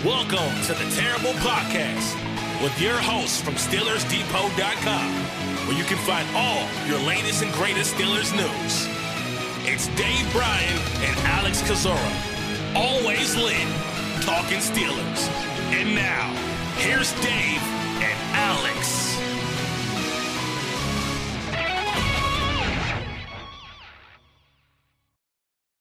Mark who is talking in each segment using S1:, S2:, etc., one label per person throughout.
S1: Welcome to the Terrible Podcast with your hosts from SteelersDepot.com, where you can find all your latest and greatest Steelers news. It's Dave Bryan and Alex Kozora, always lit, talking Steelers. And now, here's Dave and Alex.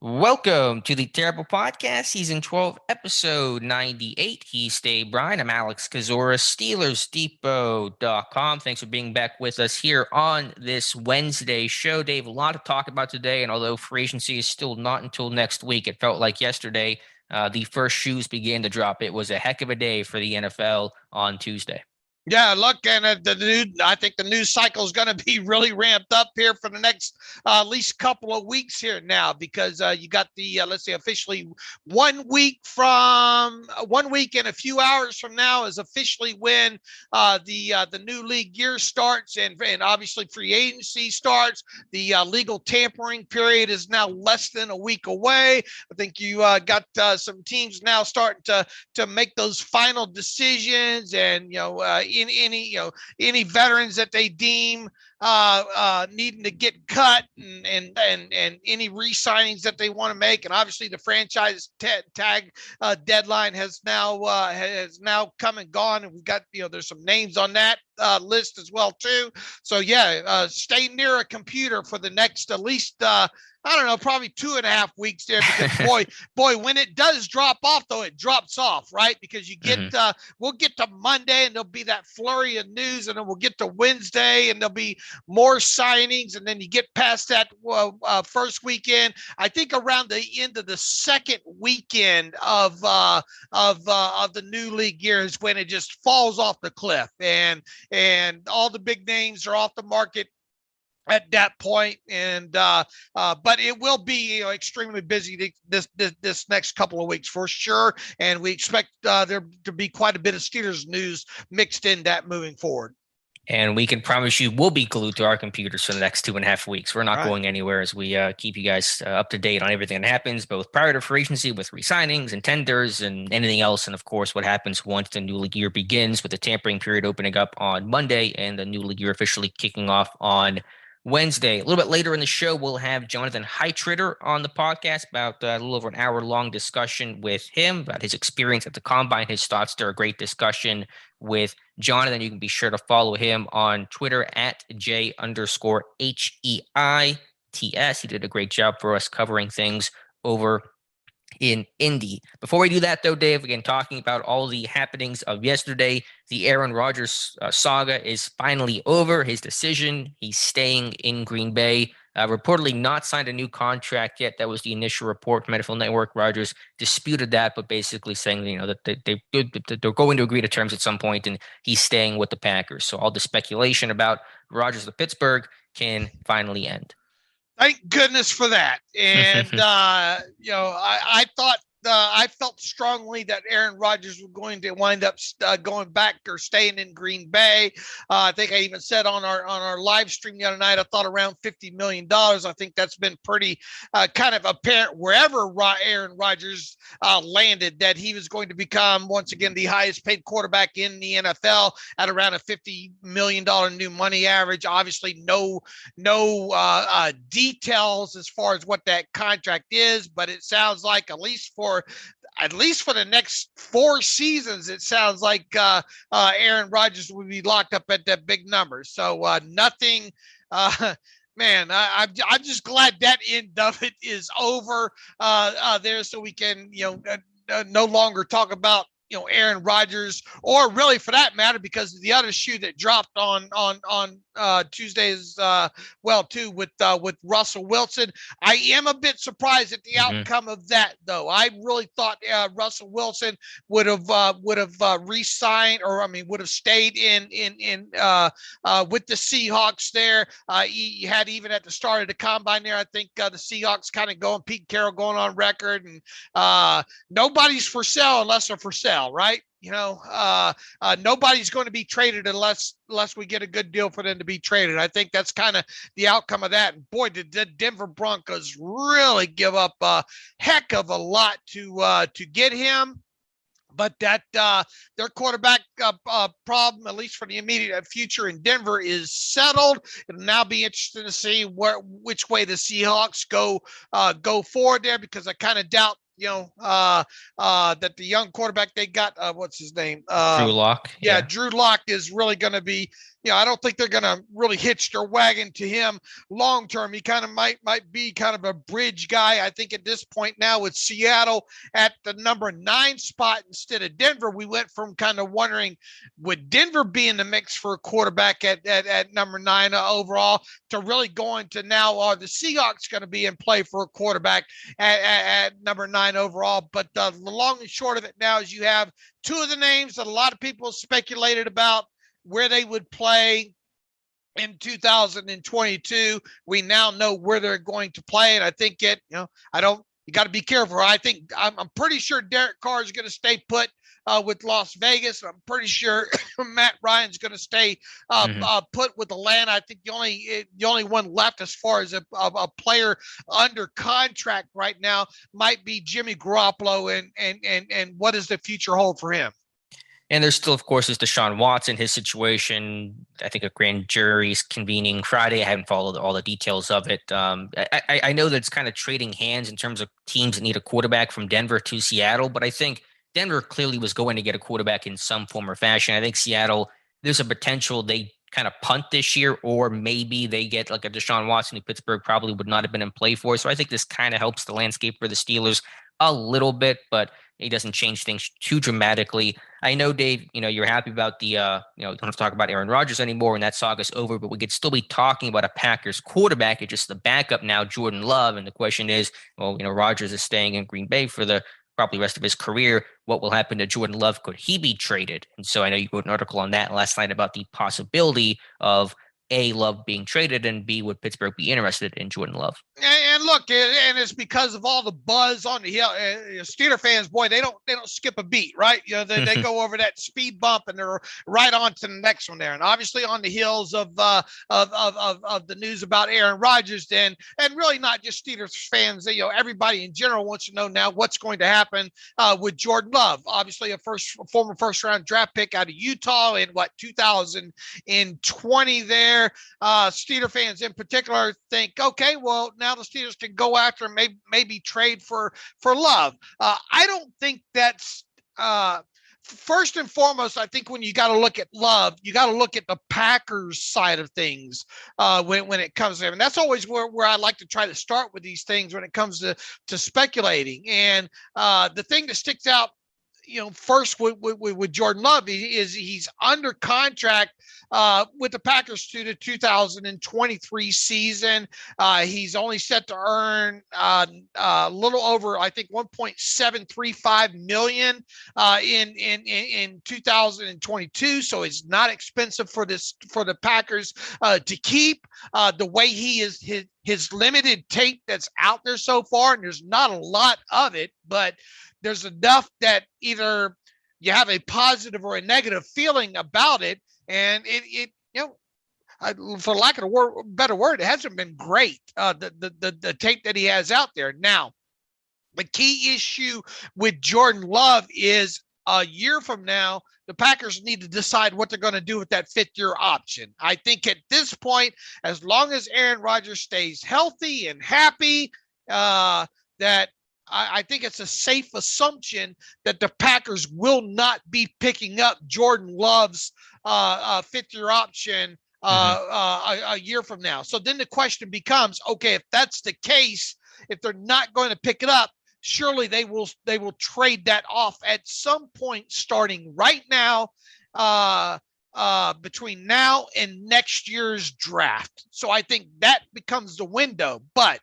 S2: Welcome to the Terrible Podcast, Season 12, Episode 98. He's Dave Bryan. I'm Alex Kozora, SteelersDepot.com. Thanks for being back with us here on this Wednesday show. Dave, a lot to talk about today, and although free agency is still not until next week, it felt like yesterday the first shoes began to drop. It was a heck of a day for the NFL on Tuesday.
S3: Yeah, look, and I think the news cycle is going to be really ramped up here for the next at least couple of weeks here now, because you got the let's say officially 1 week and a few hours from now is officially when the new league year starts, and obviously free agency starts. The legal tampering period is now less than a week away. I think you got some teams now starting to make those final decisions, and any veterans that they deem needing to get cut, and any re-signings that they want to make. And obviously the franchise tag deadline has now come and gone, and we've got there's some names on that list as well too. So stay near a computer for the next at least I don't know, probably 2.5 weeks there, because boy, when it does drop off, though, it drops off, right? Because you get, we'll get to Monday and there'll be that flurry of news, and then we'll get to Wednesday and there'll be more signings, and then you get past that first weekend. I think around the end of the second weekend of the new league year is when it just falls off the cliff, and all the big names are off the market at that point, and but it will be extremely busy this next couple of weeks for sure, and we expect there to be quite a bit of Steelers news mixed in that moving forward.
S2: And we can promise you we'll be glued to our computers for the next 2.5 weeks. We're not going anywhere as we keep you guys up to date on everything that happens, both prior to free agency with re-signings and tenders and anything else. And, of course, what happens once the new league year begins, with the tampering period opening up on Monday and the new league year officially kicking off on Wednesday. A little bit later in the show, we'll have Jonathan Heitritter on the podcast, about a little over an hour-long discussion with him about his experience at the Combine, his thoughts. They're a great discussion with Jonathan. You can be sure to follow him on Twitter at J_HEITS. He did a great job for us covering things over in Indy. Before we do that, though, Dave, again, talking about all the happenings of yesterday, the Aaron Rodgers saga is finally over. His decision, he's staying in Green Bay. Reportedly not signed a new contract yet. That was the initial report from NFL Network. Rodgers disputed that, but basically saying that they're going to agree to terms at some point, and he's staying with the Packers. So all the speculation about Rodgers to Pittsburgh can finally end.
S3: Thank goodness for that. And, I thought I felt strongly that Aaron Rodgers was going to wind up going back or staying in Green Bay. I think I even said on our live stream the other night, I thought around $50 million. I think that's been pretty kind of apparent wherever Aaron Rodgers landed, that he was going to become once again the highest paid quarterback in the NFL at around a $50 million new money average. Obviously, no details as far as what that contract is, but it sounds like at least for the next 4 seasons, it sounds like Aaron Rodgers would be locked up at that big number. So nothing. Man, I'm just glad that end of it is over there, so we can no longer talk about Aaron Rodgers, or really for that matter, because the other shoe that dropped on Tuesdays too, with Russell Wilson. I am a bit surprised at the outcome of that, though. I really thought Russell Wilson would have re-signed, or would have stayed in with the Seahawks there. He had, even at the start of the Combine there, I think the Seahawks kind of going, Pete Carroll going on record, and nobody's for sale unless they're for sale, right? Nobody's going to be traded unless we get a good deal for them to be traded. I think that's kind of the outcome of that. And boy, did the Denver Broncos really give up a heck of a lot to get him. But that their quarterback problem, at least for the immediate future in Denver, is settled. It'll now be interesting to see which way the Seahawks go forward there, because I kind of doubt that the young quarterback they got, what's his name?
S2: Drew Lock.
S3: Yeah, Drew Lock is really going to be, I don't think they're going to really hitch their wagon to him long term. He kind of might be kind of a bridge guy. I think at this point now with Seattle at the number 9 spot instead of Denver, we went from kind of wondering, would Denver be in the mix for a quarterback at number 9 overall, to really going to now, are the Seahawks going to be in play for a quarterback at number 9 overall? But the long and short of it now is you have 2 of the names that a lot of people speculated about where they would play in 2022. We now know where they're going to play. And I think you got to be careful. I'm pretty sure Derek Carr is going to stay put with Las Vegas. I'm pretty sure Matt Ryan's going to stay put with Atlanta. I think the only one left as far as a player under contract right now might be Jimmy Garoppolo, and what does the future hold for him?
S2: And there's still, of course, is Deshaun Watson, his situation. I think a grand jury is convening Friday. I haven't followed all the details of it. I know that it's kind of trading hands in terms of teams that need a quarterback from Denver to Seattle, but I think Denver clearly was going to get a quarterback in some form or fashion. I think Seattle, there's a potential they kind of punt this year, or maybe they get like a Deshaun Watson who Pittsburgh probably would not have been in play for. So I think this kind of helps the landscape for the Steelers a little bit, but it doesn't change things too dramatically. I know, Dave, you're happy about the, don't have to talk about Aaron Rodgers anymore and that saga's over, but we could still be talking about a Packers quarterback. It's just the backup now, Jordan Love. And the question is, Rodgers is staying in Green Bay for the probably rest of his career. What will happen to Jordan Love? Could he be traded? And so I know you wrote an article on that last night about the possibility of A, Love being traded, and B, would Pittsburgh be interested in Jordan Love?
S3: And look, and it's because of all the buzz on the hill. Steeler fans, boy, they don't skip a beat, right? They go over that speed bump and they're right on to the next one there. And obviously on the heels of the news about Aaron Rodgers, and really not just Steelers fans, everybody in general wants to know now what's going to happen with Jordan Love. Obviously, a former first round draft pick out of Utah in 2020 there. Steeler fans in particular think, okay, well, now the Steelers can go after and maybe trade for Love. I don't think that's first and foremost. I think when you got to look at Love, you got to look at the Packers side of things when it comes to him. And that's always where I like to try to start with these things when it comes to speculating. And the thing that sticks out, first with Jordan Love is he's under contract with the Packers to the 2023 season. He's only set to earn a little over, I think, $1.735 million in 2022. So it's not expensive for the Packers to keep. The way he is his limited tape that's out there so far, and there's not a lot of it, but there's enough that either you have a positive or a negative feeling about it. And it for lack of a better word, it hasn't been great. The tape that he has out there. Now, the key issue with Jordan Love is a year from now, the Packers need to decide what they're going to do with that 5th-year option. I think at this point, as long as Aaron Rodgers stays healthy and happy, that I think it's a safe assumption that the Packers will not be picking up Jordan Love's 5th-year option a year from now. So then the question becomes, okay, if that's the case, if they're not going to pick it up, surely they will trade that off at some point starting right now, between now and next year's draft. So I think that becomes the window. But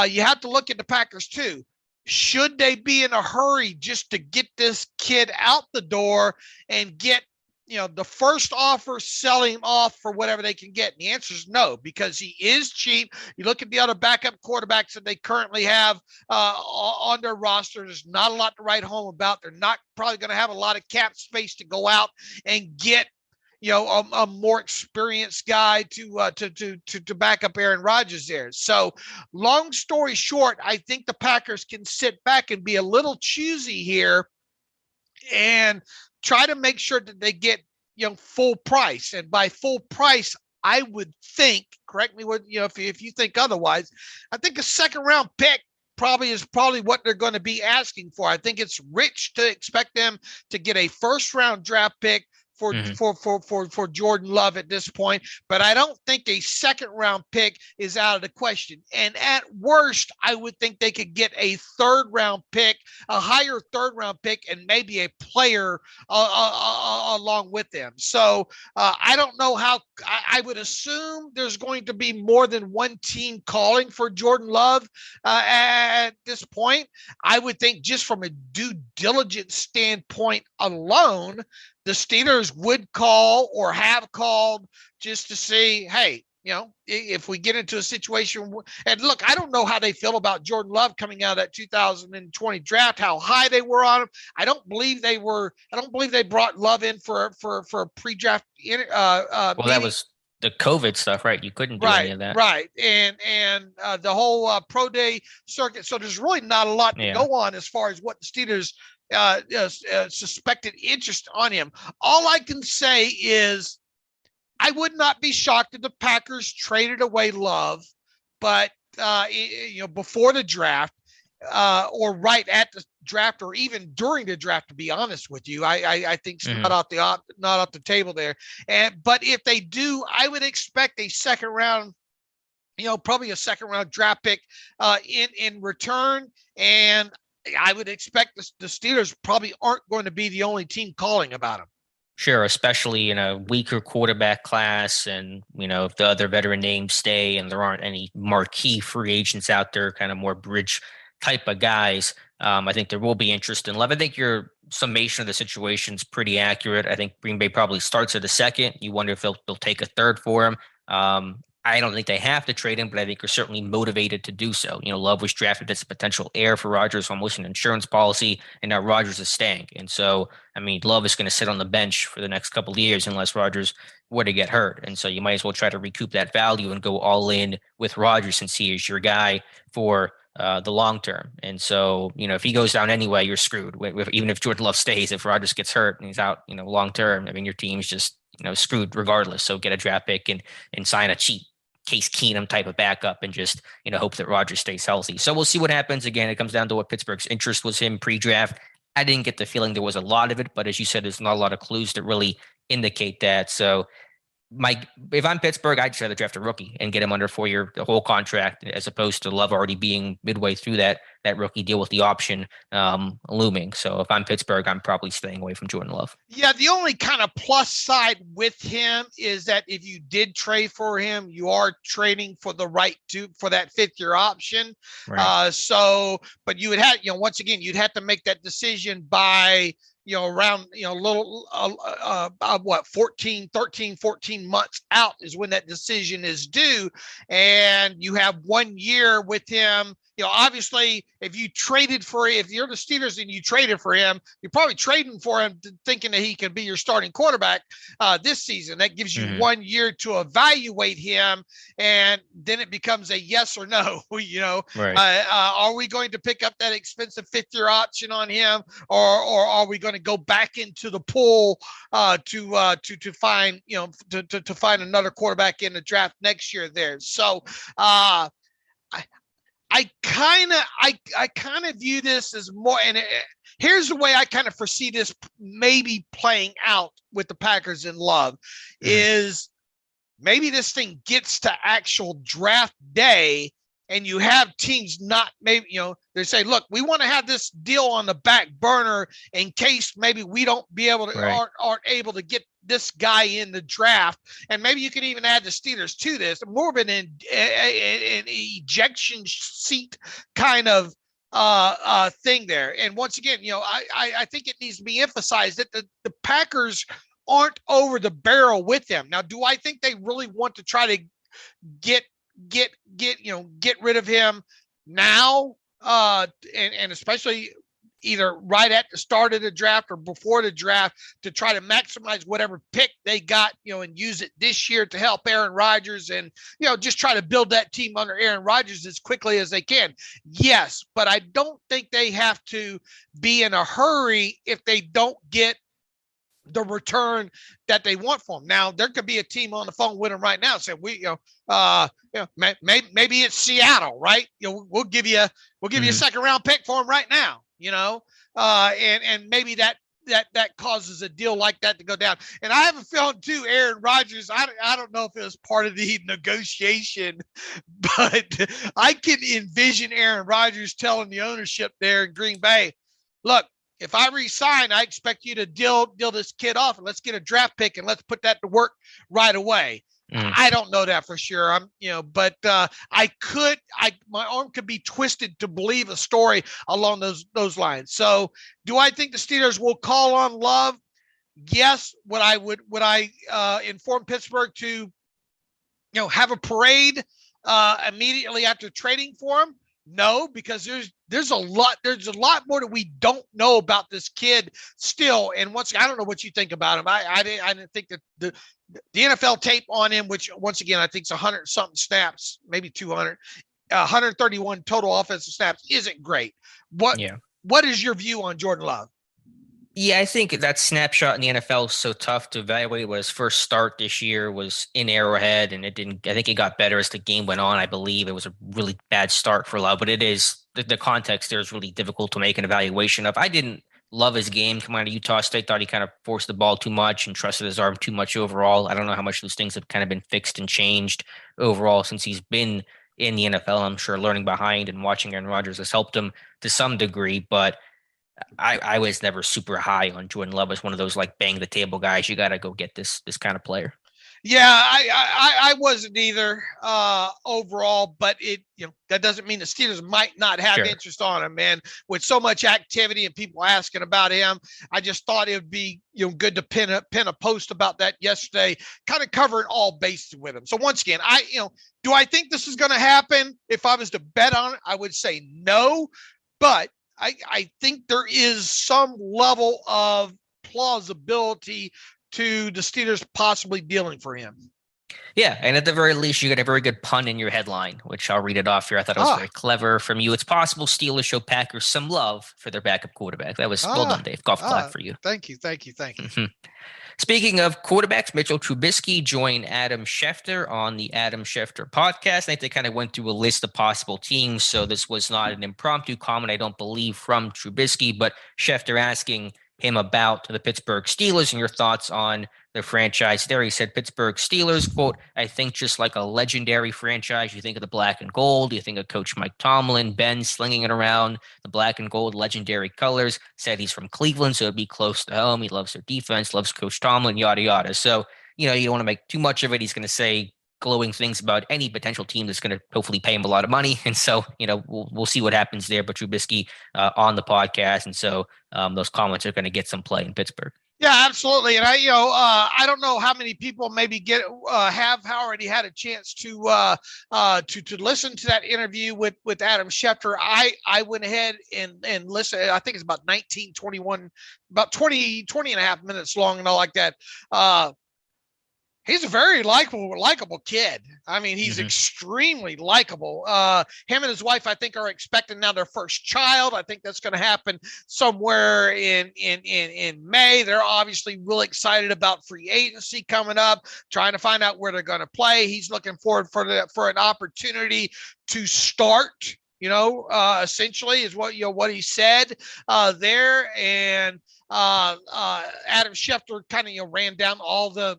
S3: you have to look at the Packers too. Should they be in a hurry just to get this kid out the door and get, the first offer, sell him off for whatever they can get? And the answer is no, because he is cheap. You look at the other backup quarterbacks that they currently have on their roster. There's not a lot to write home about. They're not probably going to have a lot of cap space to go out and get, a more experienced guy to back up Aaron Rodgers there. So long story short, I think the Packers can sit back and be a little choosy here and try to make sure that they get, full price. And by full price, I would think, correct me if you think otherwise, I think a second round pick is probably what they're going to be asking for. I think it's rich to expect them to get a first round draft pick for Jordan Love at this point, but I don't think a second round pick is out of the question. And at worst, I would think they could get a third round pick, a higher third round pick, and maybe a player along with them. So I don't know how. I would assume there's going to be more than one team calling for Jordan Love at this point. I would think just from a due diligence standpoint alone, the Steelers would call or have called just to see, hey, if we get into a situation, and look, I don't know how they feel about Jordan Love coming out of that 2020 draft, how high they were on him. I don't believe they brought Love in for a pre-draft.
S2: Well, that was the COVID stuff, right? You couldn't do any of that.
S3: Right. And the whole pro day circuit. So there's really not a lot to go on as far as what the Steelers suspected interest on him. All I can say is I would not be shocked if the Packers traded away Love, but before the draft or right at the draft or even during the draft, to be honest with you, I think it's not off the table there. But if they do, I would expect a second round, probably a second round draft pick in return. And I would expect the Steelers probably aren't going to be the only team calling about him.
S2: Sure, especially in a weaker quarterback class, and if the other veteran names stay and there aren't any marquee free agents out there, kind of more bridge type of guys, I think there will be interest in Love. I think your summation of the situation is pretty accurate. I think Green Bay probably starts at a second. You wonder if they'll take a third for him. I don't think they have to trade him, but I think they're certainly motivated to do so. Love was drafted as a potential heir for Rodgers, almost an insurance policy, and now Rodgers is staying. And so, Love is going to sit on the bench for the next couple of years unless Rodgers were to get hurt. And so you might as well try to recoup that value and go all in with Rodgers since he is your guy for the long term. And so, if he goes down anyway, you're screwed. Even if Jordan Love stays, if Rodgers gets hurt and he's out, long term, your team's just, screwed regardless. So get a draft pick and sign a cheap Case Keenum type of backup and just, hope that Rodgers stays healthy. So we'll see what happens. Again, it comes down to what Pittsburgh's interest was him pre-draft. I didn't get the feeling there was a lot of it, but as you said, there's not a lot of clues that really indicate that. So if I'm Pittsburgh, I'd rather draft a rookie and get him under 4 year, the whole contract, as opposed to Love already being midway through that rookie deal with the option looming. So if I'm Pittsburgh, I'm probably staying away from Jordan Love. Yeah,
S3: the only kind of plus side with him is that if you did trade for him, you are trading for the right for that 5th year option. Right. But you would have, once again, you'd have to make that decision by around, little, 13, 14 months out is when that decision is due. And you have 1 year with him. Obviously, if you're the Steelers and you traded for him, you're probably trading for him thinking that he can be your starting quarterback this season. That gives you 1 year to evaluate him. And then it becomes a yes or no, right. Are we going to pick up that expensive 5th year option on him, or are we going to go back into the pool to find, to find another quarterback in the draft next year there. So, I kind of view this as more, and here's the way I kind of foresee this maybe playing out with the Packers in Love, is maybe this thing gets to actual draft day and you have teams not maybe, they say, look, we want to have this deal on the back burner in case maybe we don't be able to, right, aren't able to get this guy in the draft. And maybe you could even add the Steelers to this, more of an ejection seat kind of thing there. And once again, I think it needs to be emphasized that the Packers aren't over the barrel with them. Now, do I think they really want to try to get rid of him now? And especially either right at the start of the draft or before the draft to try to maximize whatever pick they got, and use it this year to help Aaron Rodgers and, just try to build that team under Aaron Rodgers as quickly as they can. Yes, but I don't think they have to be in a hurry if they don't get the return that they want for him. Now, there could be a team on the phone with him right now saying, maybe it's Seattle, right? We'll give you a second round pick for him right now, and maybe that causes a deal like that to go down. And I have a feeling too, Aaron Rodgers, I don't know if it was part of the negotiation, but I can envision Aaron Rodgers telling the ownership there in Green Bay, look, if I resign, I expect you to deal this kid off and let's get a draft pick and let's put that to work right away. I don't know that for sure. But my arm could be twisted to believe a story along those lines. So do I think the Steelers will call on Love? Yes. Would I inform Pittsburgh to, have a parade immediately after trading for him? No, because there's a lot more that we don't know about this kid still. And I don't know what you think about him. I didn't think that the NFL tape on him, which once again, I think it's 100 something snaps, maybe 200, 131 total offensive snaps isn't great. What is your view on Jordan Love?
S2: Yeah, I think that snapshot in the NFL is so tough to evaluate. What his first start this year was in Arrowhead, and I think it got better as the game went on. I believe it was a really bad start for Love, but it is the context there is really difficult to make an evaluation of. I didn't love his game coming out of Utah State. Thought he kind of forced the ball too much and trusted his arm too much overall. I don't know how much those things have kind of been fixed and changed overall since he's been in the NFL. I'm sure learning behind and watching Aaron Rodgers has helped him to some degree, but I was never super high on Jordan Love as one of those like bang the table guys. You got to go get this kind of player.
S3: Yeah, I wasn't either overall, but that doesn't mean the Steelers might not have interest on him, man. With so much activity and people asking about him, I just thought it would be good to pin a post about that yesterday, kind of covering all bases with him. So once again, do I think this is going to happen? If I was to bet on it, I would say no, but I think there is some level of plausibility to the Steelers possibly dealing for him.
S2: Yeah, and at the very least, you got a very good pun in your headline, which I'll read it off here. I thought it was very clever from you. It's possible Steelers show Packers some love for their backup quarterback. That was well done, Dave. Golf clap for you.
S3: Thank you.
S2: Speaking of quarterbacks, Mitch Trubisky joined Adam Schefter on the Adam Schefter podcast. I think they kind of went through a list of possible teams, so this was not an impromptu comment, I don't believe, from Trubisky, but Schefter asking him about the Pittsburgh Steelers and your thoughts on the franchise there. He said, Pittsburgh Steelers, quote, I think just like a legendary franchise. You think of the black and gold. You think of Coach Mike Tomlin, Ben slinging it around, the black and gold legendary colors. Said he's from Cleveland, so it'd be close to home. He loves their defense, loves Coach Tomlin, yada, yada. So, you don't want to make too much of it. He's going to say glowing things about any potential team that's going to hopefully pay him a lot of money. And so, we'll see what happens there. But Trubisky on the podcast. And so those comments are going to get some play in Pittsburgh.
S3: Yeah, absolutely. And I don't know how many people maybe have already had a chance to listen to that interview with Adam Schefter. I went ahead and listened. I think it's about 1921, about 20 and a half minutes long and all like that. He's a very likable kid. I mean, he's extremely likable. Him and his wife, I think, are expecting now their first child. I think that's going to happen somewhere in May. They're obviously really excited about free agency coming up, trying to find out where they're going to play. He's looking forward for an opportunity to start. Essentially is what he said there. And Adam Schefter kind of ran down all the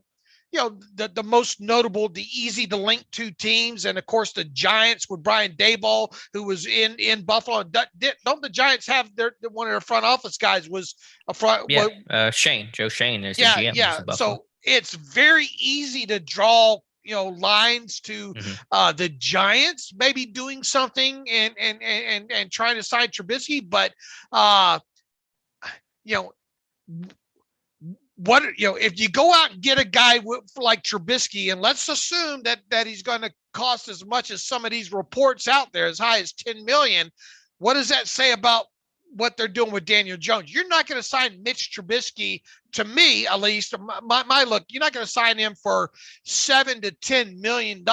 S3: most notable, the easy to link to teams. And of course the Giants with Brian Daboll, who was in Buffalo. Don't the Giants have one of their front office guys was a front?
S2: Yeah. Joe Shane is the GM.
S3: Yeah. So it's very easy to draw, lines to the Giants maybe doing something and trying to sign Trubisky. But, if you go out and get a guy like Trubisky, and let's assume that he's going to cost as much as some of these reports out there, as high as $10 million, what does that say about what they're doing with Daniel Jones. You're not going to sign Mitch Trubisky, to me at least, my look. You're not going to sign him for $7 to $10 million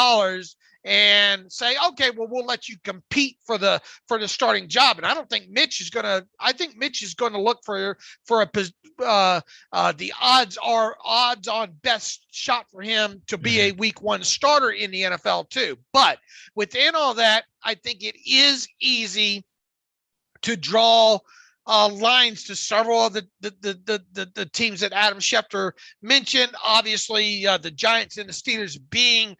S3: and say, okay, well, we'll let you compete for the starting job. And I don't think Mitch is going to. I think Mitch is going to look for the odds on best shot for him to be a week one starter in the NFL too. But within all that, I think it is easy to draw lines to several of the teams that Adam Schefter mentioned. Obviously, the Giants and the Steelers being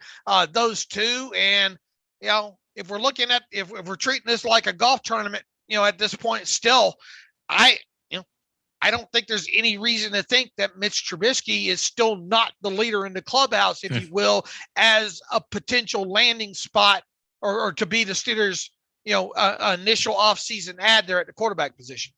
S3: those two. And, if we're looking at, if we're treating this like a golf tournament, at this point still, I don't think there's any reason to think that Mitch Trubisky is still not the leader in the clubhouse, if you will, as a potential landing spot or to be the Steelers' initial offseason ad there at the quarterback position.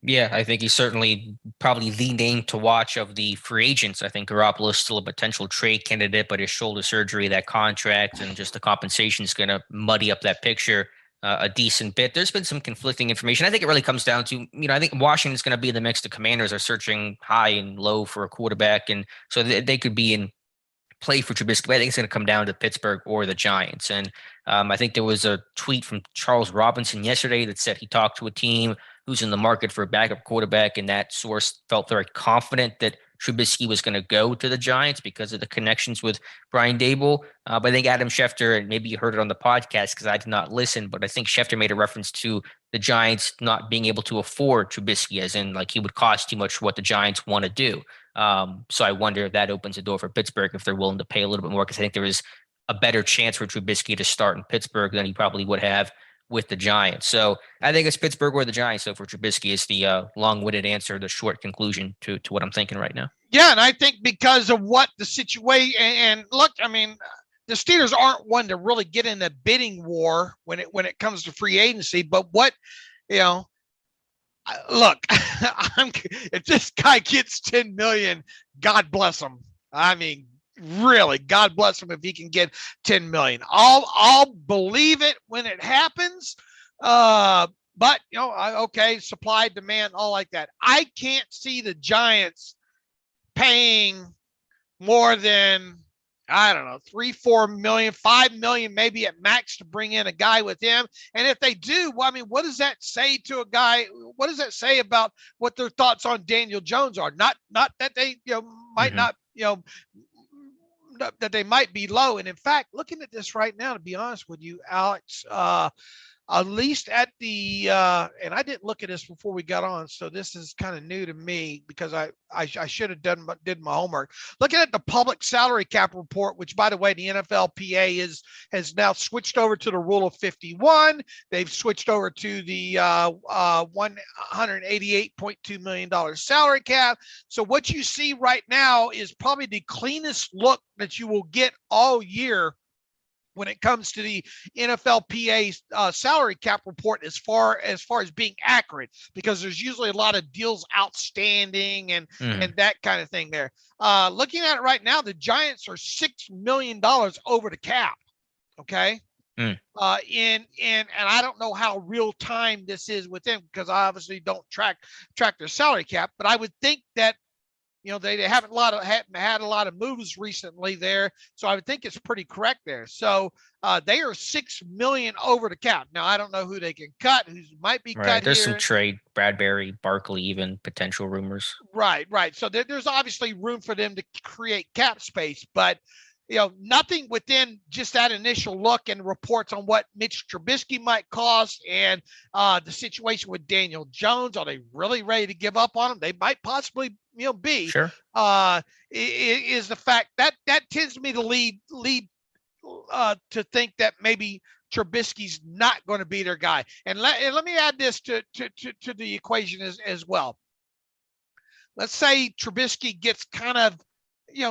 S2: Yeah, I think he's certainly probably the name to watch of the free agents. I think Garoppolo is still a potential trade candidate, but his shoulder surgery, that contract, and just the compensation is going to muddy up that picture a decent bit. There's been some conflicting information. I think it really comes down to, I think Washington's going to be in the mix. The Commanders are searching high and low for a quarterback, and so they could be in play for Trubisky. But I think it's going to come down to Pittsburgh or the Giants. And I think there was a tweet from Charles Robinson yesterday that said he talked to a team who's in the market for a backup quarterback, and that source felt very confident that Trubisky was going to go to the Giants because of the connections with Brian Daboll. But I think Adam Schefter, and maybe you heard it on the podcast because I did not listen, but I think Schefter made a reference to the Giants not being able to afford Trubisky, as in like he would cost too much for what the Giants want to do. So I wonder if that opens the door for Pittsburgh if they're willing to pay a little bit more, because I think there is a better chance for Trubisky to start in Pittsburgh than he probably would have with the Giants. So I think it's Pittsburgh or the Giants. So for Trubisky, it's the long-winded answer, the short conclusion to what I'm thinking right now.
S3: Yeah, and I think because of what the situation, and look, I mean, the Steelers aren't one to really get in a bidding war when it comes to free agency. But what, look, if this guy gets $10 million, God bless him. I mean, really, God bless him if he can get $10 million. I'll believe it when it happens. But okay, supply, demand, all like that. I can't see the Giants paying more than, I don't know, $3-4 million, $5 million, maybe at max to bring in a guy with him. And if they do, well, I mean, what does that say to a guy? What does that say about what their thoughts on Daniel Jones are? Not that they, might not, that they might be low. And in fact, looking at this right now, to be honest with you, Alex, at least at the and I didn't look at this before we got on, so this is kind of new to me because I should have did my homework. Looking at the public salary cap report, which by the way, the NFLPA has now switched over to the rule of 51. They've switched over to the $188.2 million salary cap. So what you see right now is probably the cleanest look that you will get all year when it comes to the NFLPA salary cap report, as far as being accurate, because there's usually a lot of deals outstanding and that kind of thing there. Looking at it right now, the Giants are $6 million over the cap. Okay. And I don't know how real time this is with them because I obviously don't track their salary cap, but I would think that they haven't had a lot of moves recently there, so I would think it's pretty correct there. So they are $6 million over the cap. Now I don't know who they can cut, who might be cut.
S2: There's
S3: here.
S2: Some trade, Bradbury, Barkley, even potential rumors.
S3: Right. So there's obviously room for them to create cap space, but nothing within just that initial look and reports on what Mitch Trubisky might cost and the situation with Daniel Jones. Are they really ready to give up on him? They might possibly, be.
S2: Sure.
S3: Is the fact that tends me to lead to think that maybe Trubisky's not going to be their guy. And let me add this to the equation as well. Let's say Trubisky gets kind of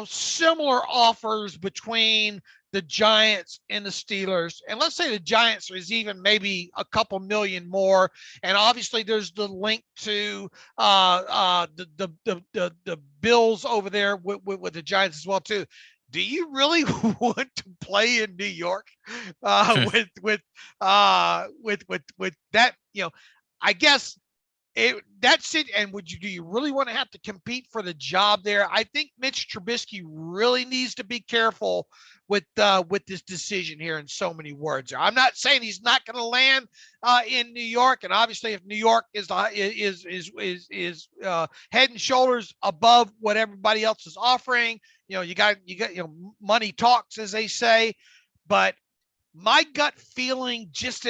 S3: similar offers between the Giants and the Steelers. And let's say the Giants is even maybe a couple million more. And obviously there's the link to the Bills over there with the Giants as well too. Do you really want to play in New York with that? I guess That's it. And do you really want to have to compete for the job there? I think Mitch Trubisky really needs to be careful with this decision here in so many words. I'm not saying he's not going to land in New York, and obviously, if New York is head and shoulders above what everybody else is offering, you got money talks, as they say. But my gut feeling, just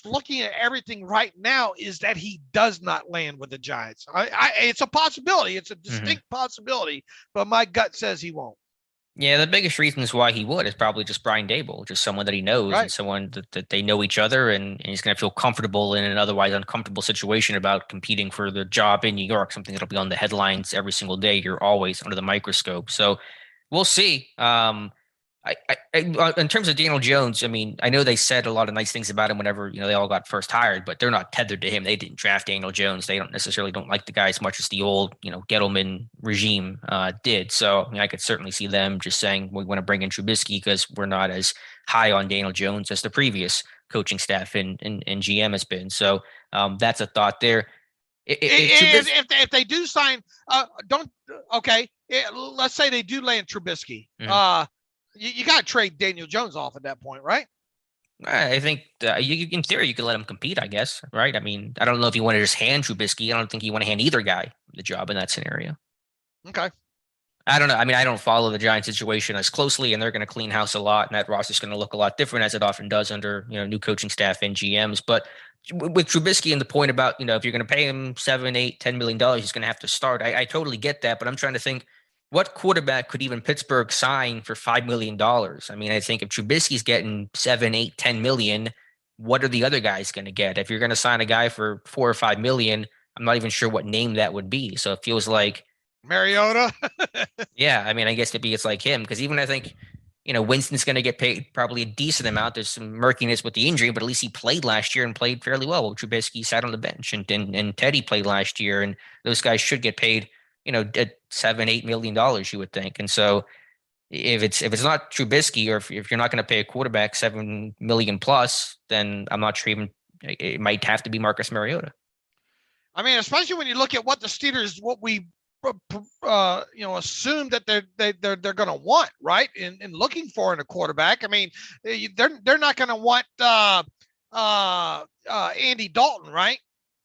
S3: looking at everything right now, is that he does not land with the Giants. It's a possibility. It's a distinct possibility, but my gut says he won't.
S2: Yeah, the biggest reasons why he would is probably just Brian Dable, just someone that he knows, right, and someone that they know each other, and he's going to feel comfortable in an otherwise uncomfortable situation about competing for the job in New York, something that'll be on the headlines every single day. You're always under the microscope. So we'll see. In terms of Daniel Jones, I mean, I know they said a lot of nice things about him whenever, they all got first hired, but they're not tethered to him. They didn't draft Daniel Jones. They don't like the guy as much as the old, Gettleman regime did. So I could certainly see them just saying, we want to bring in Trubisky because we're not as high on Daniel Jones as the previous coaching staff and GM has been. So that's a thought there.
S3: If they do sign, let's say they do land Trubisky. Mm-hmm. You got to trade Daniel Jones off at that point, right?
S2: I think in theory, you could let him compete, I guess, right? I mean, I don't know if you want to just hand Trubisky. I don't think you want to hand either guy the job in that scenario.
S3: Okay.
S2: I don't know. I mean, I don't follow the Giants situation as closely, and they're going to clean house a lot, and that roster is going to look a lot different, as it often does under, new coaching staff and GMs. But with Trubisky and the point about, if you're going to pay him $7, $8, $10 million, he's going to have to start. I totally get that, but I'm trying to think, what quarterback could even Pittsburgh sign for $5 million? I mean, I think if Trubisky's getting 7, 8, 10 million, what are the other guys going to get? If you're going to sign a guy for 4 or 5 million, I'm not even sure what name that would be. So it feels like
S3: Mariota.
S2: Yeah, I mean, I guess maybe it's like him, because even I think, Winston's going to get paid probably a decent amount. There's some murkiness with the injury, but at least he played last year and played fairly well. Well, Trubisky sat on the bench, and Teddy played last year, and those guys should get paid, at $7-8 million, you would think. And so if it's not Trubisky, or if you're not going to pay a quarterback $7 million plus, then I'm not sure even it might have to be Marcus Mariota.
S3: I mean, especially when you look at what the Steelers, what we assume that they're going to want, right? In looking for in a quarterback. I mean, they're not going to want Andy Dalton, right?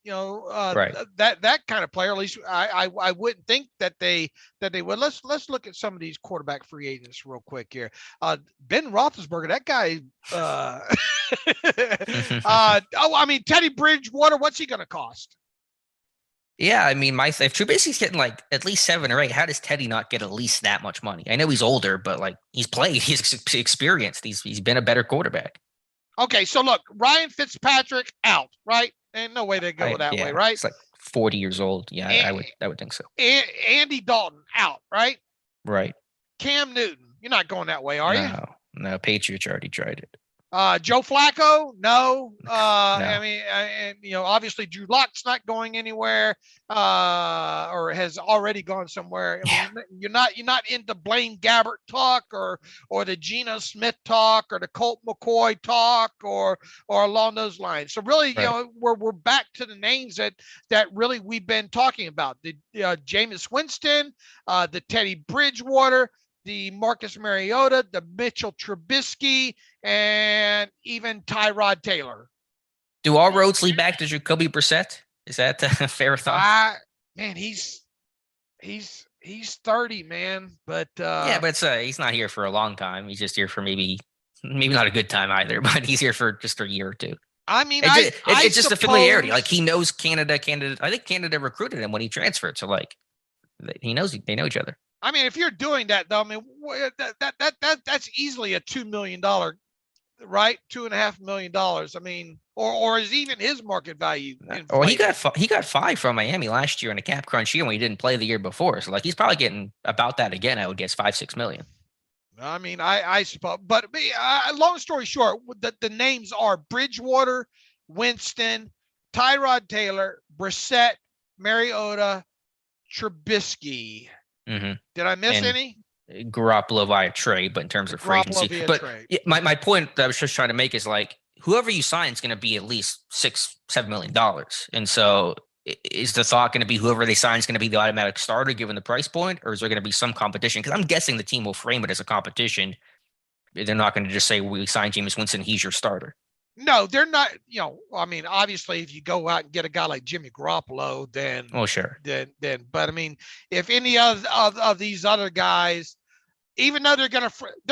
S2: Right.
S3: That kind of player. At least I wouldn't think that they would. Let's look at some of these quarterback free agents real quick here. Ben Roethlisberger, that guy. I mean, Teddy Bridgewater, what's he going to cost?
S2: Yeah, I mean, if Trubisky's getting like at least 7 or 8, how does Teddy not get at least that much money? I know he's older, but like he's played, he's experienced, he's been a better quarterback.
S3: Okay, so look, Ryan Fitzpatrick out, right? And no way they go that way, right?
S2: It's like 40 years old. Yeah, I would think so.
S3: Andy Dalton out, right?
S2: Right.
S3: Cam Newton, you're not going that way, are you?
S2: No, Patriots already tried it.
S3: Joe Flacco, no.
S2: No.
S3: I mean, obviously Drew Lock's not going anywhere, or has already gone somewhere. I mean, you're not into Blaine Gabbert talk, or the Geno Smith talk, or the Colt McCoy talk, or along those lines. So really, right, we're back to the names that really we've been talking about: the Jameis Winston, the Teddy Bridgewater, the Marcus Mariota, the Mitchell Trubisky, and even Tyrod Taylor.
S2: Do all roads lead back to Jacoby Brissett? Is that a fair thought?
S3: Man, he's 30, man. But
S2: but he's not here for a long time. He's just here for maybe not a good time either, but he's here for just a year or two.
S3: I mean,
S2: it's just a familiarity. Like he knows Canada. I think Canada recruited him when he transferred. So like they know each other.
S3: I mean, if you're doing that, though, I mean, that's easily a $2 million, right? $2.5 million. I mean, or is even his market value?
S2: Well, he got $5 from Miami last year in a cap crunch year when he didn't play the year before. So like he's probably getting about that again. I would guess $5-6 million.
S3: I mean, I suppose, but long story short, the names are Bridgewater, Winston, Tyrod Taylor, Brissett, Mariota, Trubisky.
S2: Mm-hmm.
S3: Did I miss any?
S2: Garoppolo via trade, but in terms of free agency. But my point that I was just trying to make is like whoever you sign is going to be at least $6-7 million. And so is the thought going to be whoever they sign is going to be the automatic starter given the price point, or is there going to be some competition? Because I'm guessing the team will frame it as a competition. They're not going to just say, we signed Jameis Winston, he's your starter.
S3: No, they're not. I mean, obviously, if you go out and get a guy like Jimmy Garoppolo, then,
S2: Sure.
S3: Then, but I mean, if any of these other guys, even though they're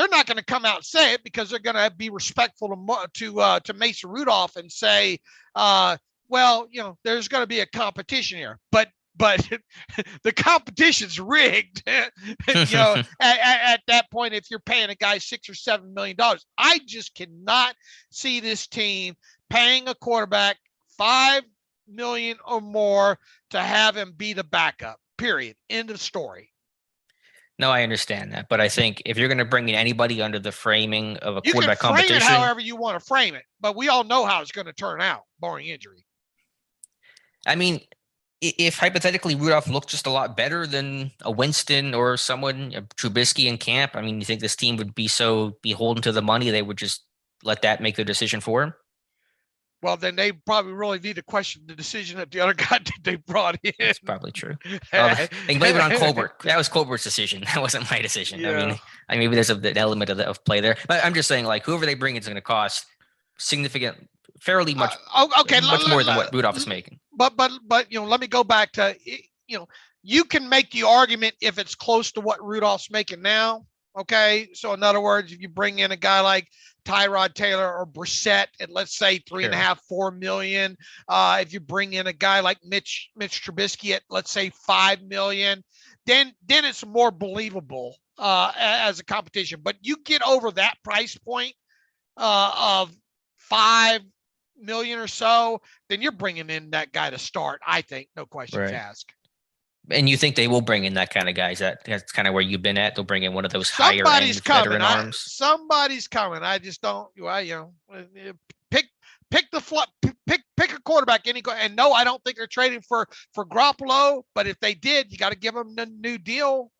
S3: not going to come out and say it because they're going to be respectful to Mason Rudolph and say, well, there's going to be a competition here, but the competition's rigged. At that point, if you're paying a guy $6 or $7 million, I just cannot see this team paying a quarterback $5 million or more to have him be the backup. Period. End of story.
S2: No, I understand that, but I think if you're going to bring in anybody under the framing of a quarterback competition,
S3: you can frame it however you want to frame it, but we all know how it's going to turn out, barring injury.
S2: I mean, if hypothetically Rudolph looked just a lot better than a Winston or someone, a Trubisky in camp, I mean, you think this team would be so beholden to the money they would just let that make the decision for him?
S3: Well, then they probably really need to question the decision of the other guy that they brought in.
S2: That's probably true. They can blame it on Colbert. That was Colbert's decision. That wasn't my decision. Yeah. I mean, maybe there's an element of play there. But I'm just saying, like, whoever they bring in is going to cost significant, fairly much, much more than what Rudolph is making.
S3: But let me go back to, you can make the argument if it's close to what Rudolph's making now. Okay. So in other words, if you bring in a guy like Tyrod Taylor or Brissett at, let's say, $3.5–4 million, if you bring in a guy like Mitch Trubisky at, let's say, $5 million, then it's more believable as a competition. But you get over that price point of $5 million or so, then you're bringing in that guy to start. I think, no questions asked.
S2: And you think they will bring in that kind of guys? That's kind of where you've been at. They'll bring in one of those higher end veteran arms.
S3: Somebody's coming. I just don't. Pick a quarterback. And no, I don't think they're trading for Garoppolo. But if they did, you got to give them the new deal.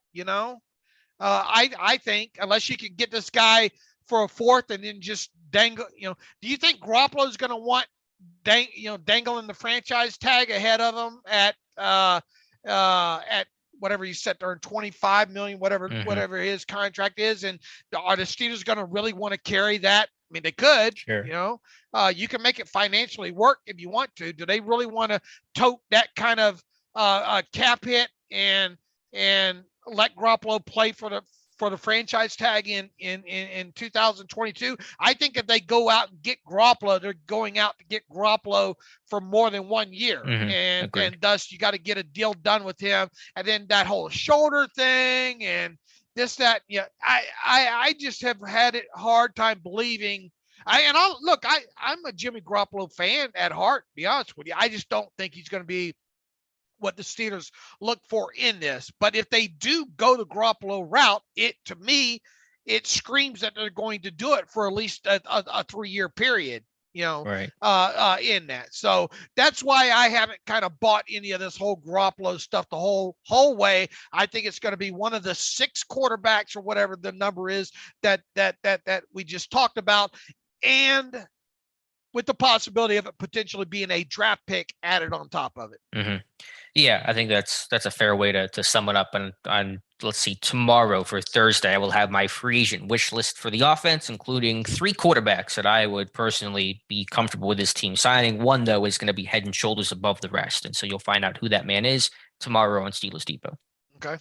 S3: I think unless you can get this guy for a fourth and then just dangle. Do you think Garoppolo is going to want dangling the franchise tag ahead of him at whatever you set there, $25 million, whatever his contract is? And are the Steelers going to really want to carry that? I mean, they could.
S2: Sure.
S3: You can make it financially work if you want to. Do they really want to tote that kind of cap hit and let Garoppolo play for the franchise tag in 2022? I think if they go out and get Garoppolo, they're going out to get Garoppolo for more than 1 year. And thus you got to get a deal done with him. And then that whole shoulder thing and this, that, I just have had a hard time believing. I'm a Jimmy Garoppolo fan at heart, to be honest with you. I just don't think he's going to be what the Steelers look for in this. But if they do go the Garoppolo route, to me, it screams that they're going to do it for at least a 3-year period, in that. So that's why I haven't kind of bought any of this whole Garoppolo stuff the whole way. I think it's going to be one of the 6 quarterbacks or whatever the number is that we just talked about, and with the possibility of it potentially being a draft pick added on top of it.
S2: Mm-hmm. Yeah, I think that's a fair way to sum it up. And on, let's see, tomorrow for Thursday, I will have my free agent wish list for the offense, including 3 quarterbacks that I would personally be comfortable with this team signing. One, though, is going to be head and shoulders above the rest. And so you'll find out who that man is tomorrow on Steelers Depot.
S3: Okay.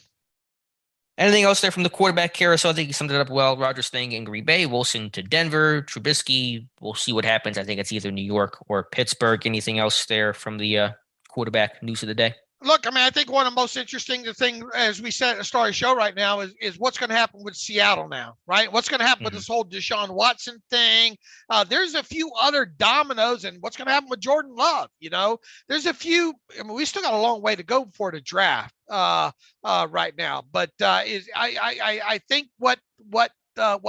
S2: Anything else there from the quarterback carousel? I think you summed it up well. Rodgers staying in Green Bay, Wilson to Denver, Trubisky. We'll see what happens. I think it's either New York or Pittsburgh. Anything else there from the quarterback news of the day?
S3: Look, I mean, I think one of the most interesting things, as we said at the start of the show right now, is what's going to happen with Seattle now, right? What's going to happen with this whole Deshaun Watson thing? There's a few other dominoes, and what's going to happen with Jordan Love? There's a few. I mean, we still got a long way to go before the draft right now. But I think what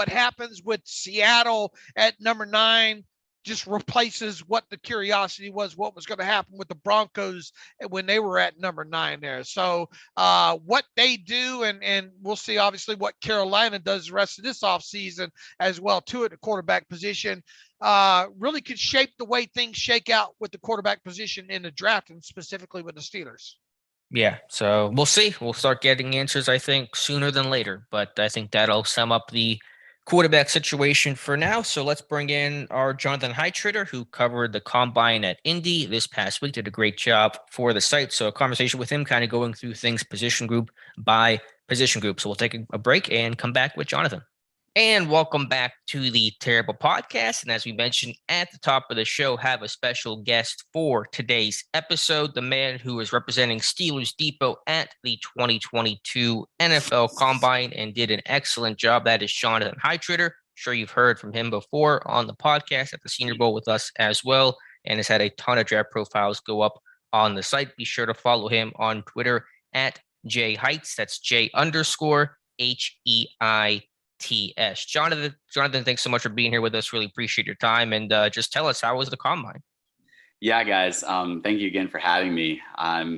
S3: happens with Seattle at number 9 just replaces what the curiosity was, what was going to happen with the Broncos when they were at number 9 there. So what they do, and we'll see obviously what Carolina does the rest of this offseason as well too at the quarterback position. really could shape the way things shake out with the quarterback position in the draft, and specifically with the Steelers.
S2: Yeah, so we'll see. We'll start getting answers, I think, sooner than later. But I think that'll sum up the quarterback situation for now. So let's bring in our Jonathan Heitritter, who covered the combine at Indy this past week, did a great job for the site. So a conversation with him, kind of going through things position group by position group. So we'll take a break and come back with Jonathan. And welcome back to the Terrible Podcast. And as we mentioned at the top of the show, have a special guest for today's episode, the man who is representing Steelers Depot at the 2022 NFL Combine and did an excellent job. That is Jonathan Heitritter. I'm sure you've heard from him before on the podcast at the Senior Bowl with us as well, and has had a ton of draft profiles go up on the site. Be sure to follow him on Twitter at JHeights. That's J_HEITS. Jonathan, thanks so much for being here with us. Really appreciate your time. And just tell us, how was the combine?
S4: Yeah, guys. Thank you again for having me. I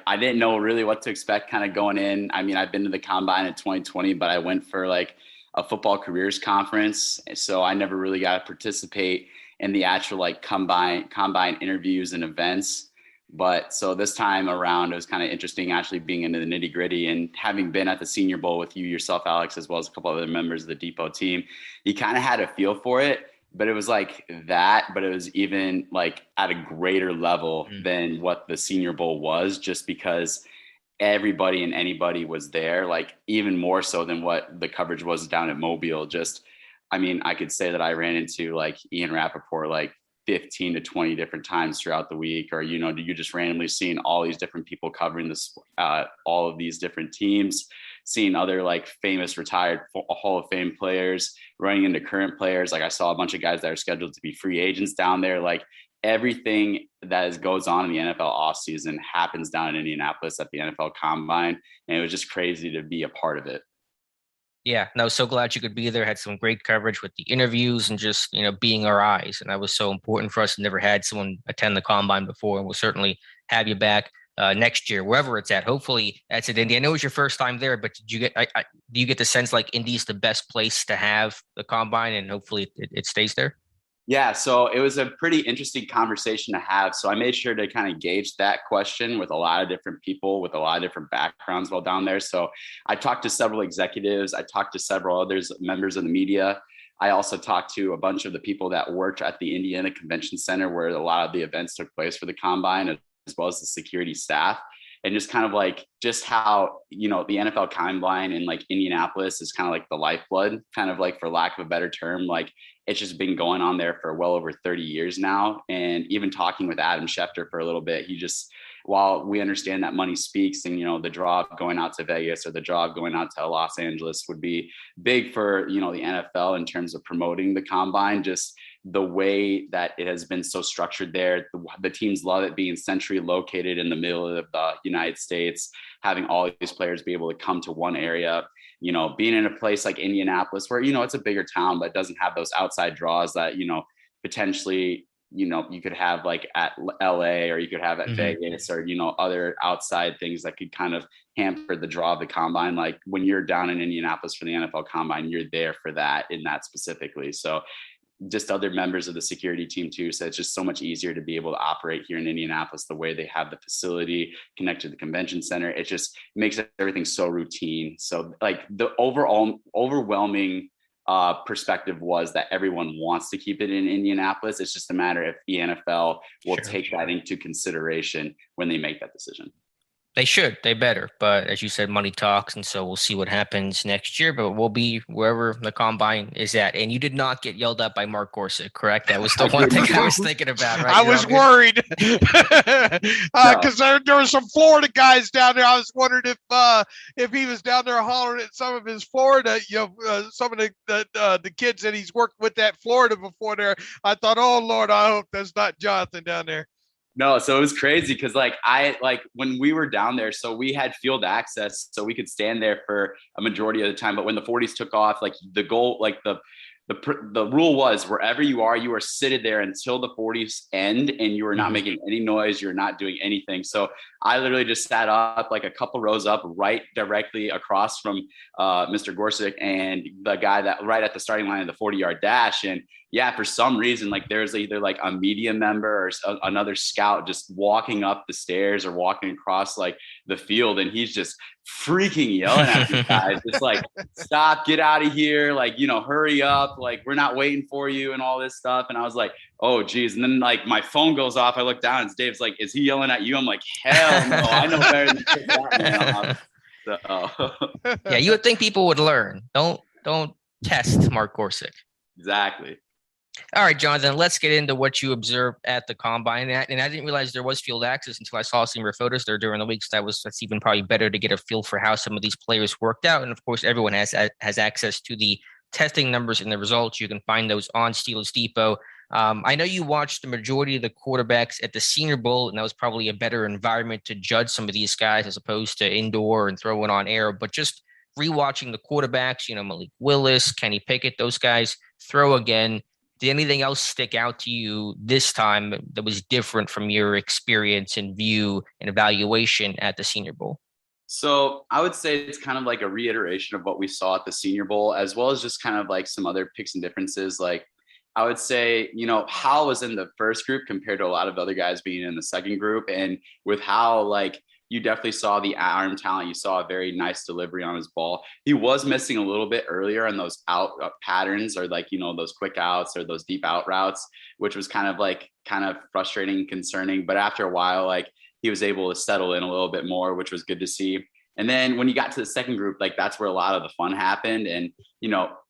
S4: didn't know really what to expect kind of going in. I mean, I've been to the combine in 2020, but I went for like a football careers conference. So I never really got to participate in the actual like combine interviews and events. But so this time around, it was kind of interesting actually being into the nitty gritty, and having been at the Senior Bowl with you yourself, Alex, as well as a couple other members of the Depot team, you kind of had a feel for it, but it was like that, but it was even like at a greater level than what the Senior Bowl was, just because everybody and anybody was there, like even more so than what the coverage was down at Mobile. Just, I mean, I could say that I ran into like Ian Rappaport, like 15 to 20 different times throughout the week, or, you know, you just randomly seeing all these different people covering this, all of these different teams, seeing other like famous retired Hall of Fame players running into current players. Like I saw a bunch of guys that are scheduled to be free agents down there. Like everything that goes on in the NFL offseason happens down in Indianapolis at the NFL Combine. And it was just crazy to be a part of it.
S2: Yeah, no, so glad you could be there. Had some great coverage with the interviews and just, you know, being our eyes. And that was so important for us. Never had someone attend the combine before, and we'll certainly have you back next year, wherever it's at. Hopefully that's at Indy. I know it was your first time there, but did you get, do you get the sense like Indy's the best place to have the combine, and hopefully it stays there?
S4: Yeah, so it was a pretty interesting conversation to have. So I made sure to kind of gauge that question with a lot of different people with a lot of different backgrounds while down there. So I talked to several executives. I talked to several others, members of the media. I also talked to a bunch of the people that worked at the Indiana Convention Center, where a lot of the events took place for the combine, as well as the security staff. And just kind of like just how, you know, the NFL Combine in like Indianapolis is kind of like the lifeblood, kind of like, for lack of a better term, like it's just been going on there for well over 30 years now. And even talking with Adam Schefter for a little bit, he just, while we understand that money speaks, and, you know, the draw of going out to Vegas or the draw of going out to Los Angeles would be big for, you know, the NFL in terms of promoting the combine, just the way that it has been so structured there. The teams love it being centrally located in the middle of the United States, having all these players be able to come to one area, you know, being in a place like Indianapolis where, you know, it's a bigger town, but doesn't have those outside draws that, you know, potentially, you know, you could have like at LA, or you could have at Vegas, or, you know, other outside things that could kind of hamper the draw of the combine. Like when you're down in Indianapolis for the NFL Combine, you're there for that, in that specifically. So just other members of the security team too. So it's just so much easier to be able to operate here in Indianapolis, the way they have the facility connected to the convention center. It just makes everything so routine. So like the overwhelming perspective was that everyone wants to keep it in Indianapolis. It's just a matter if the NFL will take that into consideration when they make that decision.
S2: They should. They better. But as you said, money talks. And so we'll see what happens next year. But we'll be wherever the combine is at. And you did not get yelled at by Mark Gorsuch, correct? That was the one thing I was thinking about, right?
S3: I was worried because there were some Florida guys down there. I was wondering if he was down there hollering at some of his Florida, some of the kids that he's worked with at Florida before there. I thought, oh, Lord, I hope that's not Jonathan down there.
S4: No, so it was crazy because when we were down there, so we had field access, so we could stand there for a majority of the time. But when the 40s took off, like the goal, like the the rule was wherever you are seated there until the 40s end, and you are not making any noise. You're not doing anything. So I literally just sat up like a couple rows up, right directly across from Mr. Gorsuch and the guy that right at the starting line of the 40-yard dash. And yeah, for some reason, like there's either like a media member or another scout just walking up the stairs or walking across like the field, and he's just freaking yelling at these guys, just like, stop, get out of here, like, hurry up, like we're not waiting for you and all this stuff. And I was like, oh geez. And then like my phone goes off, I look down and Dave's like, is he yelling at you? I'm like, hell no, I know better than to take that man off. So
S2: yeah, you would think people would learn. Don't test Mark Gorsuch.
S4: Exactly.
S2: All right, Jonathan, let's get into what you observed at the combine. And I didn't realize there was field access until I saw some of your photos there during the week. So that's even probably better to get a feel for how some of these players worked out. And of course, everyone has access to the testing numbers and the results. You can find those on Steelers Depot. I know you watched the majority of the quarterbacks at the Senior Bowl, and that was probably a better environment to judge some of these guys as opposed to indoor and throwing on air. But just rewatching the quarterbacks, Malik Willis, Kenny Pickett, those guys throw again. Did anything else stick out to you this time that was different from your experience and view and evaluation at the Senior Bowl?
S4: So I would say it's kind of like a reiteration of what we saw at the Senior Bowl, as well as just kind of like some other picks and differences. Like I would say, Howell was in the first group compared to a lot of other guys being in the second group. And with Howell, like, you definitely saw the arm talent. You saw a very nice delivery on his ball. He was missing a little bit earlier on those out patterns, or like, those quick outs or those deep out routes, which was kind of frustrating and concerning. But after a while, like, he was able to settle in a little bit more, which was good to see. And then when you got to the second group, like that's where a lot of the fun happened. And,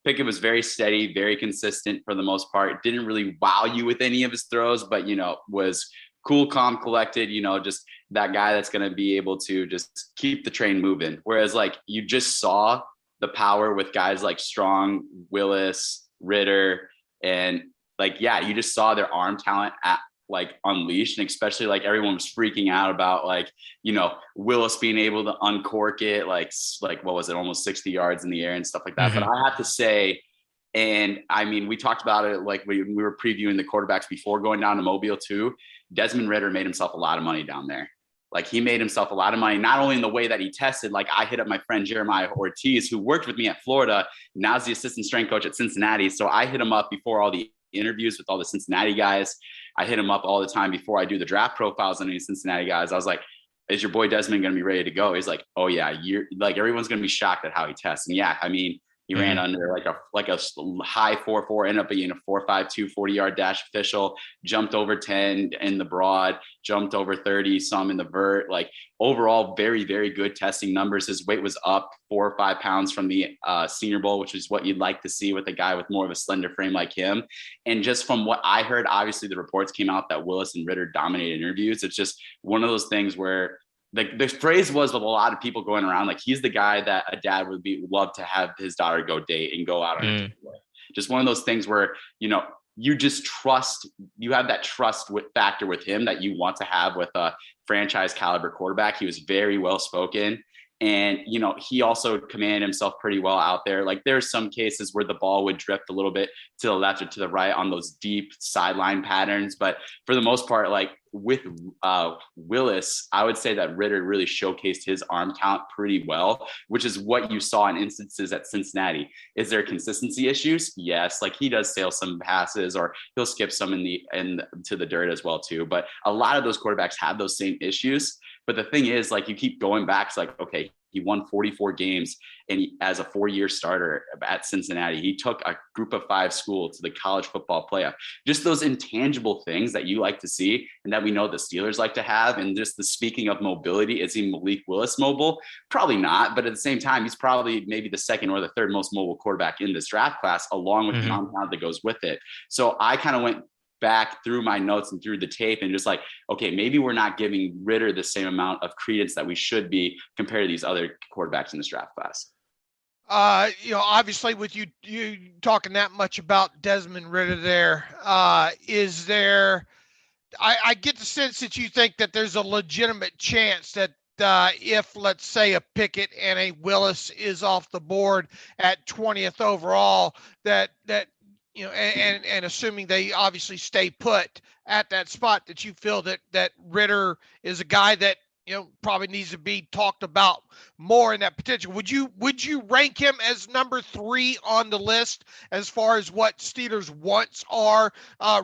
S4: Pickett was very steady, very consistent for the most part. Didn't really wow you with any of his throws, but, was cool, calm, collected, just that guy that's going to be able to just keep the train moving. Whereas like you just saw the power with guys like Strong, Willis, Ritter, and like, yeah, you just saw their arm talent unleashed. And especially like everyone was freaking out about like, Willis being able to uncork it, like what was it, almost 60 yards in the air and stuff like that. Mm-hmm. But I have to say, and I mean, we talked about it like we were previewing the quarterbacks before going down to Mobile too. Desmond Ritter made himself a lot of money down there. Like he made himself a lot of money, not only in the way that he tested. Like I hit up my friend Jeremiah Ortiz, who worked with me at Florida. Now he's the assistant strength coach at Cincinnati. So I hit him up before all the interviews with all the Cincinnati guys. I hit him up all the time before I do the draft profiles on these Cincinnati guys. I was like, is your boy Desmond going to be ready to go? He's like, oh yeah, you're like, everyone's going to be shocked at how he tests. And yeah, I mean, he ran under like a high 4.4, ended up being a 4.52 40-yard dash official, jumped over 10 in the broad, jumped over 30 some in the vert. Like overall, very, very good testing numbers. His weight was up 4 or 5 pounds from the Senior Bowl, which is what you'd like to see with a guy with more of a slender frame like him. And just from what I heard, obviously the reports came out that Willis and Ritter dominated interviews. It's just one of those things where the phrase was with a lot of people going around, like he's the guy that a dad would love to have his daughter go date and go out on. Just one of those things where, you just trust, you have that trust factor with him that you want to have with a franchise caliber quarterback. He was very well spoken. And, he also commanded himself pretty well out there. Like there's some cases where the ball would drift a little bit to the left or to the right on those deep sideline patterns. But for the most part, like with Willis, I would say that Ritter really showcased his arm talent pretty well, which is what you saw in instances at Cincinnati. Is there consistency issues? Yes. Like he does sail some passes or he'll skip some to the dirt as well too. But a lot of those quarterbacks have those same issues. But the thing is, like, you keep going back. It's like, okay, he won 44 games and as a 4-year starter at Cincinnati, he took a group of 5 school to the college football playoff. Just those intangible things that you like to see and that we know the Steelers like to have. And just the speaking of mobility, is he Malik Willis mobile? Probably not. But at the same time, he's probably maybe the second or the third most mobile quarterback in this draft class, along with the arm talent that goes with it. So I kind of went back through my notes and through the tape and just like, okay, maybe we're not giving Ritter the same amount of credence that we should be compared to these other quarterbacks in this draft class.
S3: Obviously with you talking that much about Desmond Ritter there, is there, I get the sense that you think that there's a legitimate chance that if, let's say, a Pickett and a Willis is off the board at 20th overall, that and assuming they obviously stay put at that spot, that you feel that Ritter is a guy that probably needs to be talked about more in that potential. Would you rank him as number 3 on the list as far as what Steelers wants are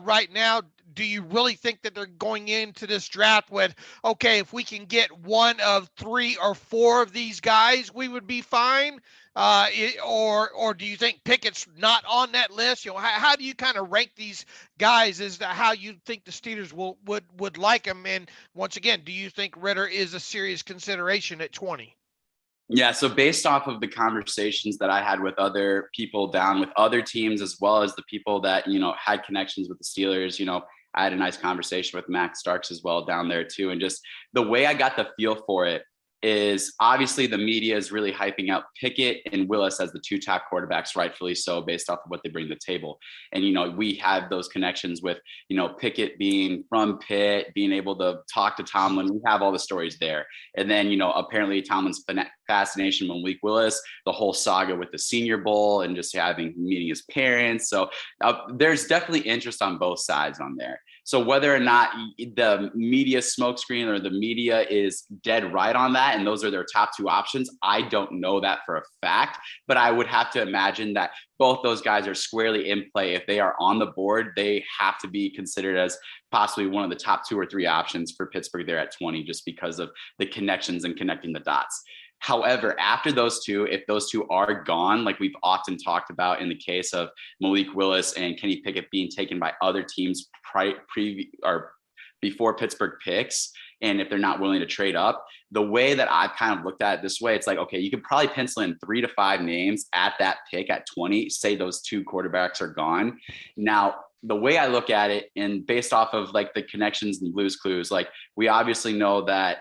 S3: right now? Do you really think that they're going into this draft with, okay, if we can get one of 3 or 4 of these guys, we would be fine? Or do you think Pickett's not on that list? How do you kind of rank these guys as to how you think the Steelers would like them? And once again, do you think Ritter is a serious consideration at 20?
S4: Yeah, so based off of the conversations that I had with other people down with other teams, as well as the people that, had connections with the Steelers, I had a nice conversation with Max Starks as well down there too. And just the way I got the feel for it is obviously the media is really hyping up Pickett and Willis as the 2 top quarterbacks, rightfully so, based off of what they bring to the table. And, we have those connections with, Pickett being from Pitt, being able to talk to Tomlin. We have all the stories there. And then, apparently Tomlin's fascination with Malik Willis, the whole saga with the Senior Bowl and just meeting his parents. So there's definitely interest on both sides on there. So whether or not the media smokescreen or the media is dead right on that, and those are their top 2 options, I don't know that for a fact, but I would have to imagine that both those guys are squarely in play. If they are on the board, they have to be considered as possibly one of the top 2 or 3 options for Pittsburgh there at 20, just because of the connections and connecting the dots. However, after those 2, if those 2 are gone, like we've often talked about in the case of Malik Willis and Kenny Pickett being taken by other teams before Pittsburgh picks, and if they're not willing to trade up, the way that I've kind of looked at it this way, it's like, okay, you could probably pencil in 3 to 5 names at that pick at 20, say those 2 quarterbacks are gone. Now, the way I look at it, and based off of like the connections and Blue's Clues, like we obviously know that,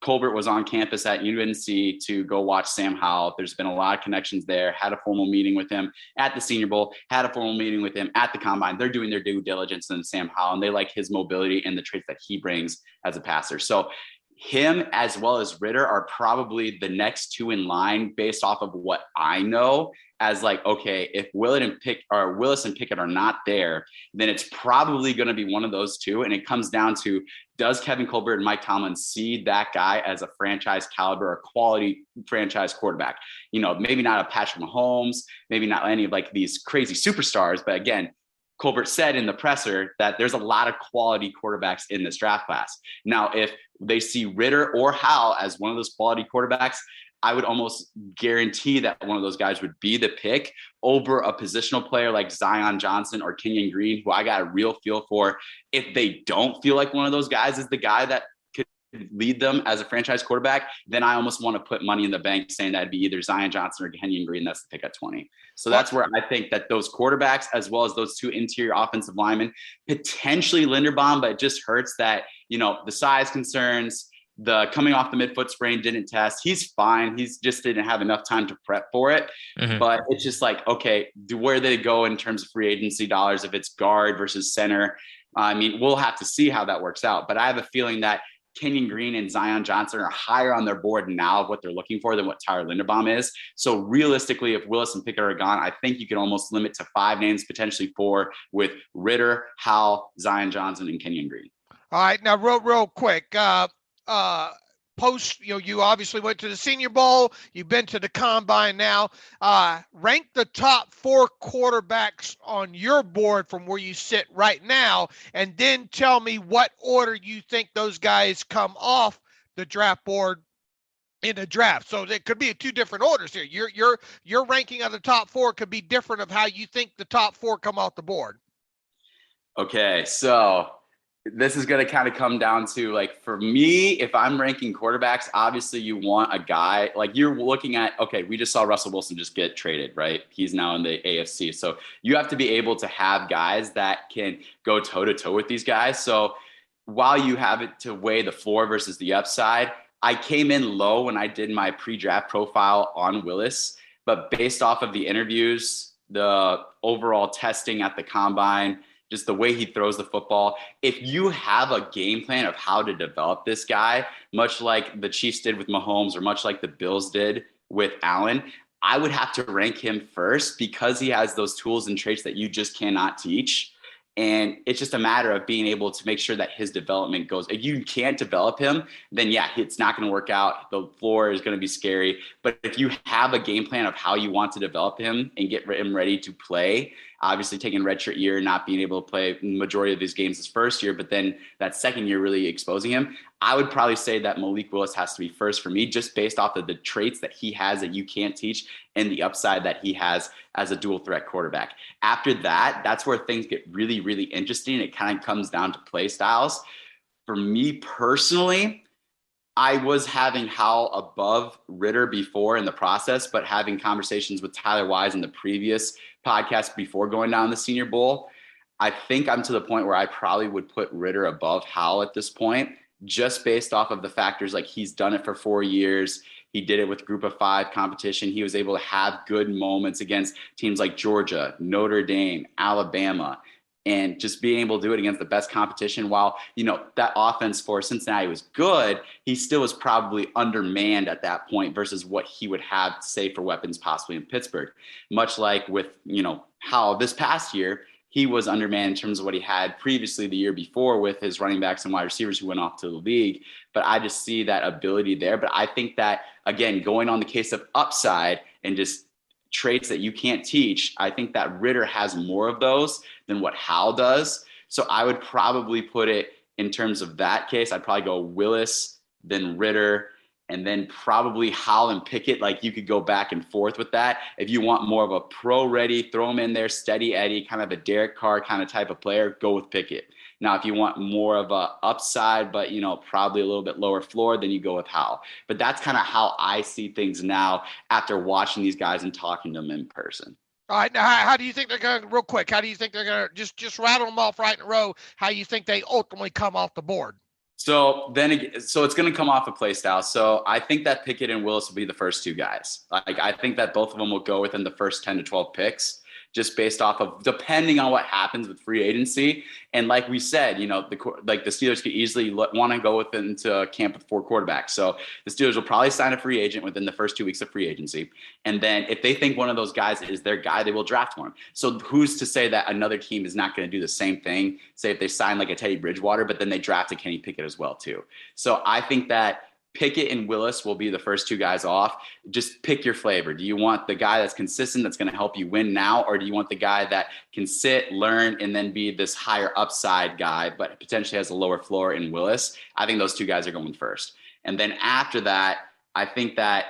S4: Colbert was on campus at UNC to go watch Sam Howell. There's been a lot of connections there. Had a formal meeting with him at the Senior Bowl, had a formal meeting with him at the Combine. They're doing their due diligence in Sam Howell, and they like his mobility and the traits that he brings as a passer. So him as well as Ritter are probably the next 2 in line based off of what I know as like, okay, if Willis and Pickett are not there, then it's probably going to be one of those 2. And it comes down to, does Kevin Colbert and Mike Tomlin see that guy as a franchise caliber or quality franchise quarterback? Maybe not a Patrick Mahomes, maybe not any of like these crazy superstars, but again, Colbert said in the presser that there's a lot of quality quarterbacks in this draft class. Now, if they see Ritter or Howell as one of those quality quarterbacks, I would almost guarantee that one of those guys would be the pick over a positional player like Zion Johnson or Kenyon Green, who I got a real feel for. If they don't feel like one of those guys is the guy that could lead them as a franchise quarterback, then I almost want to put money in the bank saying that'd be either Zion Johnson or Kenyon Green. That's the pick at 20. So that's where I think that those quarterbacks, as well as those 2 interior offensive linemen, potentially Linderbaum, but it just hurts that, the size concerns, the coming off the midfoot sprain didn't test. He's fine. He's just didn't have enough time to prep for it. Mm-hmm. But it's just like, okay, where they go in terms of free agency dollars, if it's guard versus center. We'll have to see how that works out. But I have a feeling that Kenyon Green and Zion Johnson are higher on their board now of what they're looking for than what Tyler Linderbaum is. So realistically, if Willis and Pickett are gone, I think you can almost limit to 5 names, potentially 4, with Ritter, Howell, Zion Johnson, and Kenyon Green.
S3: All right. Now, real quick, post, you obviously went to the Senior Bowl. You've been to the Combine now. Rank the top 4 quarterbacks on your board from where you sit right now, and then tell me what order you think those guys come off the draft board in a draft. So there could be 2 different orders here. Your ranking of the top 4 could be different of how you think the top 4 come off the board.
S4: Okay, so this is going to kind of come down to, like, for me, if I'm ranking quarterbacks, obviously you want a guy like you're looking at, okay, we just saw Russell Wilson just get traded, right? He's now in the AFC. So you have to be able to have guys that can go toe to toe with these guys. So while you have it to weigh the floor versus the upside, I came in low when I did my pre-draft profile on Willis, but based off of the interviews, the overall testing at the Combine, just the way he throws the football. If you have a game plan of how to develop this guy, much like the Chiefs did with Mahomes or much like the Bills did with Allen, I would have to rank him first because he has those tools and traits that you just cannot teach. And it's just a matter of being able to make sure that his development goes. If you can't develop him, then yeah, it's not going to work out. The floor is going to be scary. But if you have a game plan of how you want to develop him and get him ready to play, obviously taking redshirt year, not being able to play the majority of his games his first year, but then that second year really exposing him, I would probably say that Malik Willis has to be first for me, just based off of the traits that he has that you can't teach and the upside that he has as a dual threat quarterback. After that, that's where things get really, really interesting. It kind of comes down to play styles. For me personally, I was having Howell above Ritter before in the process, but having conversations with Tyler Wise in the previous podcast before going down the Senior Bowl, I think I'm to the point where I probably would put Ritter above Howell at this point, just based off of the factors like he's done it for 4 years. He did it with Group of 5 competition. He was able to have good moments against teams like Georgia, Notre Dame, Alabama, and just being able to do it against the best competition. While, that offense for Cincinnati was good, he still was probably undermanned at that point versus what he would have, say, for weapons possibly in Pittsburgh. Much like with, how this past year, he was undermanned in terms of what he had previously the year before with his running backs and wide receivers who went off to the league. But I just see that ability there. But I think that, again, going on the case of upside and just traits that you can't teach, I think that Ritter has more of those than what Howell does. So I would probably put it in terms of that case. I'd probably go Willis, then Ritter, and then probably Howell and Pickett. Like, you could go back and forth with that. If you want more of a pro ready, throw him in there, steady Eddie, kind of a Derek Carr kind of type of player, go with Pickett. Now, if you want more of a upside, but, probably a little bit lower floor, then you go with Howell. But that's kind of how I see things now after watching these guys and talking to them in person.
S3: All right. Now, how do you think they're going to, real quick, how do you think they're going to just rattle them off right in a row? How you think they ultimately come off the board?
S4: So it's going to come off of play style. So I think that Pickett and Willis will be the first two guys. Like, I think that both of them will go within the first 10 to 12 picks, just based off of depending on what happens with free agency. And like we said, the Steelers could easily want to go into camp with 4 quarterbacks. So the Steelers will probably sign a free agent within the first 2 weeks of free agency. And then if they think one of those guys is their guy, they will draft one. So who's to say that another team is not going to do the same thing? Say if they sign like a Teddy Bridgewater, but then they drafted Kenny Pickett as well too. So I think that Pickett and Willis will be the first 2 guys off. Just pick your flavor. Do you want the guy that's consistent, that's going to help you win now? Or do you want the guy that can sit, learn, and then be this higher upside guy, but potentially has a lower floor in Willis? I think those 2 guys are going first. And then after that, I think that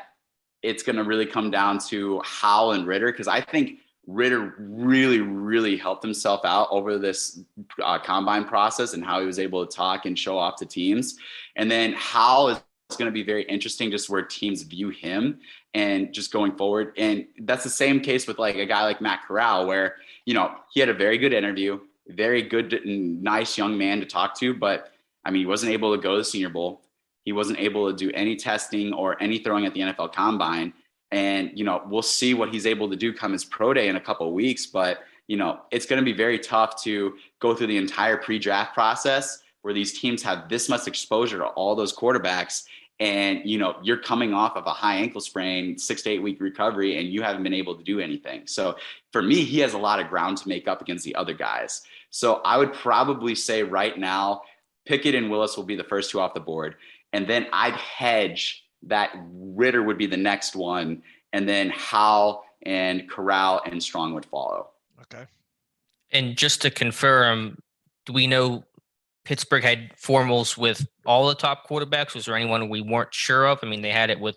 S4: it's going to really come down to Howell and Ritter, because I think Ritter really, really helped himself out over this combine process and how he was able to talk and show off to teams. And then Howell is going to be very interesting, just where teams view him and just going forward. And that's the same case with like a guy like Matt Corral, where, he had a very good interview, very good and nice young man to talk to. But I mean, he wasn't able to go to the Senior Bowl. He wasn't able to do any testing or any throwing at the NFL Combine. And, we'll see what he's able to do come his pro day in a couple of weeks. But, it's going to be very tough to go through the entire pre-draft process where these teams have this much exposure to all those quarterbacks. And, you're coming off of a high ankle sprain, 6 to 8 week recovery, and you haven't been able to do anything. So for me, he has a lot of ground to make up against the other guys. So I would probably say right now, Pickett and Willis will be the first 2 off the board. And then I'd hedge that Ritter would be the next one. And then Howell and Corral and Strong would follow.
S3: Okay.
S2: And just to confirm, do we know Pittsburgh had formals with all the top quarterbacks? Was there anyone we weren't sure of? I mean, they had it with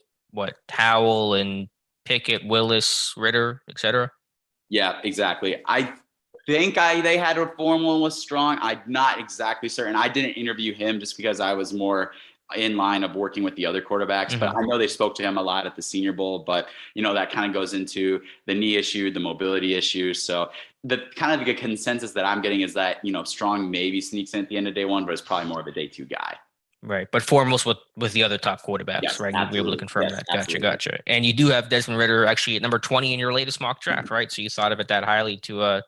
S2: Howell and Pickett, Willis, Ritter, etc.
S4: Yeah, exactly. I think they had a formal with Strong. I'm not exactly certain. I didn't interview him just because I was more in line of working with the other quarterbacks, but I know they spoke to him a lot at the Senior Bowl. But that kind of goes into the knee issue, the mobility issue. So the kind of the consensus that I'm getting is that Strong maybe sneaks in at the end of day 1, but it's probably more of a day 2 guy.
S2: Right, but formals with the other top quarterbacks,
S4: yes,
S2: right?
S4: Absolutely.
S2: You'll be able to confirm
S4: yes,
S2: that.
S4: Absolutely.
S2: Gotcha. And you do have Desmond Ritter actually at number 20 in your latest mock draft, right? So you thought of it that highly to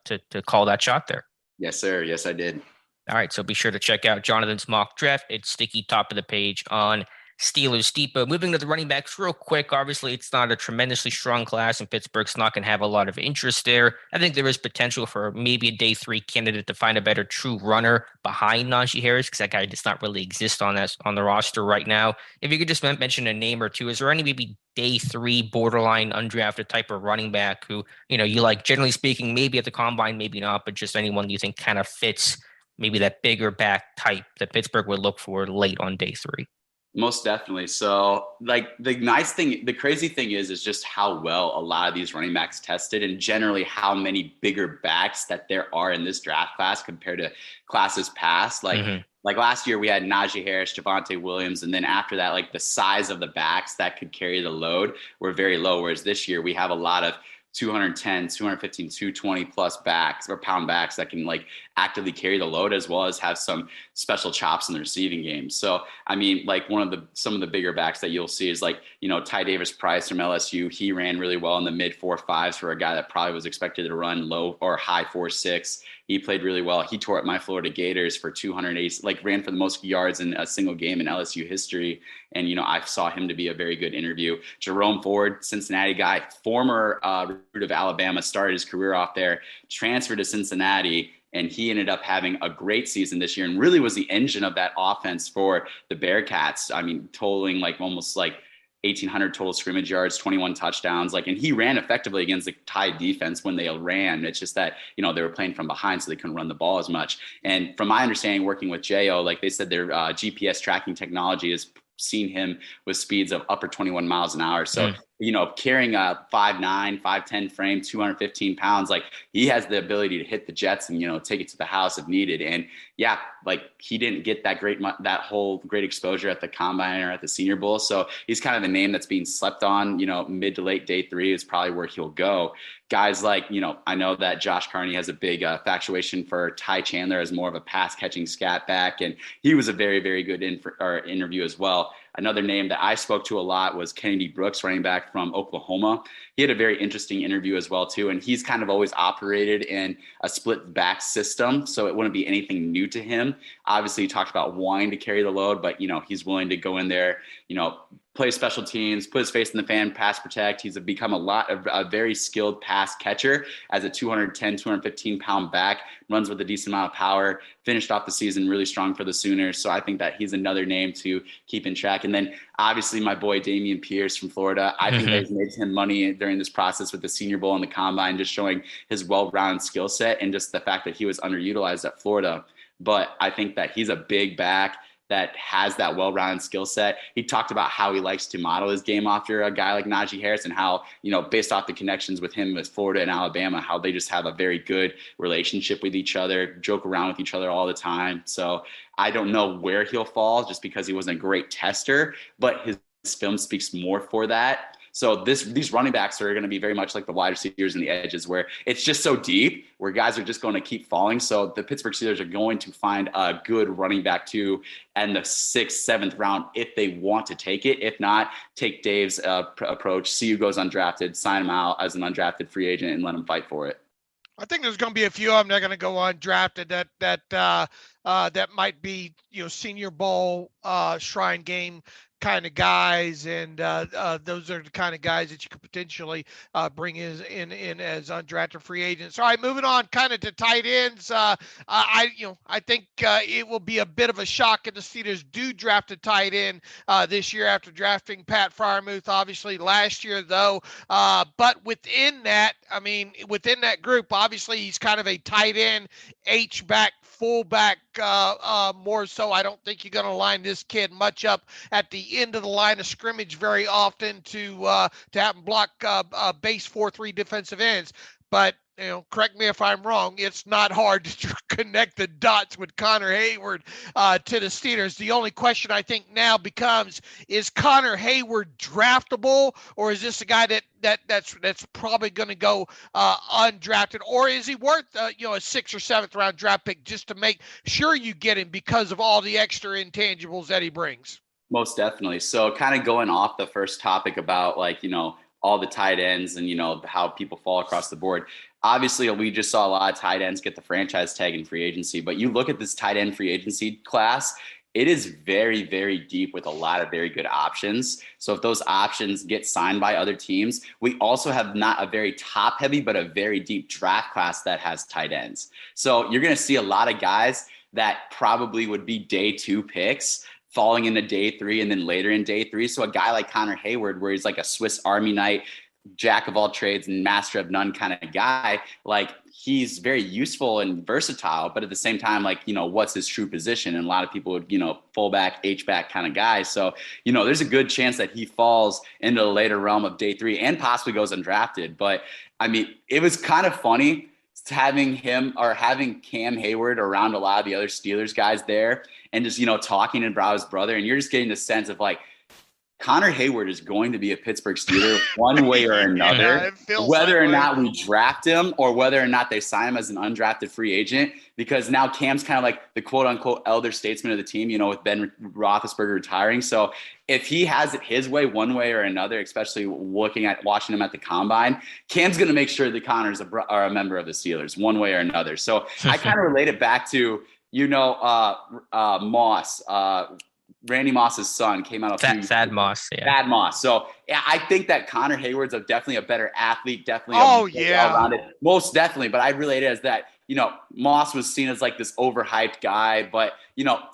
S2: call that shot there.
S4: Yes, sir. Yes, I did.
S2: All right, so be sure to check out Jonathan's mock draft. It's sticky top of the page on Steelers Depot. Moving to the running backs real quick. Obviously, it's not a tremendously strong class, and Pittsburgh's not going to have a lot of interest there. I think there is potential for maybe a day 3 candidate to find a better true runner behind Najee Harris, because that guy does not really exist on the roster right now. If you could just mention a name or two, is there any maybe day 3 borderline undrafted type of running back who, you like, generally speaking, maybe at the combine, maybe not, but just anyone you think kind of fits maybe that bigger back type that Pittsburgh would look for late on day 3?
S4: Most definitely. So like the crazy thing is just how well a lot of these running backs tested, and generally how many bigger backs that there are in this draft class compared to classes past. Like last year we had Najee Harris, Javonte Williams, and then after that, like the size of the backs that could carry the load were very low. Whereas this year we have a lot of 210, 215, 220 plus backs or pound backs that can like actively carry the load, as well as have some special chops in the receiving game. So, I mean, like some of the bigger backs that you'll see is like, Ty Davis Price from LSU. He ran really well in the mid 4.5s for a guy that probably was expected to run low or high 4.6. He played really well. He tore up my Florida Gators for 280, like ran for the most yards in a single game in LSU history. And, I saw him to be a very good interview. Jerome Ford, Cincinnati guy, former recruit of Alabama, started his career off there, transferred to Cincinnati, and he ended up having a great season this year and really was the engine of that offense for the Bearcats. I mean, totaling like almost like 1,800 total scrimmage yards, 21 touchdowns. And he ran effectively against the Tide defense when they ran. It's just that, they were playing from behind, so they couldn't run the ball as much. And from my understanding, working with JO, like they said, their GPS tracking technology has seen him with speeds of upper 21 miles an hour. So, carrying a 5'9", 5'10" frame, 215 pounds, like he has the ability to hit the jets and, take it to the house if needed. And yeah, like he didn't get that whole great exposure at the combine or at the Senior Bowl. So he's kind of the name that's being slept on, mid to late day 3 is probably where he'll go. Guys like, I know that Josh Carney has a big infatuation for Ty Chandler as more of a pass catching scat back. And he was a very, very good interview as well. Another name that I spoke to a lot was Kennedy Brooks, running back from Oklahoma. He had a very interesting interview as well, too. And he's kind of always operated in a split back system, so it wouldn't be anything new to him. Obviously, he talked about wanting to carry the load, but, he's willing to go in there, play special teams, put his face in the fan, pass protect. He's become a very skilled pass catcher as a 210, 215 pound back, runs with a decent amount of power, finished off the season really strong for the Sooners. So I think that he's another name to keep in track. And then obviously my boy, Damian Pierce from Florida. I think they've made him money during this process with the Senior Bowl and the combine, just showing his well-rounded skill set and just the fact that he was underutilized at Florida. But I think that he's a big back that has that well-rounded skill set. He talked about how he likes to model his game after a guy like Najee Harris, and how, based off the connections with him with Florida and Alabama, how they just have a very good relationship with each other, joke around with each other all the time. So I don't know where he'll fall just because he wasn't a great tester, but his film speaks more for that. So these running backs are going to be very much like the wide receivers and the edges, where it's just so deep where guys are just going to keep falling. So the Pittsburgh Steelers are going to find a good running back too in the 6th, 7th round if they want to take it. If not, take Dave's approach, see who goes undrafted, sign him out as an undrafted free agent and let him fight for it.
S3: I think there's going to be a few of them that are going to go undrafted that might be, Senior Bowl, Shrine Game kind of guys, and those are the kind of guys that you could potentially bring in as undrafted free agents. All right, moving on kind of to tight ends. I think it will be a bit of a shock if the Steelers do draft a tight end this year after drafting Pat Freiermuth, obviously last year though. But within that group, obviously he's kind of a tight end, H-back, fullback, more so. I don't think you're going to line this kid much up at the end of the line of scrimmage very often to have him block base 4-3 defensive ends. But correct me if I'm wrong, it's not hard to connect the dots with Connor Hayward to the Steelers. The only question I think now becomes, is Connor Hayward draftable, or is this a guy that's probably going to go undrafted, or is he worth a 6th or 7th round draft pick just to make sure you get him because of all the extra intangibles that he brings?
S4: Most definitely. So kind of going off the first topic about all the tight ends and, how people fall across the board. Obviously, we just saw a lot of tight ends get the franchise tag in free agency, but you look at this tight end free agency class, it is very, very deep with a lot of very good options. So if those options get signed by other teams, we also have not a very top heavy, but a very deep draft class that has tight ends. So you're going to see a lot of guys that probably would be day 2 picks falling into day 3 and then later in day 3. So a guy like Connor Hayward, where he's like a Swiss Army knife, jack of all trades and master of none kind of guy, like he's very useful and versatile, but at the same time, like, what's his true position? And a lot of people would, fullback, H-back kind of guy. So, there's a good chance that he falls into the later realm of day 3 and possibly goes undrafted. But I mean, it was kind of funny having Cam Hayward around a lot of the other Steelers guys there and just, talking about his brother. And you're just getting the sense of like, Connor Hayward is going to be a Pittsburgh Steeler one way or another, whether or not we draft him or whether or not they sign him as an undrafted free agent, because now Cam's kind of like the quote unquote elder statesman of the team, with Ben Roethlisberger retiring. So if he has it his way, one way or another, especially watching him at the combine, Cam's going to make sure that Connor's a member of the Steelers one way or another. So I kind of relate it back to, Moss, Randy Moss's son came out of
S2: Thad Moss. Yeah.
S4: Thad Moss. So yeah, I think that Connor Hayward's definitely a better athlete. Definitely. Most definitely. But I relate it as that, Moss was seen as like this overhyped guy, but,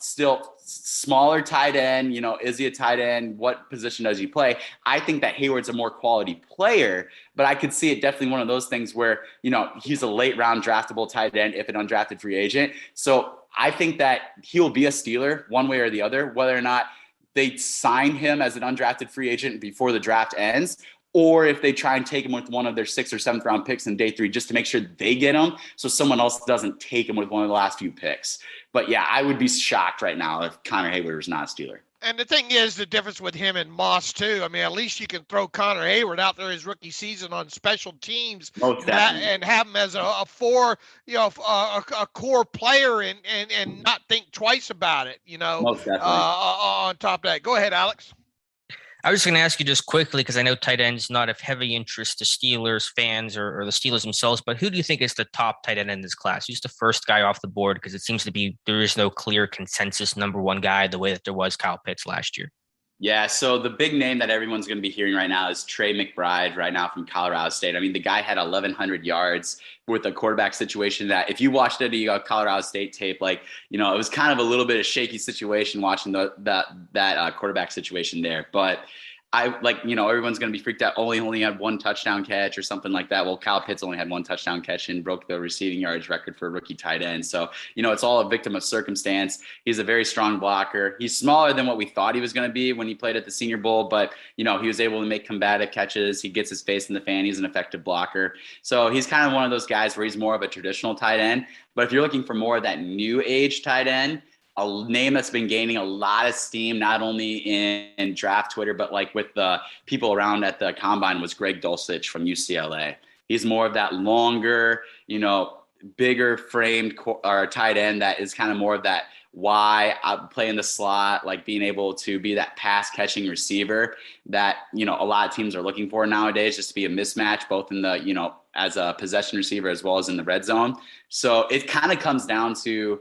S4: still smaller tight end, is he a tight end? What position does he play? I think that Hayward's a more quality player, but I could see it definitely one of those things where, he's a late round draftable tight end if an undrafted free agent. So I think that he'll be a Steeler one way or the other, whether or not they sign him as an undrafted free agent before the draft ends, or if they try and take him with one of their 6th or 7th round picks in day 3, just to make sure they get him so someone else doesn't take him with one of the last few picks. But yeah, I would be shocked right now if Connor Hayward was not a Steeler.
S3: And the thing is, the difference with him and Moss too. I mean, at least you can throw Connor Hayward out there his rookie season on special teams and have him as a core player and not think twice about it. On top of that, go ahead, Alex.
S2: I was going to ask you just quickly, because I know tight end's not of heavy interest to Steelers fans or the Steelers themselves, but who do you think is the top tight end in this class? Who's the first guy off the board? Because it seems to be there is no clear consensus number one guy the way that there was Kyle Pitts last year.
S4: Yeah, so the big name that everyone's going to be hearing right now is Trey McBride right now from Colorado State. I mean, the guy had 1,100 yards with a quarterback situation that if you watched any Colorado State tape, like, it was kind of a little bit of shaky situation watching that quarterback situation there. But everyone's going to be freaked out. Only had one touchdown catch or something like that. Well, Kyle Pitts only had one touchdown catch and broke the receiving yards record for a rookie tight end. So, it's all a victim of circumstance. He's a very strong blocker. He's smaller than what we thought he was going to be when he played at the Senior Bowl, but, he was able to make combative catches. He gets his face in the fan. He's an effective blocker. So he's kind of one of those guys where he's more of a traditional tight end. But if you're looking for more of that new age tight end, a name that's been gaining a lot of steam, not only in draft Twitter, but like with the people around at the combine, was Greg Dulcich from UCLA. He's more of that longer, bigger framed or tight end that is kind of more of that play in the slot, like being able to be that pass catching receiver that, a lot of teams are looking for nowadays, just to be a mismatch, both in the, as a possession receiver as well as in the red zone. So it kind of comes down to,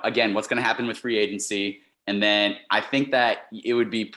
S4: again, what's going to happen with free agency. And then I think that it would be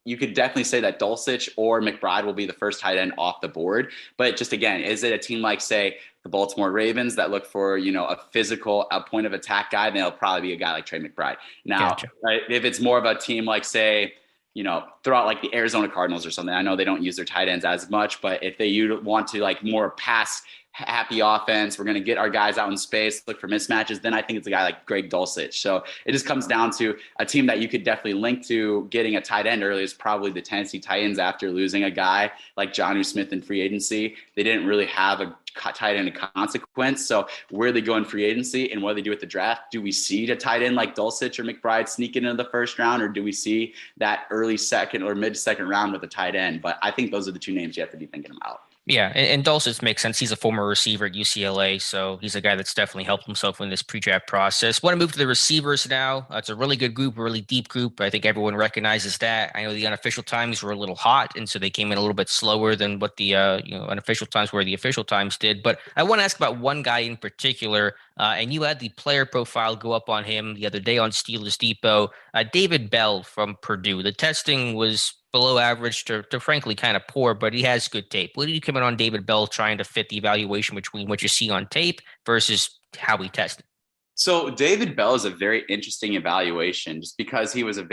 S4: you could definitely say that Dulcich or McBride will be the first tight end off the board. But just again, is it a team like, say, the Baltimore Ravens that look for, a physical, a point of attack guy? Then it'll probably be a guy like Trey McBride. Now, gotcha. Right, if it's more of a team like, say, throw out like the Arizona Cardinals or something. I know they don't use their tight ends as much, but if they want to like more pass happy offense, we're going to get our guys out in space, look for mismatches, then I think it's a guy like Greg Dulcich. So it just comes down to a team that you could definitely link to getting a tight end early is probably the Tennessee Titans after losing a guy like Jonnu Smith in free agency. They didn't really have a tight end of consequence. So where they go in free agency and what they do at the draft, do we see a tight end like Dulcich or McBride sneak into the first round, or do we see that early second or mid second round with a tight end? But I think those are the two names you have to be thinking about.
S2: Yeah, and Dulcich makes sense. He's a former receiver at UCLA, so he's a guy that's definitely helped himself in this pre-draft process. Want to move to the receivers now. It's a really good group, a really deep group. I think everyone recognizes that. I know the unofficial times were a little hot, and so they came in a little bit slower than what the unofficial times were. The official times did. But I want to ask about one guy in particular, and you had the player profile go up on him the other day on Steelers Depot. David Bell from Purdue. The testing was below average to frankly kind of poor, but he has good tape. What do you come in on David Bell trying to fit the evaluation between what you see on tape versus how he tested?
S4: So David Bell is a very interesting evaluation just because he was a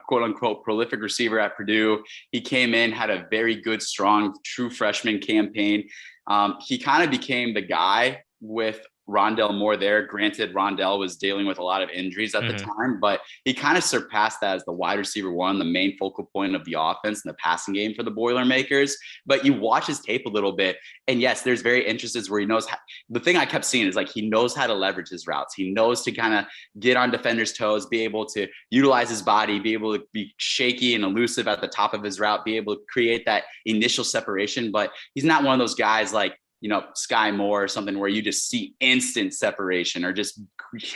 S4: quote unquote prolific receiver at Purdue. He came in, had a very good, strong, true freshman campaign. He kind of became the guy with Rondell Moore there. Granted, Rondell was dealing with a lot of injuries at the time, but he kind of surpassed that as the wide receiver one, the main focal point of the offense and the passing game for the Boilermakers. But you watch his tape a little bit, and yes, there's very instances where he knows the thing I kept seeing is like he knows how to leverage his routes. He knows to kind of get on defenders' toes, be able to utilize his body, be able to be shaky and elusive at the top of his route, be able to create that initial separation. But he's not one of those guys like, Sky Moore or something where you just see instant separation or just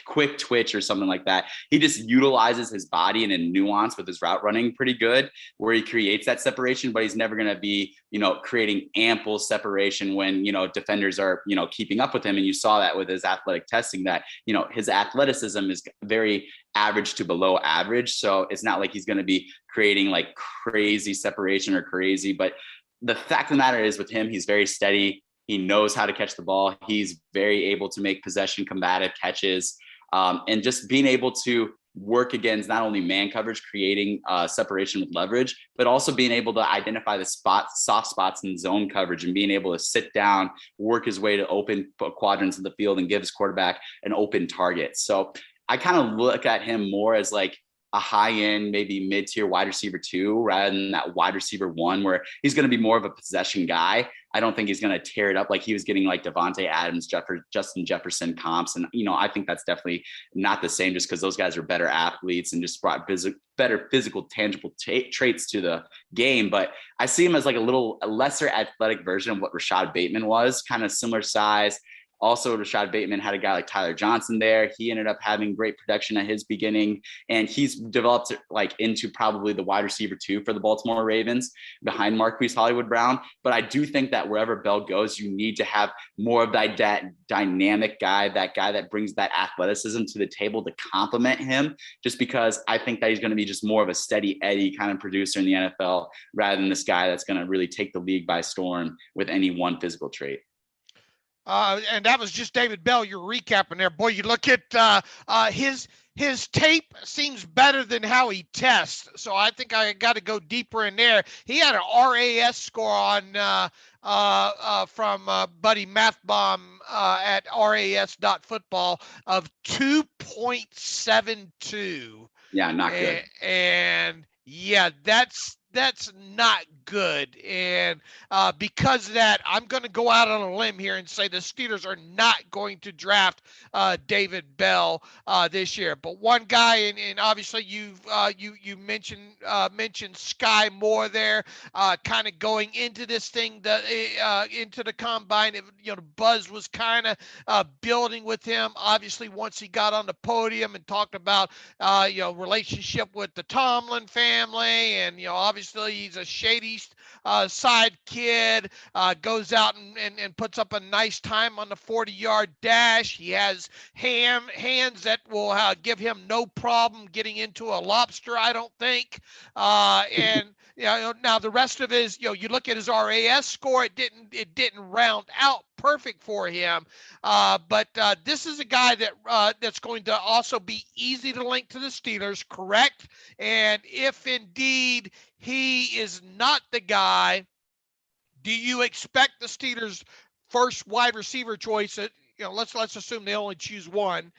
S4: quick twitch or something like that. He just utilizes his body and a nuance with his route running pretty good where he creates that separation, but he's never going to be, creating ample separation when, defenders are, keeping up with him. And you saw that with his athletic testing that, his athleticism is very average to below average. So it's not like he's going to be creating like crazy separation or crazy, but the fact of the matter is with him, he's very steady. He knows how to catch the ball. He's very able to make possession combative catches and just being able to work against not only man coverage, creating separation with leverage, but also being able to identify the soft spots in zone coverage and being able to sit down, work his way to open quadrants of the field and give his quarterback an open target. So I kind of look at him more as like a high-end, maybe mid-tier wide receiver 2 rather than that wide receiver 1 where he's going to be more of a possession guy. I don't think he's going to tear it up like he was getting like Devontae Adams, Justin Jefferson comps. And, I think that's definitely not the same just because those guys are better athletes and just brought better physical, tangible traits to the game. But I see him as like a lesser athletic version of what Rashad Bateman was, kind of similar size. Also, Rashad Bateman had a guy like Tyler Johnson there. He ended up having great production at his beginning, and he's developed like into probably the wide receiver 2 for the Baltimore Ravens behind Marquise Hollywood Brown. But I do think that wherever Bell goes, you need to have more of that dynamic guy, that guy that brings that athleticism to the table to complement him, just because I think that he's going to be just more of a steady Eddie kind of producer in the NFL rather than this guy that's going to really take the league by storm with any one physical trait.
S3: And that was just David Bell. You're recapping there. Boy, you look at his tape seems better than how he tests. So I think I got to go deeper in there. He had an RAS score on from Buddy Mathbaum at ras.football of 2.72.
S4: Yeah, not good.
S3: And yeah, that's not good. And because of that, I'm going to go out on a limb here and say the Steelers are not going to draft David Bell this year. But one guy, and obviously you mentioned Sky Moore there, kind of going into this thing, into the combine. The buzz was kind of building with him. Obviously, once he got on the podium and talked about relationship with the Tomlin family, and obviously he's a shady side kid, goes out and puts up a nice time on the 40-yard dash. He has hands that will give him no problem getting into a lobster, I don't think. And now the rest of his, you look at his RAS score, it didn't round out perfect for him. But this is a guy that's going to also be easy to link to the Steelers, correct? And if indeed he is not the guy, do you expect the Steelers' first wide receiver choice? Let's assume they only choose one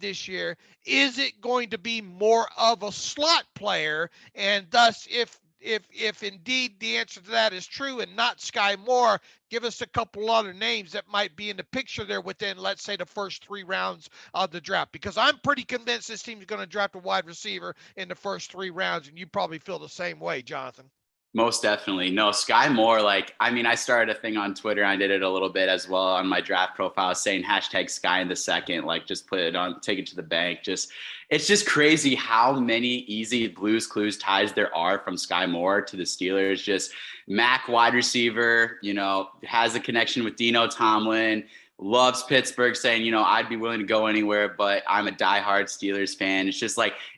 S3: this year. Is it going to be more of a slot player? And thus, if indeed the answer to that is true and not Sky Moore, give us a couple other names that might be in the picture there within, let's say, the first 3 rounds of the draft. Because I'm pretty convinced this team is going to draft a wide receiver in the first 3 rounds, and you probably feel the same way, Jonathan.
S4: Most definitely. No, Sky Moore, I started a thing on Twitter. I did it a little bit as well on my draft profile saying hashtag Sky in the second, just put it on, take it to the bank. It's just crazy how many easy Blues Clues ties there are from Sky Moore to the Steelers. Just Mac wide receiver, has a connection with Dino Tomlin, loves Pittsburgh, saying, I'd be willing to go anywhere, but I'm a diehard Steelers fan.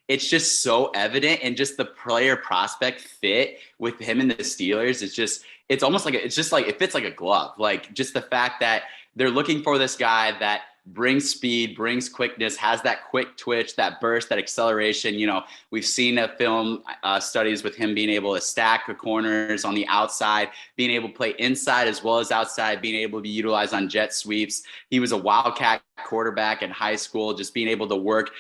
S4: It's just so evident, and just the player prospect fit with him and the Steelers. It's almost like it fits like a glove. Just the fact that they're looking for this guy that brings speed, brings quickness, has that quick twitch, that burst, that acceleration. We've seen film studies with him being able to stack the corners on the outside, being able to play inside as well as outside, being able to be utilized on jet sweeps. He was a wildcat quarterback in high school, just being able to work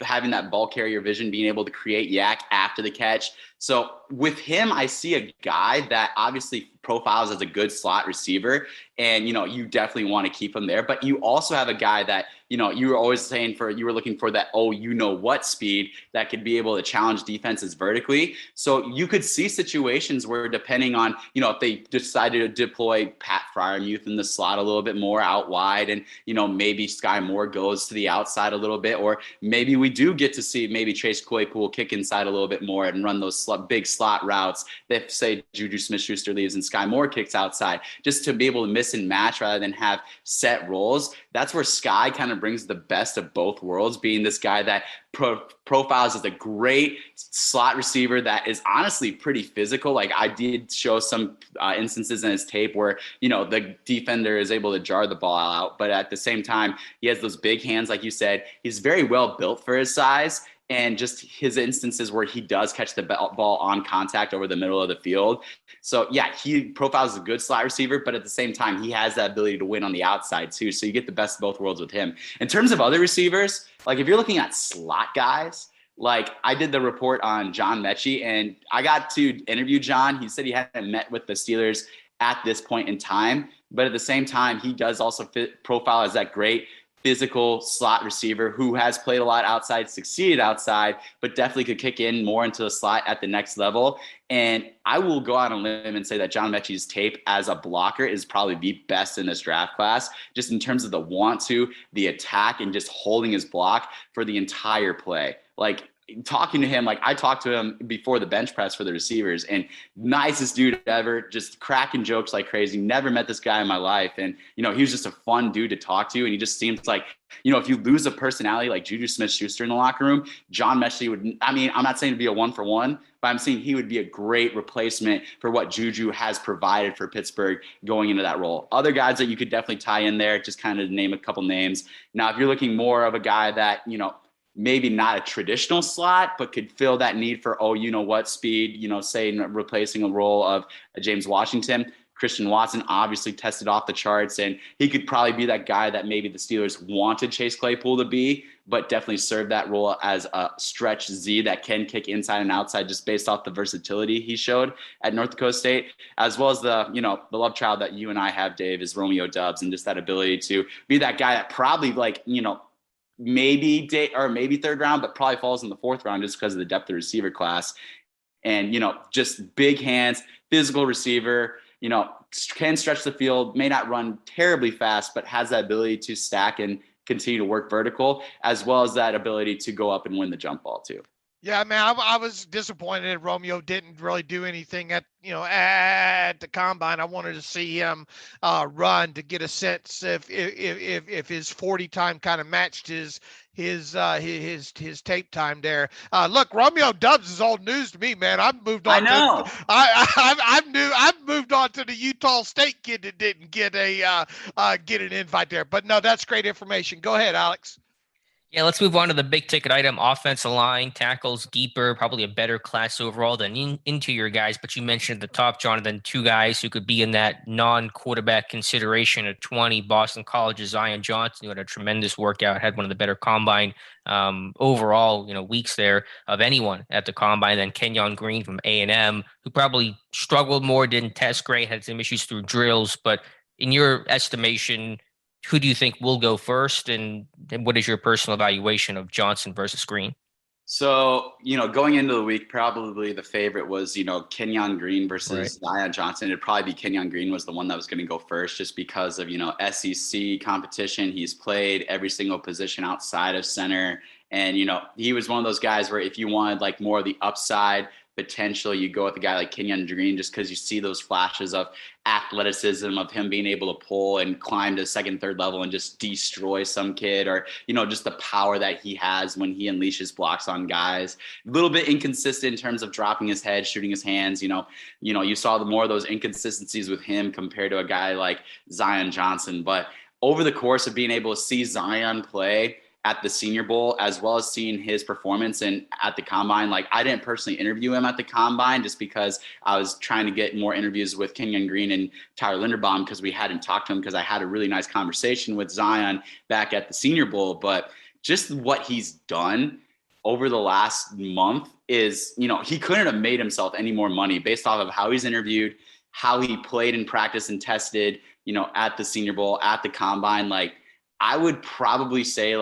S4: having that ball carrier vision, being able to create yak after the catch. So with him, I see a guy that obviously profiles as a good slot receiver, and, you definitely want to keep him there. But you also have a guy that, you were always saying you were looking for that, what speed that could be able to challenge defenses vertically. So you could see situations where, depending on, if they decided to deploy Pat Freiermuth in the slot a little bit more out wide, and, maybe Sky Moore goes to the outside a little bit, or maybe we do get to see maybe Chase Claypool kick inside a little bit more and run those big slot routes that, say, Juju Smith-Schuster leaves and Sky Moore kicks outside, just to be able to miss and match rather than have set roles. That's where Sky kind of brings the best of both worlds, being this guy that profiles as a great slot receiver that is honestly pretty physical. I did show some instances in his tape where, the defender is able to jar the ball out, but at the same time, he has those big hands. Like you said, he's very well built for his size. And just his instances where he does catch the ball on contact over the middle of the field. So, yeah, he profiles as a good slot receiver, but at the same time, he has that ability to win on the outside, too. So you get the best of both worlds with him. In terms of other receivers, if you're looking at slot guys, I did the report on John Mechie, and I got to interview John. He said he hadn't met with the Steelers at this point in time, but at the same time, he does also profile as that great physical slot receiver who has played a lot outside, succeeded outside, but definitely could kick in more into the slot at the next level. And I will go out on a limb and say that John Mechie's tape as a blocker is probably the best in this draft class, just in terms of the attack, and just holding his block for the entire play. Talking to him, I talked to him before the bench press for the receivers, and nicest dude ever, just cracking jokes like crazy. Never met this guy in my life. And, he was just a fun dude to talk to. And he just seems like, if you lose a personality like Juju Smith-Schuster in the locker room, John Mechie would, I'm not saying to be a 1-for-1, but I'm saying he would be a great replacement for what Juju has provided for Pittsburgh going into that role. Other guys that you could definitely tie in there, just kind of name a couple names. Now, if you're looking more of a guy that, maybe not a traditional slot, but could fill that need for, speed, say replacing a role of James Washington. Christian Watson obviously tested off the charts, and he could probably be that guy that maybe the Steelers wanted Chase Claypool to be, but definitely serve that role as a stretch Z that can kick inside and outside, just based off the versatility he showed at North Dakota State, as well as the love child that you and I have, Dave, is Romeo Doubs, and just that ability to be that guy that probably maybe third round, but probably falls in the fourth round just because of the depth of receiver class. And, just big hands, physical receiver, can stretch the field, may not run terribly fast, but has that ability to stack and continue to work vertical, as well as that ability to go up and win the jump ball too.
S3: Yeah, man, I was disappointed Romeo didn't really do anything at the combine. I wanted to see him run to get a sense if his 40 time kind of matched his tape time there. Look, Romeo Doubs is old news to me, man. I've moved on. I know. I've moved on to the Utah State kid that didn't get an invite there. But no, that's great information. Go ahead, Alex.
S2: Yeah, let's move on to the big ticket item, offensive line, tackles, deeper, probably a better class overall than interior guys. But you mentioned at the top, Jonathan, two guys who could be in that non-quarterback consideration at 20, Boston College's Zion Johnson, who had a tremendous workout, had one of the better combine overall, weeks there of anyone at the combine. Then Kenyon Green from A&M, who probably struggled more, didn't test great, had some issues through drills. But in your estimation, who do you think will go first, and what is your personal evaluation of Johnson versus Green?
S4: So, going into the week, probably the favorite was, Kenyon Green versus Zion Johnson. It'd probably be Kenyon Green was the one that was going to go first just because of, SEC competition. He's played every single position outside of center. And, he was one of those guys where if you wanted like more of the upside potential, you go with a guy like Kenyon Green just because you see those flashes of athleticism, of him being able to pull and climb to second, third level and just destroy some kid, or just the power that he has when he unleashes blocks on guys. A little bit inconsistent in terms of dropping his head, shooting his hands. You saw the more of those inconsistencies with him compared to a guy like Zion Johnson. But over the course of being able to see Zion play at the Senior Bowl, as well as seeing his performance and at the Combine. Like, I didn't personally interview him at the Combine just because I was trying to get more interviews with Kenyon Green and Tyler Linderbaum because we hadn't talked to him, because I had a really nice conversation with Zion back at the Senior Bowl. But just what he's done over the last month is, he couldn't have made himself any more money based off of how he's interviewed, how he played and practiced and tested, at the Senior Bowl, at the Combine. Like, I would probably say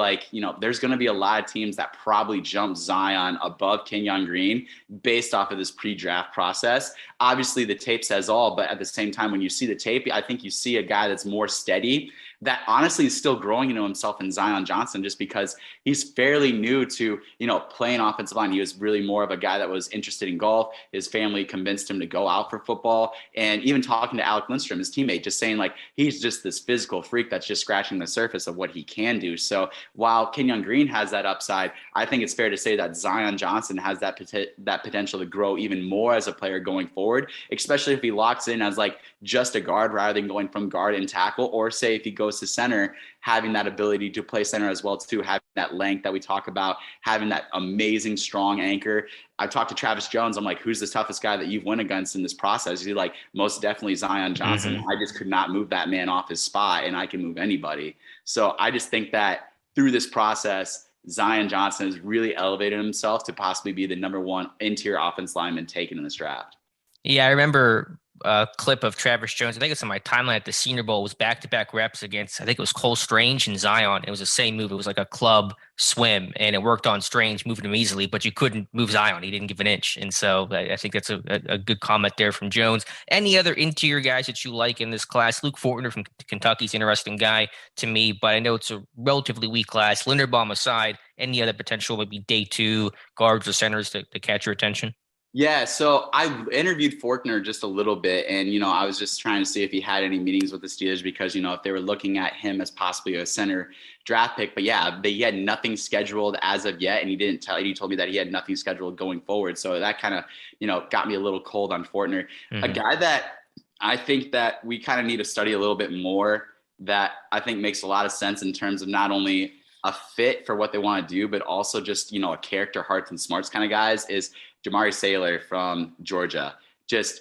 S4: there's going to be a lot of teams that probably jump Zion above Kenyon Green based off of this pre-draft process. Obviously the tape says all, but at the same time, when you see the tape, I think you see a guy that's more steady, that honestly is still growing into himself in Zion Johnson, just because he's fairly new to, playing offensive line. He was really more of a guy that was interested in golf. His family convinced him to go out for football. And even talking to Alec Lindstrom, his teammate, just saying he's just this physical freak that's just scratching the surface of what he can do. So while Kenyon Green has that upside, I think it's fair to say that Zion Johnson has that potential to grow even more as a player going forward, especially if he locks in as just a guard rather than going from guard and tackle, or say if he goes to center, having that ability to play center as well too, having that length that we talk about, having that amazing strong anchor. I talked to Travis Jones. I'm like, who's the toughest guy that you've went against in this process? He's like, most definitely Zion Johnson. Mm-hmm. I just could not move that man off his spot, and I can move anybody. So I just think that through this process, Zion Johnson has really elevated himself to possibly be the number one interior offense lineman taken in this draft.
S2: Yeah, I remember a clip of Travis Jones. I think it's on my timeline at the Senior Bowl. It was back-to-back reps against, I think it was Cole Strange and Zion. It was the same move. It was like a club swim, and it worked on Strange, moving him easily, but you couldn't move Zion. He didn't give an inch. And so I think that's a good comment there from Jones. Any other interior guys that you like in this class? Luke Fortner from Kentucky's an interesting guy to me, but I know it's a relatively weak class. Linderbaum aside, any other potential maybe day two guards or centers to catch your attention?
S4: Yeah, so I interviewed Fortner just a little bit, and, I was just trying to see if he had any meetings with the Steelers because, if they were looking at him as possibly a center draft pick. But yeah, he had nothing scheduled as of yet, and he told me that he had nothing scheduled going forward. So that kind of, got me a little cold on Fortner. Mm-hmm. A guy that I think that we kind of need to study a little bit more, that I think makes a lot of sense in terms of not only a fit for what they want to do, but also just, a character, hearts, and smarts kind of guys, is Jamari Saylor from Georgia.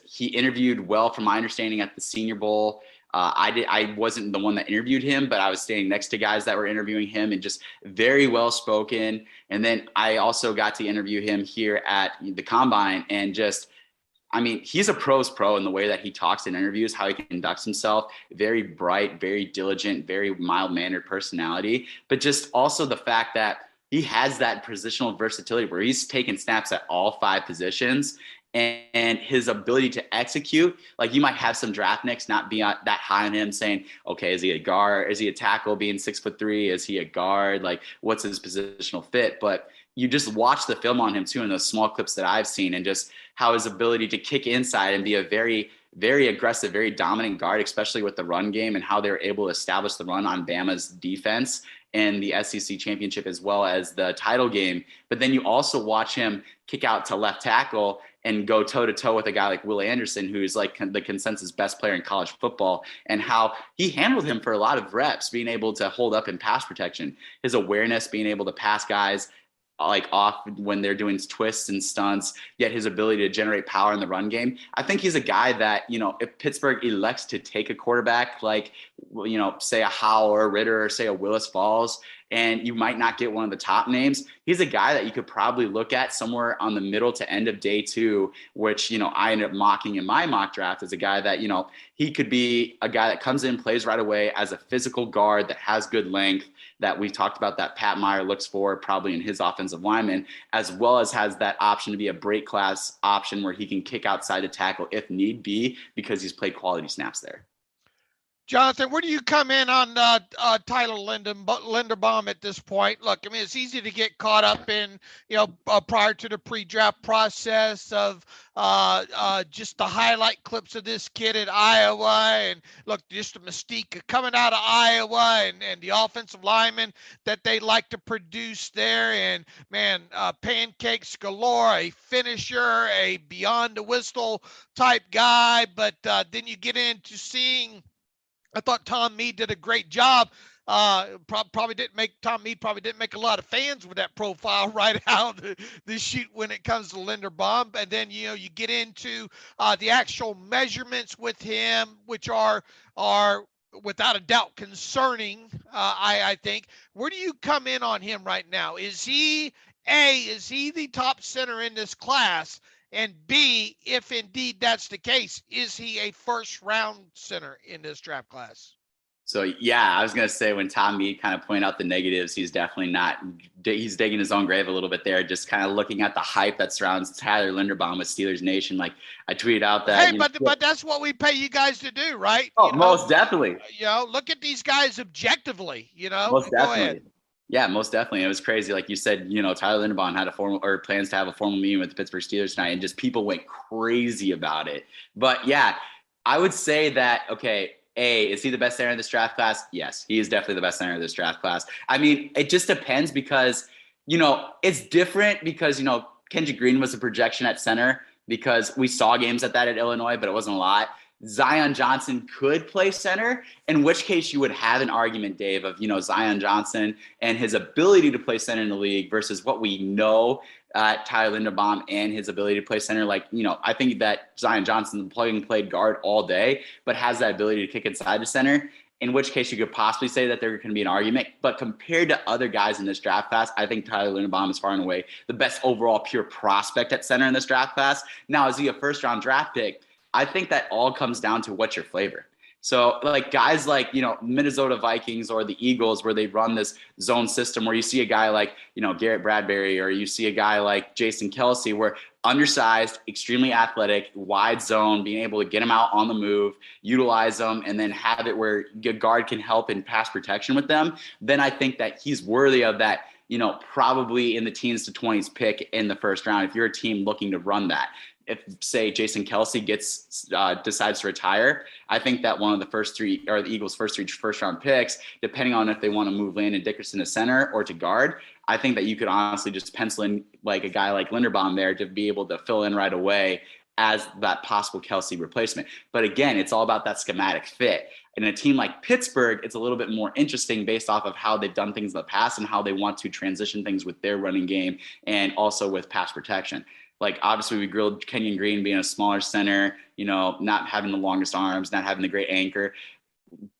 S4: He interviewed well, from my understanding, at the Senior Bowl. I wasn't the one that interviewed him, but I was standing next to guys that were interviewing him, and just very well spoken. And then I also got to interview him here at the Combine, and he's a pro's pro in the way that he talks in interviews, how he conducts himself. Very bright, very diligent, very mild-mannered personality. But just also the fact that he has that positional versatility where he's taking snaps at all five positions, and his ability to execute. You might have some draft nicks not be that high on him, saying, okay, is he a guard? Is he a tackle being 6'3"? Is he a guard? What's his positional fit? But you just watch the film on him too, in those small clips that I've seen, and just how his ability to kick inside and be a very, very aggressive, very dominant guard, especially with the run game, and how they're able to establish the run on Bama's defense in the SEC championship as well as the title game. But then you also watch him kick out to left tackle and go toe-to-toe with a guy like Will Anderson, who's the consensus best player in college football, and how he handled him for a lot of reps, being able to hold up in pass protection, his awareness, being able to pass guys off when they're doing twists and stunts, yet his ability to generate power in the run game. I think he's a guy that, if Pittsburgh elects to take a quarterback say a Howell or a Ritter, or say a Willis Falls, and you might not get one of the top names. He's a guy that you could probably look at somewhere on the middle to end of day 2, which, I ended up mocking in my mock draft as a guy that, he could be a guy that comes in, plays right away as a physical guard that has good length, that we talked about that Pat Meyer looks for probably in his offensive lineman, as well as has that option to be a break class option where he can kick outside to tackle if need be, because he's played quality snaps there.
S3: Jonathan, where do you come in on Tyler Linderbaum at this point? Look, I mean, it's easy to get caught up in, prior to the pre-draft process of just the highlight clips of this kid at Iowa. And look, just the mystique of coming out of Iowa and the offensive linemen that they like to produce there. And, man, pancakes galore, a finisher, a beyond the whistle type guy. But then you get into seeing, I thought Tom Meade did a great job. Probably didn't make a lot of fans with that profile right out the chute when it comes to Linderbaum. And then, you get into the actual measurements with him, which are without a doubt concerning, I think. Where do you come in on him right now? Is he the top center in this class? And B, if indeed that's the case, is he a first-round center in this draft class?
S4: So, yeah, I was going to say, when Tom Meade kind of pointed out the negatives, he's definitely not – he's digging his own grave a little bit there, just kind of looking at the hype that surrounds Tyler Linderbaum with Steelers Nation. Like, I tweeted out that –
S3: Hey, but that's what we pay you guys to do, right?
S4: Oh, most definitely.
S3: Look at these guys objectively,
S4: Most definitely.
S3: Go ahead.
S4: Yeah, most definitely. It was crazy. Like you said, Tyler Linderbaum had plans to have a formal meeting with the Pittsburgh Steelers tonight, and just people went crazy about it. But yeah, I would say that, okay, is he the best center in this draft class? Yes, he is definitely the best center in this draft class. I mean, it just depends because, it's different because, Kendrick Green was a projection at center because we saw games at Illinois, but it wasn't a lot. Zion Johnson could play center, in which case you would have an argument, Dave, of, Zion Johnson and his ability to play center in the league versus what we know Tyler Linderbaum and his ability to play center. Like, I think that Zion Johnson played guard all day, but has that ability to kick inside the center, in which case you could possibly say that there can be an argument. But compared to other guys in this draft class, I think Tyler Linderbaum is far and away the best overall pure prospect at center in this draft class. Now, is he a first-round draft pick? I think that all comes down to what's your flavor. So like guys like, Minnesota Vikings or the Eagles, where they run this zone system where you see a guy like, Garrett Bradbury, or you see a guy like Jason Kelce, where undersized, extremely athletic, wide zone, being able to get him out on the move, utilize them, and then have it where a guard can help in pass protection with them. Then I think that he's worthy of that, probably in the teens to 20s pick in the first round, if you're a team looking to run that. If, say, Jason Kelce decides to retire, I think that one of the first three, or the Eagles' first 3 first-round picks, depending on if they want to move Landon Dickerson to center or to guard, I think that you could honestly just pencil in like a guy like Linderbaum there to be able to fill in right away as that possible Kelce replacement. But again, it's all about that schematic fit. In a team like Pittsburgh, it's a little bit more interesting based off of how they've done things in the past and how they want to transition things with their running game and also with pass protection. Like, obviously, we grilled Kenyon Green being a smaller center, not having the longest arms, not having the great anchor.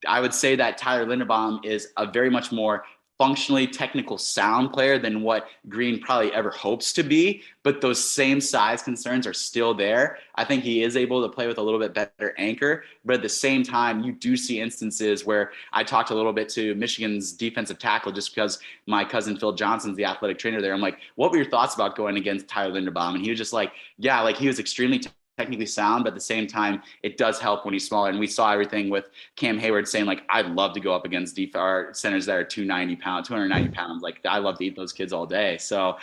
S4: I would say that Tyler Linderbaum is a very much more functionally technical sound player than what Green probably ever hopes to be, but those same size concerns are still there. I think he is able to play with a little bit better anchor, but at the same time, you do see instances where I talked a little bit to Michigan's defensive tackle just because my cousin Phil Johnson's the athletic trainer there. I'm like, what were your thoughts about going against Tyler Linderbaum? And he was just like, yeah, like he was extremely technically sound, but at the same time, it does help when he's smaller. And we saw everything with Cam Hayward saying, like, I'd love to go up against our centers that are 290 pounds. Like, I love to eat those kids all day. So,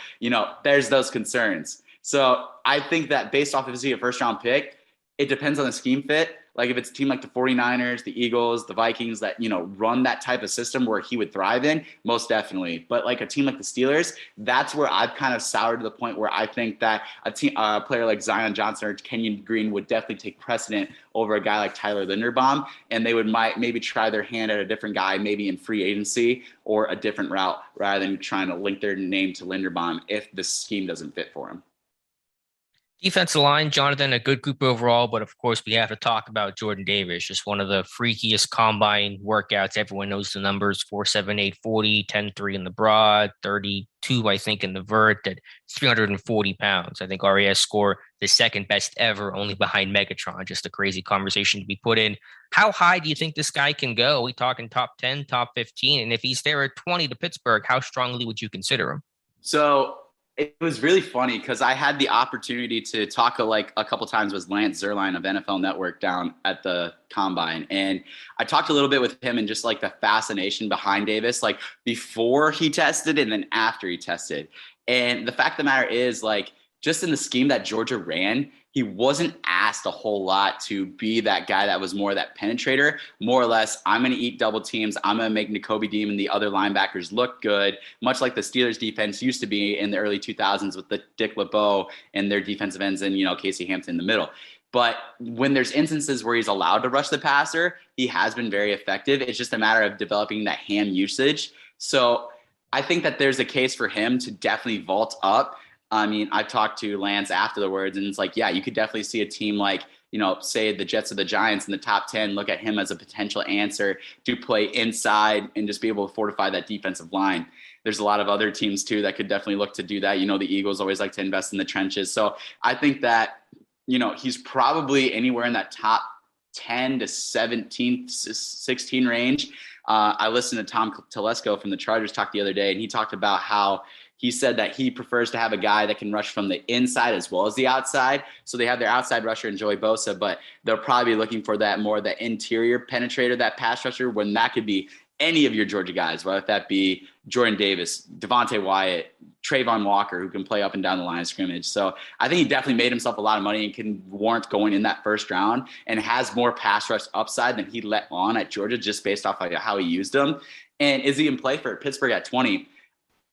S4: there's those concerns. So I think that based off of is he a first round pick, it depends on the scheme fit. Like if it's a team like the 49ers, the Eagles, the Vikings that, run that type of system where he would thrive in, most definitely. But like a team like the Steelers, that's where I've kind of soured to the point where I think that a player like Zion Johnson or Kenyon Green would definitely take precedent over a guy like Tyler Linderbaum. And they would maybe try their hand at a different guy, maybe in free agency or a different route rather than trying to link their name to Linderbaum if the scheme doesn't fit for him.
S2: Defensive line, Jonathan, a good group overall, but of course we have to talk about Jordan Davis, just one of the freakiest combine workouts. Everyone knows the numbers: 4.78 40, 10.3 in the broad, 32, I think, in the vert at 340 pounds. I think RAS score the second best ever, only behind Megatron. Just a crazy conversation to be put in. How high do you think this guy can go? Are we talking top 10, top 15? And if he's there at 20 to Pittsburgh, how strongly would you consider him?
S4: So it was really funny because I had the opportunity to talk like a couple times with Lance Zierlein of NFL Network down at the combine. And I talked a little bit with him and just like the fascination behind Davis, like before he tested and then after he tested. And the fact of the matter is, like, just in the scheme that Georgia ran, he wasn't asked a whole lot to be that guy that was more that penetrator, more or less, I'm going to eat double teams. I'm going to make Nakobe Dean and the other linebackers look good, much like the Steelers defense used to be in the early 2000s with the Dick LeBeau and their defensive ends and, Casey Hampton in the middle. But when there's instances where he's allowed to rush the passer, he has been very effective. It's just a matter of developing that hand usage. So I think that there's a case for him to definitely vault up. I mean, I've talked to Lance afterwards, and it's like, yeah, you could definitely see a team like, say the Jets or the Giants in the top 10, look at him as a potential answer to play inside and just be able to fortify that defensive line. There's a lot of other teams too that could definitely look to do that. The Eagles always like to invest in the trenches. So I think that, he's probably anywhere in that top 10 to 17, 16 range. I listened to Tom Telesco from the Chargers talk the other day, and he talked about how he said that he prefers to have a guy that can rush from the inside as well as the outside. So they have their outside rusher in Joey Bosa, but they'll probably be looking for that more the interior penetrator, that pass rusher, when that could be any of your Georgia guys, whether that be Jordan Davis, Devontae Wyatt, Trayvon Walker, who can play up and down the line of scrimmage. So I think he definitely made himself a lot of money and can warrant going in that first round, and has more pass rush upside than he let on at Georgia just based off of how he used them. And is he in play for Pittsburgh at 20?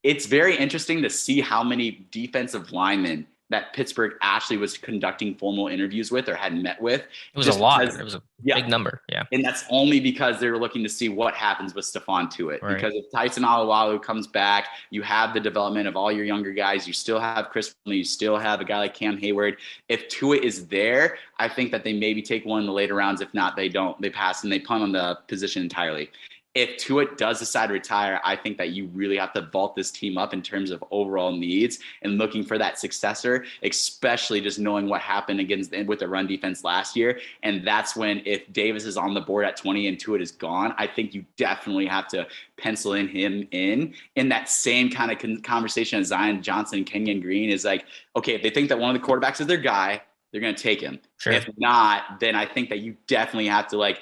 S4: It's very interesting to see how many defensive linemen that Pittsburgh actually was conducting formal interviews with or had met with.
S2: It was a lot. It was a big number. Yeah.
S4: And that's only because they were looking to see what happens with Stephon Tuitt. Right. Because if Tyson Alualu comes back, you have the development of all your younger guys. You still have Chris Finley. You still have a guy like Cam Hayward. If Tuitt is there, I think that they maybe take one in the later rounds. If not, they don't. They pass and they punt on the position entirely. If Tuitt does decide to retire, I think that you really have to vault this team up in terms of overall needs and looking for that successor, especially just knowing what happened with the run defense last year. And that's when, if Davis is on the board at 20 and Tuitt is gone, I think you definitely have to pencil him in that same kind of conversation as Zion Johnson and Kenyon Green is like, okay, if they think that one of the quarterbacks is their guy, they're going to take him. Sure. If not, then I think that you definitely have to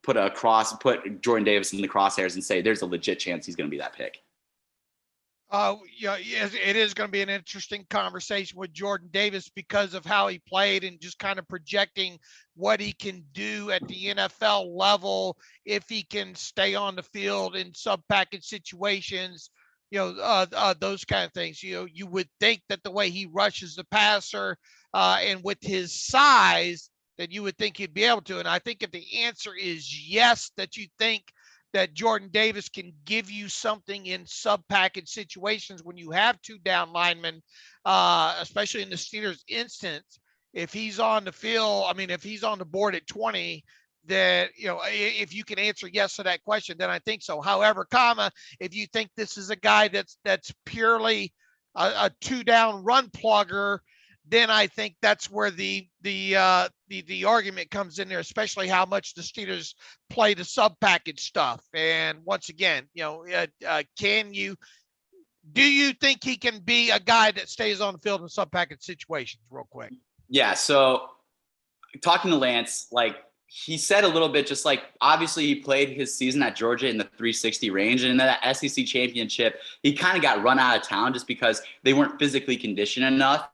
S4: put Jordan Davis in the crosshairs and say there's a legit chance he's going to be that pick.
S3: It is going to be an interesting conversation with Jordan Davis because of how he played and just kind of projecting what he can do at the NFL level if he can stay on the field in sub-package situations, those kind of things. You would think that the way he rushes the passer and with his size, that you would think he'd be able to. And I think if the answer is yes, that you think that Jordan Davis can give you something in sub-package situations when you have two down linemen, especially in the Steelers instance, if he's on the field, if he's on the board at 20, that, if you can answer yes to that question, then I think so. However, if you think this is a guy that's purely a two-down run plugger, then I think that's where the argument comes in there, especially how much the Steelers play the sub-package stuff. And once again, do you think he can be a guy that stays on the field in sub-package situations real quick?
S4: Yeah. So talking to Lance, he said a little bit, just obviously he played his season at Georgia in the 360 range, and in that SEC championship, he kind of got run out of town just because they weren't physically conditioned enough.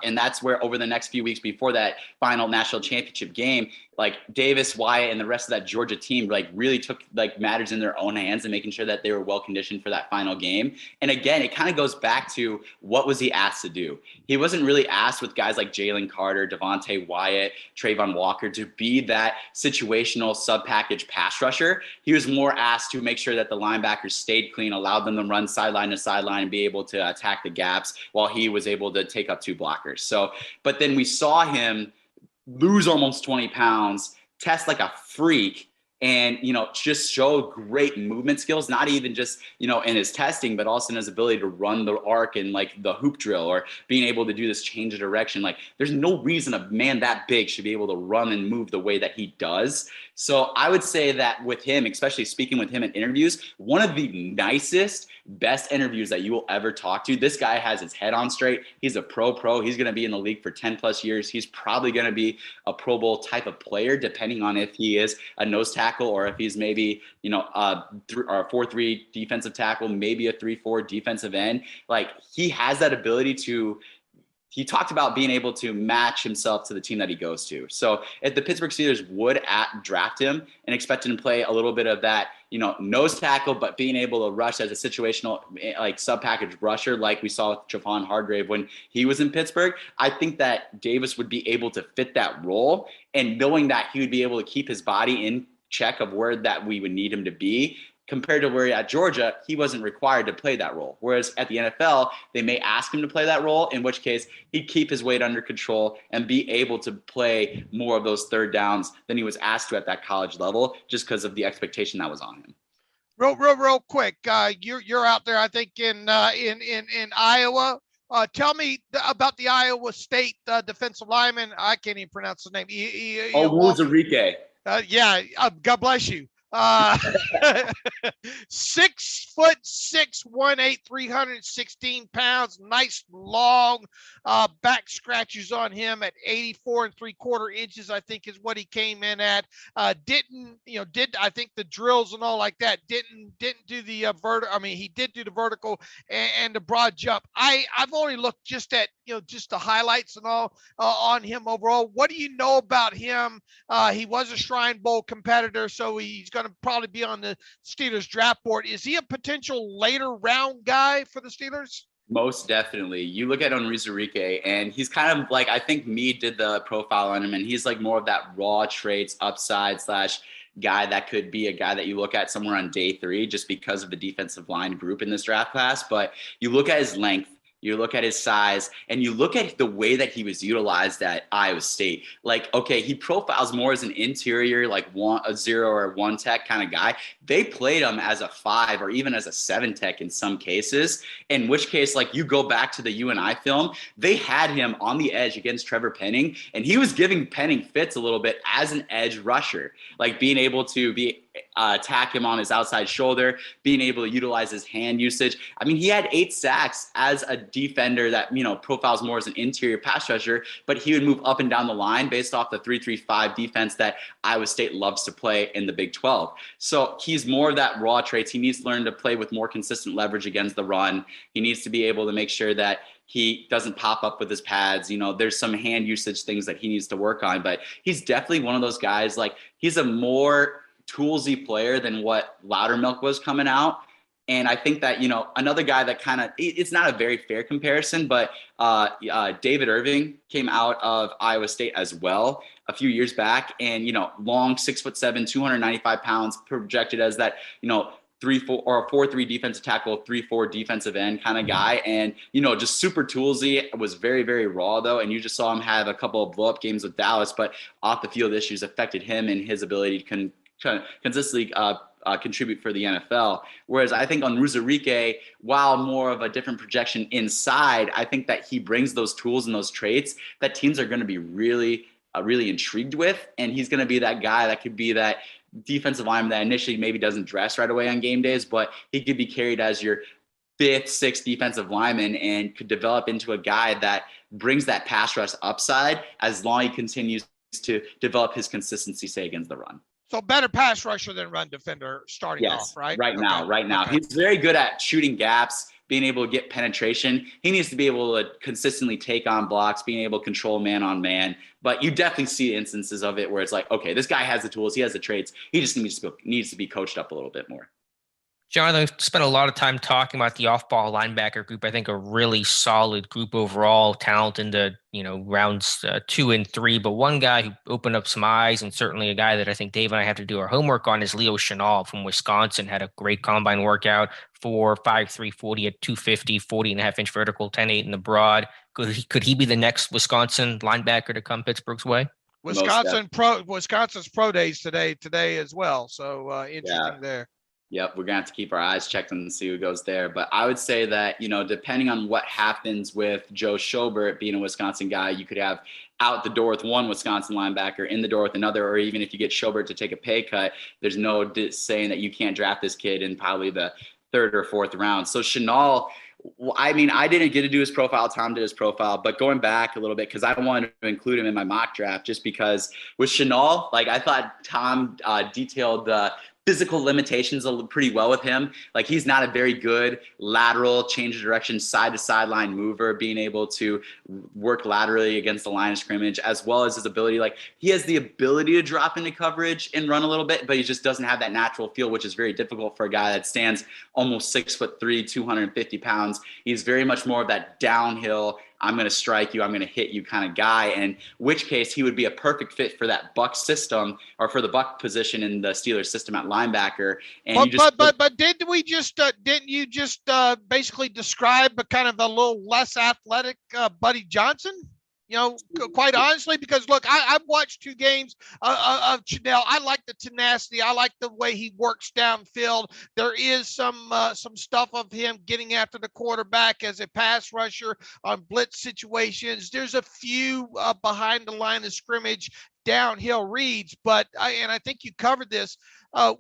S4: And that's where over the next few weeks before that final national championship game, like Davis, Wyatt, and the rest of that Georgia team like really took like matters in their own hands and making sure that they were well conditioned for that final game. And again, it kind of goes back to what was he asked to do? He wasn't really asked with guys like Jalen Carter, Devontae Wyatt, Trayvon Walker to be that situational sub-package pass rusher. He was more asked to make sure that the linebackers stayed clean, allowed them to run sideline to sideline and be able to attack the gaps while he was able to take up 2 blockers. So, but then we saw him lose almost 20 pounds, test like a freak, and, just show great movement skills, not even just, in his testing, but also in his ability to run the arc and like the hoop drill or being able to do this change of direction. Like there's no reason a man that big should be able to run and move the way that he does. So I would say that with him, especially speaking with him in interviews, one of the nicest, best interviews that you will ever talk to. This guy has his head on straight. He's a pro. He's going to be in the league for 10 plus years. He's probably going to be a Pro Bowl type of player, depending on if he is a nose tackle or if he's maybe, a 4-3 defensive tackle, maybe a 3-4 defensive end. Like he has that ability to. He talked about being able to match himself to the team that he goes to. So if the Pittsburgh Steelers would draft him and expect him to play a little bit of that, nose tackle, but being able to rush as a situational, like sub-package rusher, like we saw with Javon Hargrave when he was in Pittsburgh, I think that Davis would be able to fit that role, and knowing that he would be able to keep his body in check of where that we would need him to be. Compared to where at Georgia, he wasn't required to play that role. Whereas at the NFL, they may ask him to play that role, in which case he'd keep his weight under control and be able to play more of those third downs than he was asked to at that college level, just because of the expectation that was on him.
S3: Real quick. You're out there, I think, in Iowa. Tell me about the Iowa State defensive lineman. I can't even pronounce the name.
S4: Kozora.
S3: Yeah. God bless you. 6'6", 1'8", 316 pounds. Nice long back scratches on him at 84 3/4 inches. I think is what he came in at. Did I think the drills and all like that? Didn't do the vertical. I mean, he did do the vertical and the broad jump. I've only looked just at just the highlights and all on him overall. What do you know about him? He was a Shrine Bowl competitor, so he's going to probably be on the Steelers draft board. Is he a potential later round guy for the Steelers?
S4: Most definitely. You look at Onwuzurike, and he's kind of like, I think Meade did the profile on him, and he's like more of that raw traits upside / guy that could be a guy that you look at somewhere on day 3 just because of the defensive line group in this draft class. But you look at his length, you look at his size, and you look at the way that he was utilized at Iowa State. Like, okay, he profiles more as an interior, like a 0 or 1 tech kind of guy. They played him as a 5 or even as a 7 tech in some cases, in which case, like, you go back to the UNI film, they had him on the edge against Trevor Penning, and he was giving Penning fits a little bit as an edge rusher, like being able to attack him on his outside shoulder, being able to utilize his hand usage. I mean, he had 8 sacks as a defender that, profiles more as an interior pass rusher, but he would move up and down the line based off the 3-3-5 defense that Iowa State loves to play in the Big 12. So he's more of that raw traits. He needs to learn to play with more consistent leverage against the run. He needs to be able to make sure that he doesn't pop up with his pads. There's some hand usage things that he needs to work on, but he's definitely one of those guys, like, he's a more toolsy player than what Loudermilk was coming out. And I think that, another guy that kind of, it's not a very fair comparison, but David Irving came out of Iowa State as well a few years back, and, long, 6'7", 295 pounds, projected as that, 3-4 or a 4-3 defensive tackle, 3-4 defensive end kind of guy. And, just super toolsy. Was very, very raw though. And you just saw him have a couple of blow up games with Dallas, but off the field issues affected him and his ability to consistently contribute for the NFL. Whereas I think Onwuzurike, while more of a different projection inside, I think that he brings those tools and those traits that teams are going to be really intrigued with. And he's going to be that guy that could be that defensive lineman that initially maybe doesn't dress right away on game days, but he could be carried as your 5th, 6th defensive lineman and could develop into a guy that brings that pass rush upside as long as he continues to develop his consistency, say, against the run.
S3: So better pass rusher than run defender starting off, right?
S4: Right now. Okay. He's very good at shooting gaps, being able to get penetration. He needs to be able to consistently take on blocks, being able to control man on man. But you definitely see instances of it where it's like, okay, this guy has the tools, he has the traits. He just needs to be coached up a little bit more.
S2: Jonathan, I've spent a lot of time talking about the off-ball linebacker group. I think a really solid group overall, talent in the rounds 2 and 3. But one guy who opened up some eyes, and certainly a guy that I think Dave and I have to do our homework on, is Leo Chanal from Wisconsin. Had a great combine workout, 4.53 40 at 250, 40.5-inch vertical, 10.8 in the broad. Could he be the next Wisconsin linebacker to come Pittsburgh's way?
S3: Wisconsin's pro days today as well. So interesting there.
S4: Yep, we're going to have to keep our eyes checked and see who goes there. But I would say that, depending on what happens with Joe Schobert being a Wisconsin guy, you could have out the door with one Wisconsin linebacker, in the door with another, or even if you get Schobert to take a pay cut, there's no saying that you can't draft this kid in probably the 3rd or 4th round. So Chanal, I didn't get to do his profile. Tom did his profile, but going back a little bit, because I wanted to include him in my mock draft, just because with Chanal, I thought Tom detailed the physical limitations pretty well with him. He's not a very good lateral change of direction, side to sideline mover, being able to work laterally against the line of scrimmage, as well as his ability. He has the ability to drop into coverage and run a little bit, but he just doesn't have that natural feel, which is very difficult for a guy that stands almost 6'3", 250 pounds. He's very much more of that downhill, I'm going to strike you, I'm going to hit you kind of guy, and which case he would be a perfect fit for that Buck system, or for the Buck position in the Steelers system at linebacker. And
S3: but didn't you just basically describe a kind of a little less athletic Buddy Johnson? Quite honestly, because look, I've watched 2 games of Chanal. I like the tenacity. I like the way he works downfield. There is some stuff of him getting after the quarterback as a pass rusher on blitz situations. There's a few behind the line of scrimmage downhill reads, but I think you covered this. I've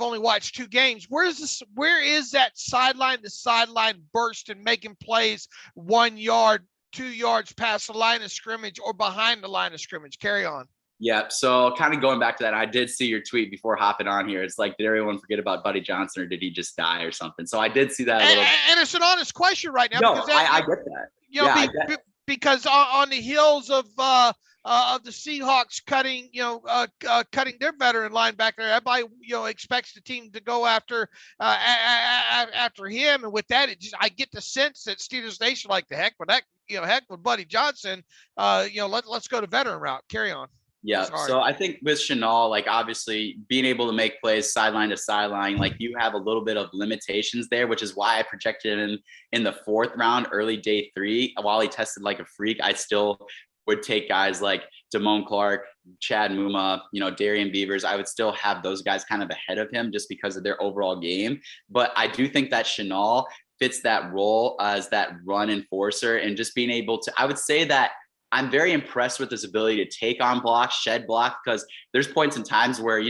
S3: only watched 2 games. Where is that sideline to sideline burst and making plays 1 yard, 2 yards past the line of scrimmage or behind the line of scrimmage? Carry on.
S4: Yeah. So kind of going back to that, I did see your tweet before hopping on here. It's did everyone forget about Buddy Johnson, or did he just die or something? So I did see that.
S3: And it's an honest question right now.
S4: No, I get that.
S3: Because on the heels of the Seahawks cutting their veteran linebacker, everybody expects the team to go after him, and with that, I get the sense that Steelers Nation the heck with that, heck with Buddy Johnson, let's go to veteran route. Carry on.
S4: Yeah. So I think with Chanal, obviously being able to make plays sideline to sideline, you have a little bit of limitations there, which is why I projected him in the 4th round, early day 3. While he tested like a freak, I still would take guys like Damone Clark, Chad Muma, Darian Beavers. I would still have those guys kind of ahead of him just because of their overall game. But I do think that Chanal fits that role as that run enforcer, and just being able to, I would say that I'm very impressed with his ability to take on blocks, shed blocks, because there's points and times where,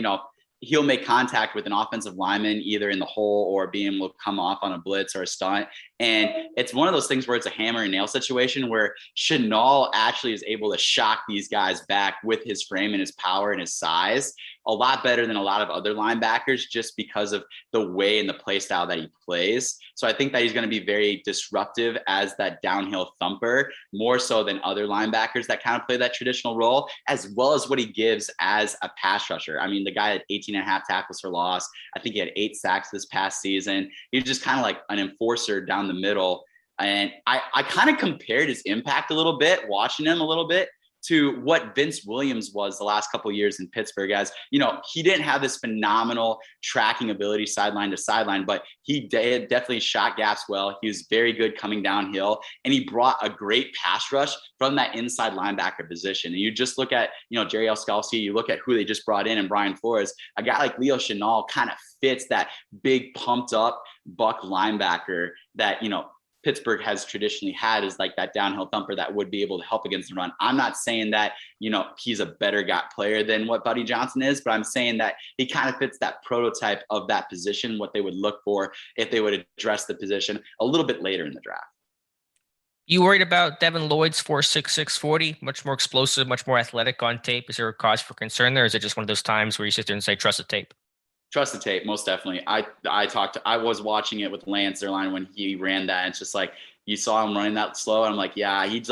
S4: he'll make contact with an offensive lineman either in the hole or being able to come off on a blitz or a stunt. And it's one of those things where it's a hammer and nail situation where Chanal actually is able to shock these guys back with his frame and his power and his size a lot better than a lot of other linebackers, just because of the way and the play style that he plays. So I think that he's going to be very disruptive as that downhill thumper, more so than other linebackers that kind of play that traditional role, as well as what he gives as a pass rusher. I mean, the guy had 18.5 tackles for loss. I think he had 8 sacks this past season. He's just kind of like an enforcer down the middle. And I kind of compared his impact a little bit, watching him a little bit, to what Vince Williams was the last couple of years in Pittsburgh. As he didn't have this phenomenal tracking ability sideline to sideline, but he definitely shot gaps well. He was very good coming downhill, and he brought a great pass rush from that inside linebacker position. And you just look at, Jerry Elskalski, you look at who they just brought in, and Brian Flores, a guy like Leo Chanal kind of fits that big pumped up Buck linebacker that, Pittsburgh has traditionally had, is that downhill thumper that would be able to help against the run. I'm not saying that, he's a better player than what Buddy Johnson is, but I'm saying that he kind of fits that prototype of that position, what they would look for if they would address the position a little bit later in the draft.
S2: You worried about Devin Lloyd's 4.66 40, much more explosive, much more athletic on tape? Is there a cause for concern there? Or is it just one of those times where you sit there and say, trust the tape?
S4: Trust the tape, most definitely. I was watching it with Lance Zierlein when he ran that. And it's just like, you saw him running that slow. And I'm like, he's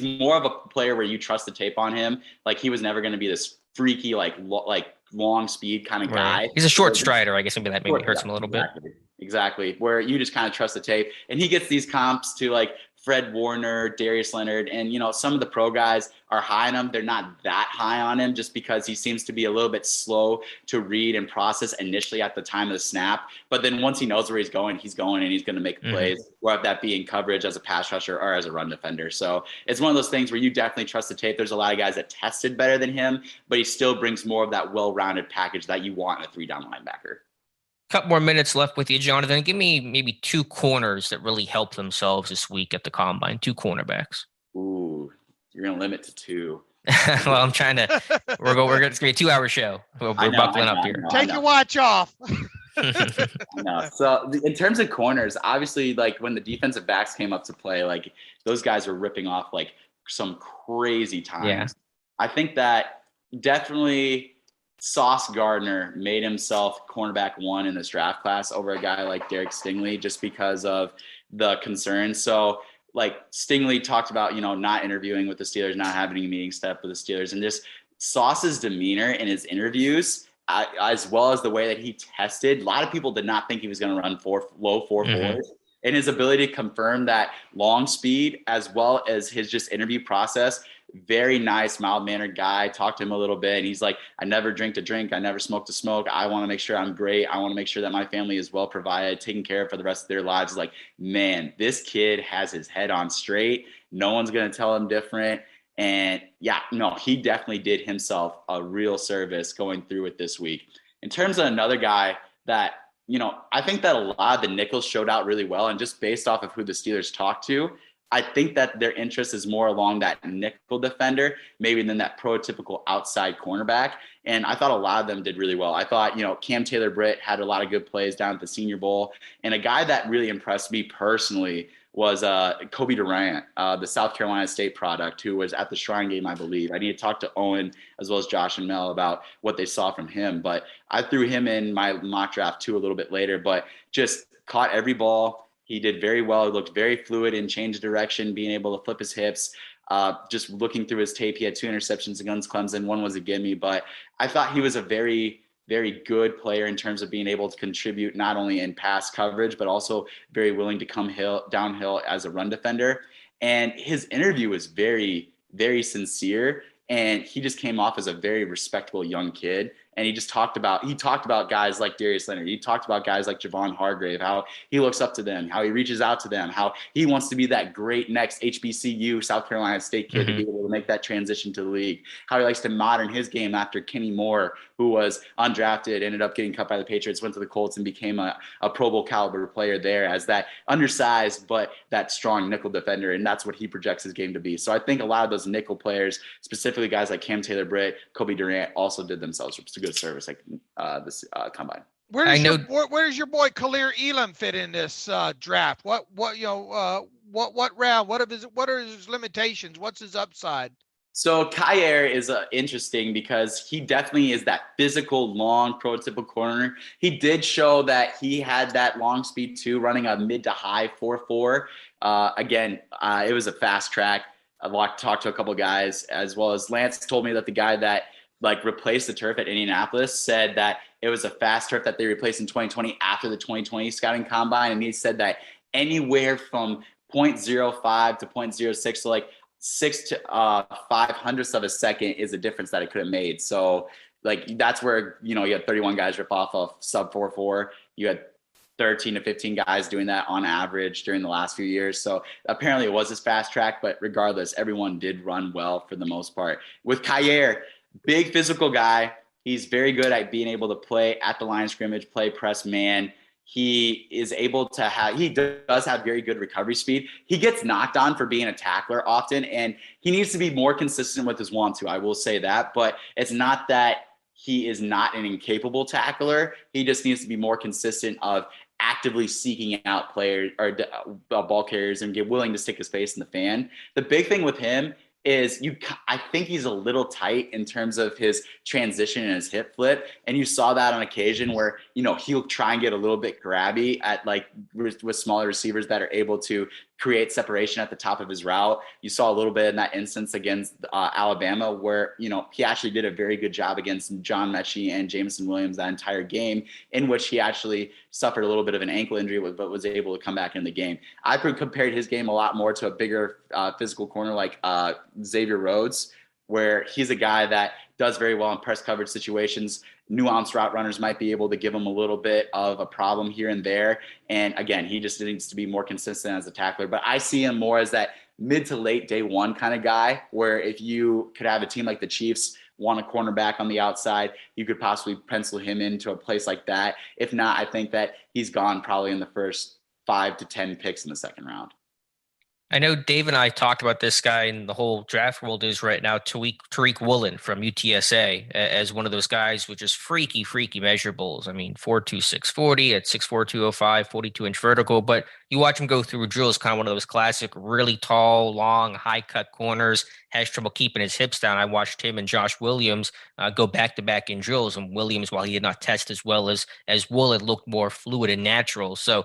S4: more of a player where you trust the tape on him. Like, he was never going to be this freaky, like long speed kind of guy.
S2: Right. He's a short strider. I guess maybe that hurts him a little bit.
S4: Exactly. Where you just kind of trust the tape. And he gets these comps to like Fred Warner, Darius Leonard, and, you know, some of the pro guys are high on him. They're not that high on him just because he seems to be a little bit slow to read and process initially at the time of the snap. But then once he knows where he's going and he's going to make plays, whether that be in coverage as a pass rusher or as a run defender. So it's one of those things where you definitely trust the tape. There's a lot of guys that tested better than him, but he still brings more of that well-rounded package that you want in a 3-down linebacker.
S2: Couple more minutes left with you, Jonathan. Give me maybe 2 corners that really helped themselves this week at the combine. 2 cornerbacks.
S4: Ooh, you're gonna limit to 2.
S2: Well, I'm trying to. It's gonna be a 2-hour show. We're buckling up here.
S3: Take your watch off.
S4: I know. So in terms of corners, obviously, like when the defensive backs came up to play, like those guys were ripping off like some crazy times.
S2: Yeah.
S4: I think that definitely Sauce Gardner made himself cornerback 1 in this draft class over a guy like Derek Stingley just because of the concerns. So like Stingley talked about, you know, not interviewing with the Steelers, not having a meeting step with the Steelers, and just Sauce's demeanor in his interviews, as well as the way that he tested. A lot of people did not think he was going to run low 4.4s. And his ability to confirm that long speed, as well as his just interview process, very nice, mild-mannered guy. Talked to him a little bit, and he's like, I never drink to drink. I never smoke to smoke. I want to make sure I'm great. I want to make sure that my family is well provided, taken care of for the rest of their lives. Like, man, this kid has his head on straight. No one's going to tell him different. And yeah, no, he definitely did himself a real service going through it this week. In terms of another guy that, you know, I think that a lot of the nickels showed out really well. And just based off of who the Steelers talked to, I think that their interest is more along that nickel defender, maybe than that prototypical outside cornerback. And I thought a lot of them did really well. I thought, you know, Cam Taylor-Britt had a lot of good plays down at the Senior Bowl. And a guy that really impressed me personally was Kobe Durant, the South Carolina State product, who was at the Shrine game, I believe. I need to talk to Owen as well as Josh and Mel about what they saw from him. But I threw him in my mock draft too a little bit later, but just caught every ball. He did very well. He looked very fluid in change direction, being able to flip his hips. Just looking through his tape, he had 2 interceptions against Clemson. 1 was a gimme, but I thought he was a very, very good player in terms of being able to contribute not only in pass coverage, but also very willing to come downhill as a run defender. And his interview was very, very sincere. And he just came off as a very respectable young kid. And he talked about guys like Darius Leonard. He talked about guys like Javon Hargrave, how he looks up to them, how he reaches out to them, how he wants to be that great next HBCU South Carolina State kid to be able to make that transition to the league, how he likes to modern his game after Kenny Moore, who was undrafted, ended up getting cut by the Patriots, went to the Colts and became a Pro Bowl caliber player there as that undersized but that strong nickel defender. And that's what he projects his game to be. So I think a lot of those nickel players, specifically guys like Cam Taylor-Britt, Kobe Durant, also did themselves a good service like this combine.
S3: Where does your boy Khalil Elam fit in this draft? What round? What are his limitations? What's his upside?
S4: So Kyer is interesting because he definitely is that physical, long, prototypical corner. He did show that he had that long speed too, running a mid to high 4.4. Again, it was a fast track. I've talked to a couple of guys, as well as Lance told me that the guy that like replaced the turf at Indianapolis said that it was a fast turf that they replaced in 2020 after the 2020 scouting combine. And he said that anywhere from 0.05 to 0.06, so like 6 to 500ths of a second is a difference that it could have made. So like that's where, you know, you had 31 guys rip off of sub 4.4. You had 13 to 15 guys doing that on average during the last few years. So apparently it was this fast track, but regardless, everyone did run well for the most part. With Kyer, big physical guy. He's very good at being able to play at the line of scrimmage, play press man. He is able to he does have very good recovery speed. He gets knocked on for being a tackler often, and he needs to be more consistent with his want-to. I will say that, but it's not that he is not an incapable tackler. He just needs to be more consistent of actively seeking out players or ball carriers and get willing to stick his face in the fan. The big thing with him is I think he's a little tight in terms of his transition and his hip flip. And you saw that on occasion where, he'll try and get a little bit grabby at with smaller receivers that are able to create separation at the top of his route. You saw a little bit in that instance against Alabama where, he actually did a very good job against John Mechie and Jameson Williams that entire game, in which he actually suffered a little bit of an ankle injury, but was able to come back in the game. I compared his game a lot more to a bigger physical corner like Xavier Rhodes, where he's a guy that does very well in press coverage situations. Nuanced route runners might be able to give him a little bit of a problem here and there. And again, he just needs to be more consistent as a tackler. But I see him more as that mid to late day one kind of guy, where if you could have a team like the Chiefs want a cornerback on the outside, you could possibly pencil him into a place like that. If not, I think that he's gone probably in the first 5 to 10 picks in the second round.
S2: I know Dave and I talked about this guy in the whole draft world is right now, Tariq Woolen from UTSA, as one of those guys with just freaky measurables. I mean, 4.2, 640 at 6'4", 205, 42-inch vertical. But you watch him go through drills, kind of one of those classic, really tall, long, high-cut corners, has trouble keeping his hips down. I watched him and Josh Williams go back-to-back in drills. And Williams, while he did not test as well as Woolen, looked more fluid and natural. So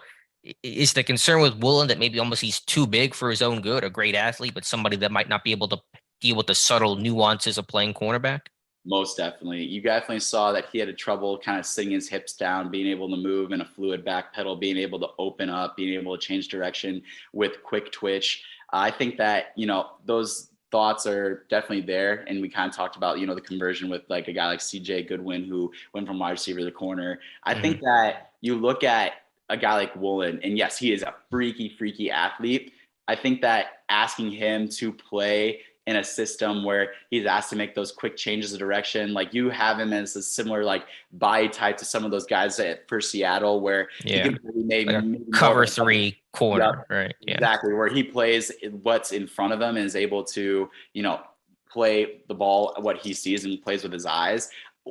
S2: is the concern with Woolen that maybe almost he's too big for his own good, a great athlete, but somebody that might not be able to deal with the subtle nuances of playing cornerback?
S4: Most definitely. You definitely saw that he had a trouble kind of sitting his hips down, being able to move in a fluid back pedal, being able to open up, being able to change direction with quick twitch. I think that, those thoughts are definitely there. And we kind of talked about, the conversion with like a guy like CJ Goodwin, who went from wide receiver to corner. I think that you look at a guy like Woolen, and yes, he is a freaky athlete. I think that asking him to play in a system where he's asked to make those quick changes of direction, like you have him as a similar like body type to some of those guys for Seattle, where he can maybe
S2: cover three corner, right? Yeah,
S4: exactly, where he plays what's in front of him and is able to, play the ball what he sees and plays with his eyes.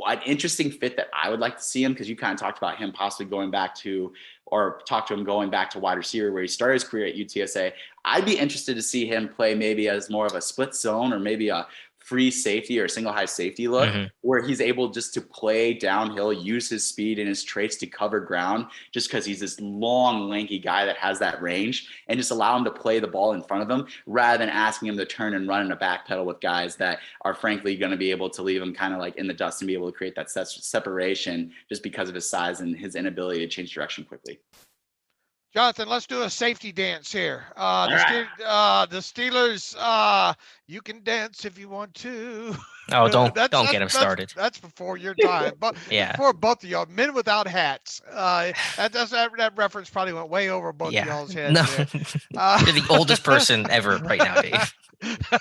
S4: An interesting fit that I would like to see him, because you kind of talked about him possibly going back to wide receiver where he started his career at UTSA. I'd be interested to see him play maybe as more of a split zone or maybe a free safety or single high safety look, where he's able just to play downhill, use his speed and his traits to cover ground, just because he's this long, lanky guy that has that range, and just allow him to play the ball in front of him rather than asking him to turn and run in a back pedal with guys that are frankly going to be able to leave him kind of like in the dust and be able to create that separation just because of his size and his inability to change direction quickly.
S3: Jonathan, let's do a safety dance here. The Steelers, you can dance if you want to.
S2: Oh, don't get him started.
S3: That's before your time, but
S2: yeah,
S3: before both of y'all, men without hats. That reference probably went way over both of y'all's heads.
S2: No. You're the oldest person ever right now, Dave.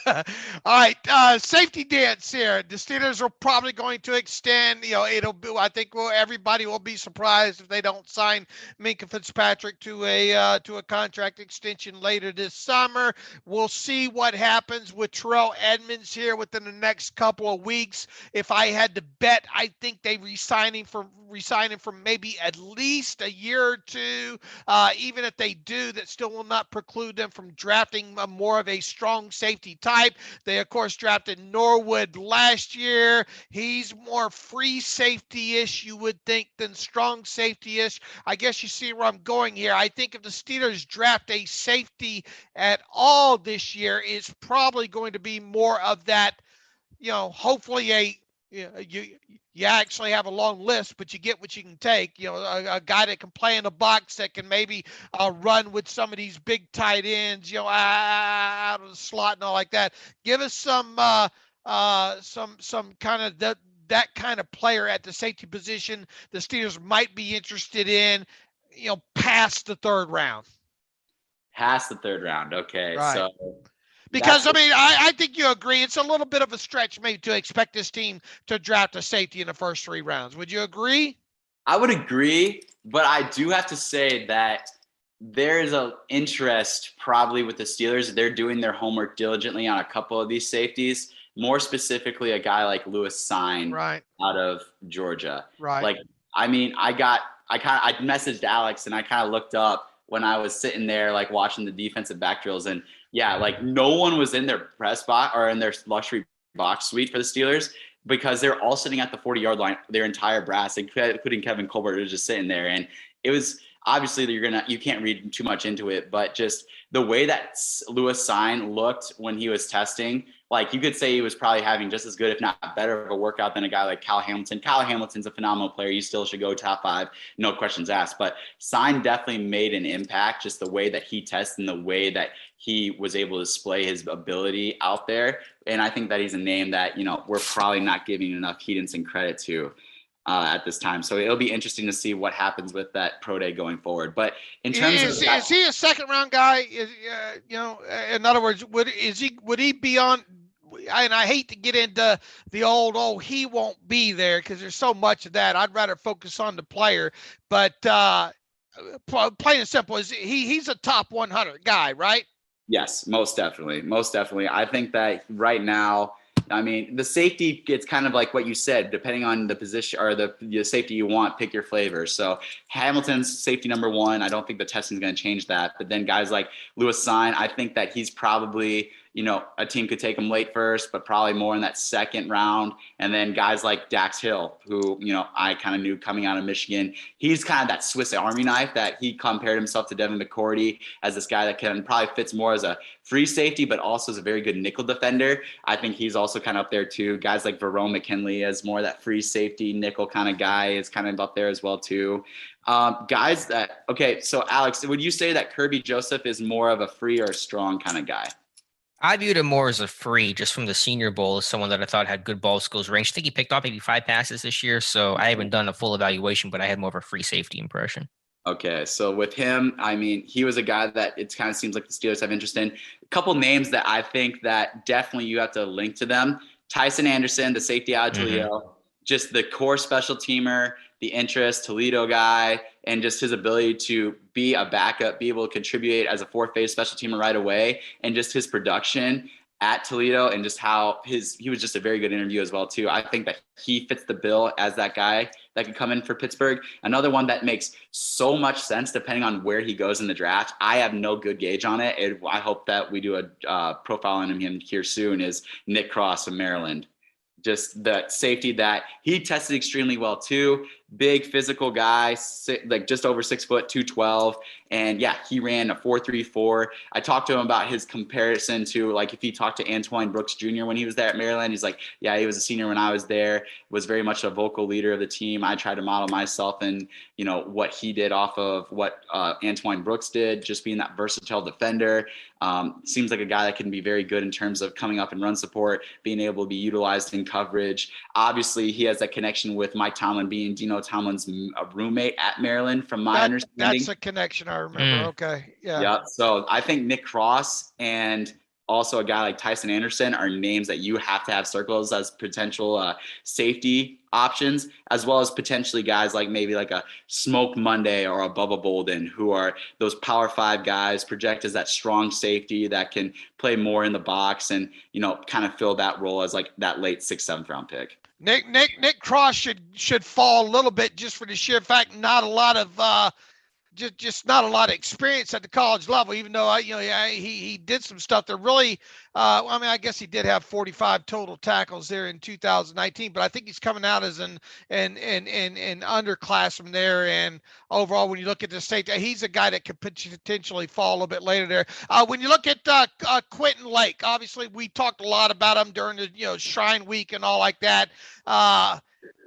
S3: All right, safety dance here. The Steelers are probably going to extend. I think everybody will be surprised if they don't sign Minkah Fitzpatrick to a contract extension later this summer. We'll see what happens with Terrell Edmunds here within the next couple of weeks. If I had to bet, I think they resign him for maybe at least a year or two. Even if they do, that still will not preclude them from drafting more of a strong safety type. They, of course, drafted Norwood last year. He's more free safety-ish, you would think, than strong safety-ish. I guess you see where I'm going here. I think if the Steelers draft a safety at all this year, it's probably going to be more of that, hopefully you actually have a long list, but you get what you can take. A guy that can play in the box, that can maybe run with some of these big tight ends, out of the slot and all like that. Give us some kind of that kind of player at the safety position the Steelers might be interested in, past the third round.
S4: Past the third round, okay.
S3: Right.
S4: So.
S3: Because, I think you agree. It's a little bit of a stretch maybe to expect this team to draft a safety in the first 3 rounds. Would you agree?
S4: I would agree, but I do have to say that there is an interest probably with the Steelers. They're doing their homework diligently on a couple of these safeties, more specifically a guy like Lewis Sine out of Georgia.
S3: Right.
S4: I messaged Alex and I kind of looked up when I was sitting there watching the defensive back drills, and Yeah, like no one was in their press box or in their luxury box suite for the Steelers because they're all sitting at the 40-yard line, their entire brass, including Kevin Colbert, was just sitting there. And it was obviously you can't read too much into it, but just the way that Lewis Sign looked when he was testing, like you could say he was probably having just as good, if not better of a workout than a guy like Kyle Hamilton. Kyle Hamilton's a phenomenal player. You still should go top 5, no questions asked. But Sign definitely made an impact, just the way that he tests and the way that he was able to display his ability out there. And I think that he's a name that, we're probably not giving enough credence and credit to at this time. So it'll be interesting to see what happens with that pro day going forward. But in terms
S3: is he a second round guy? In other words, would he be on? And I hate to get into the old, he won't be there because there's so much of that. I'd rather focus on the player. But plain and simple, he's a top 100 guy, right?
S4: Yes, most definitely. Most definitely. I think that right now, I mean, the safety gets kind of like what you said, depending on the position or the safety you want, pick your flavor. So Hamilton's safety number 1. I don't think the testing is going to change that. But then guys like Lewis Sign, I think that he's probably, a team could take him late first, but probably more in that second round. And then guys like Dax Hill, who, I kind of knew coming out of Michigan, he's kind of that Swiss Army knife that he compared himself to Devin McCourty as this guy that can probably fits more as a free safety, but also is a very good nickel defender. I think he's also kind of up there too. Guys like Verone McKinley as more that free safety nickel kind of guy is kind of up there as well too. So Alex, would you say that Kirby Joseph is more of a free or a strong kind of guy?
S2: I viewed him more as a free, just from the Senior Bowl, as someone that I thought had good ball skills range. I think he picked off maybe 5 passes this year, so I haven't done a full evaluation, but I had more of a free safety impression.
S4: Okay, so with him, I mean, he was a guy that it kind of seems like the Steelers have interest in. A couple names that I think that definitely you have to link to them. Tyson Anderson, the safety out of Toledo, just the core special teamer, the interest, Toledo guy, and just his ability to be a backup, be able to contribute as a 4th-phase special teamer right away, and just his production at Toledo and just how he was just a very good interview as well too. I think that he fits the bill as that guy that could come in for Pittsburgh. Another one that makes so much sense depending on where he goes in the draft. I have no good gauge on it. I hope that we do a profile on him here soon, is Nick Cross from Maryland. Just the safety that he tested extremely well too. Big physical guy, like just over 6 foot, 212. And yeah, he ran a 4.34. I talked to him about his comparison to, like, if he talked to Antoine Brooks Jr. when he was there at Maryland, he's like, yeah, he was a senior when I was there, was very much a vocal leader of the team. I tried to model myself and, what he did off of what Antoine Brooks did, just being that versatile defender. Seems like a guy that can be very good in terms of coming up and run support, being able to be utilized in coverage. Obviously, he has that connection with Mike Tomlin, being Dino Tomlin's roommate at Maryland, from my understanding.
S3: That's a connection I remember. Okay. Yeah.
S4: Yeah. So I think Nick Cross and also a guy like Tyson Anderson are names that you have to have circles as potential safety options, as well as potentially guys like maybe like a Smoke Monday or a Bubba Bolden, who are those Power 5 guys, project as that strong safety that can play more in the box and, kind of fill that role as like that late 6th, 7th round pick.
S3: Nick Cross should fall a little bit just for the sheer fact not a lot of just not a lot of experience at the college level, even though he did some stuff that really I guess he did have 45 total tackles there in 2019, but I think he's coming out as an underclassman there. And overall, when you look at the state, he's a guy that could potentially fall a little bit later there. When you look at Quentin Lake, obviously we talked a lot about him during the Shrine Week and all like that.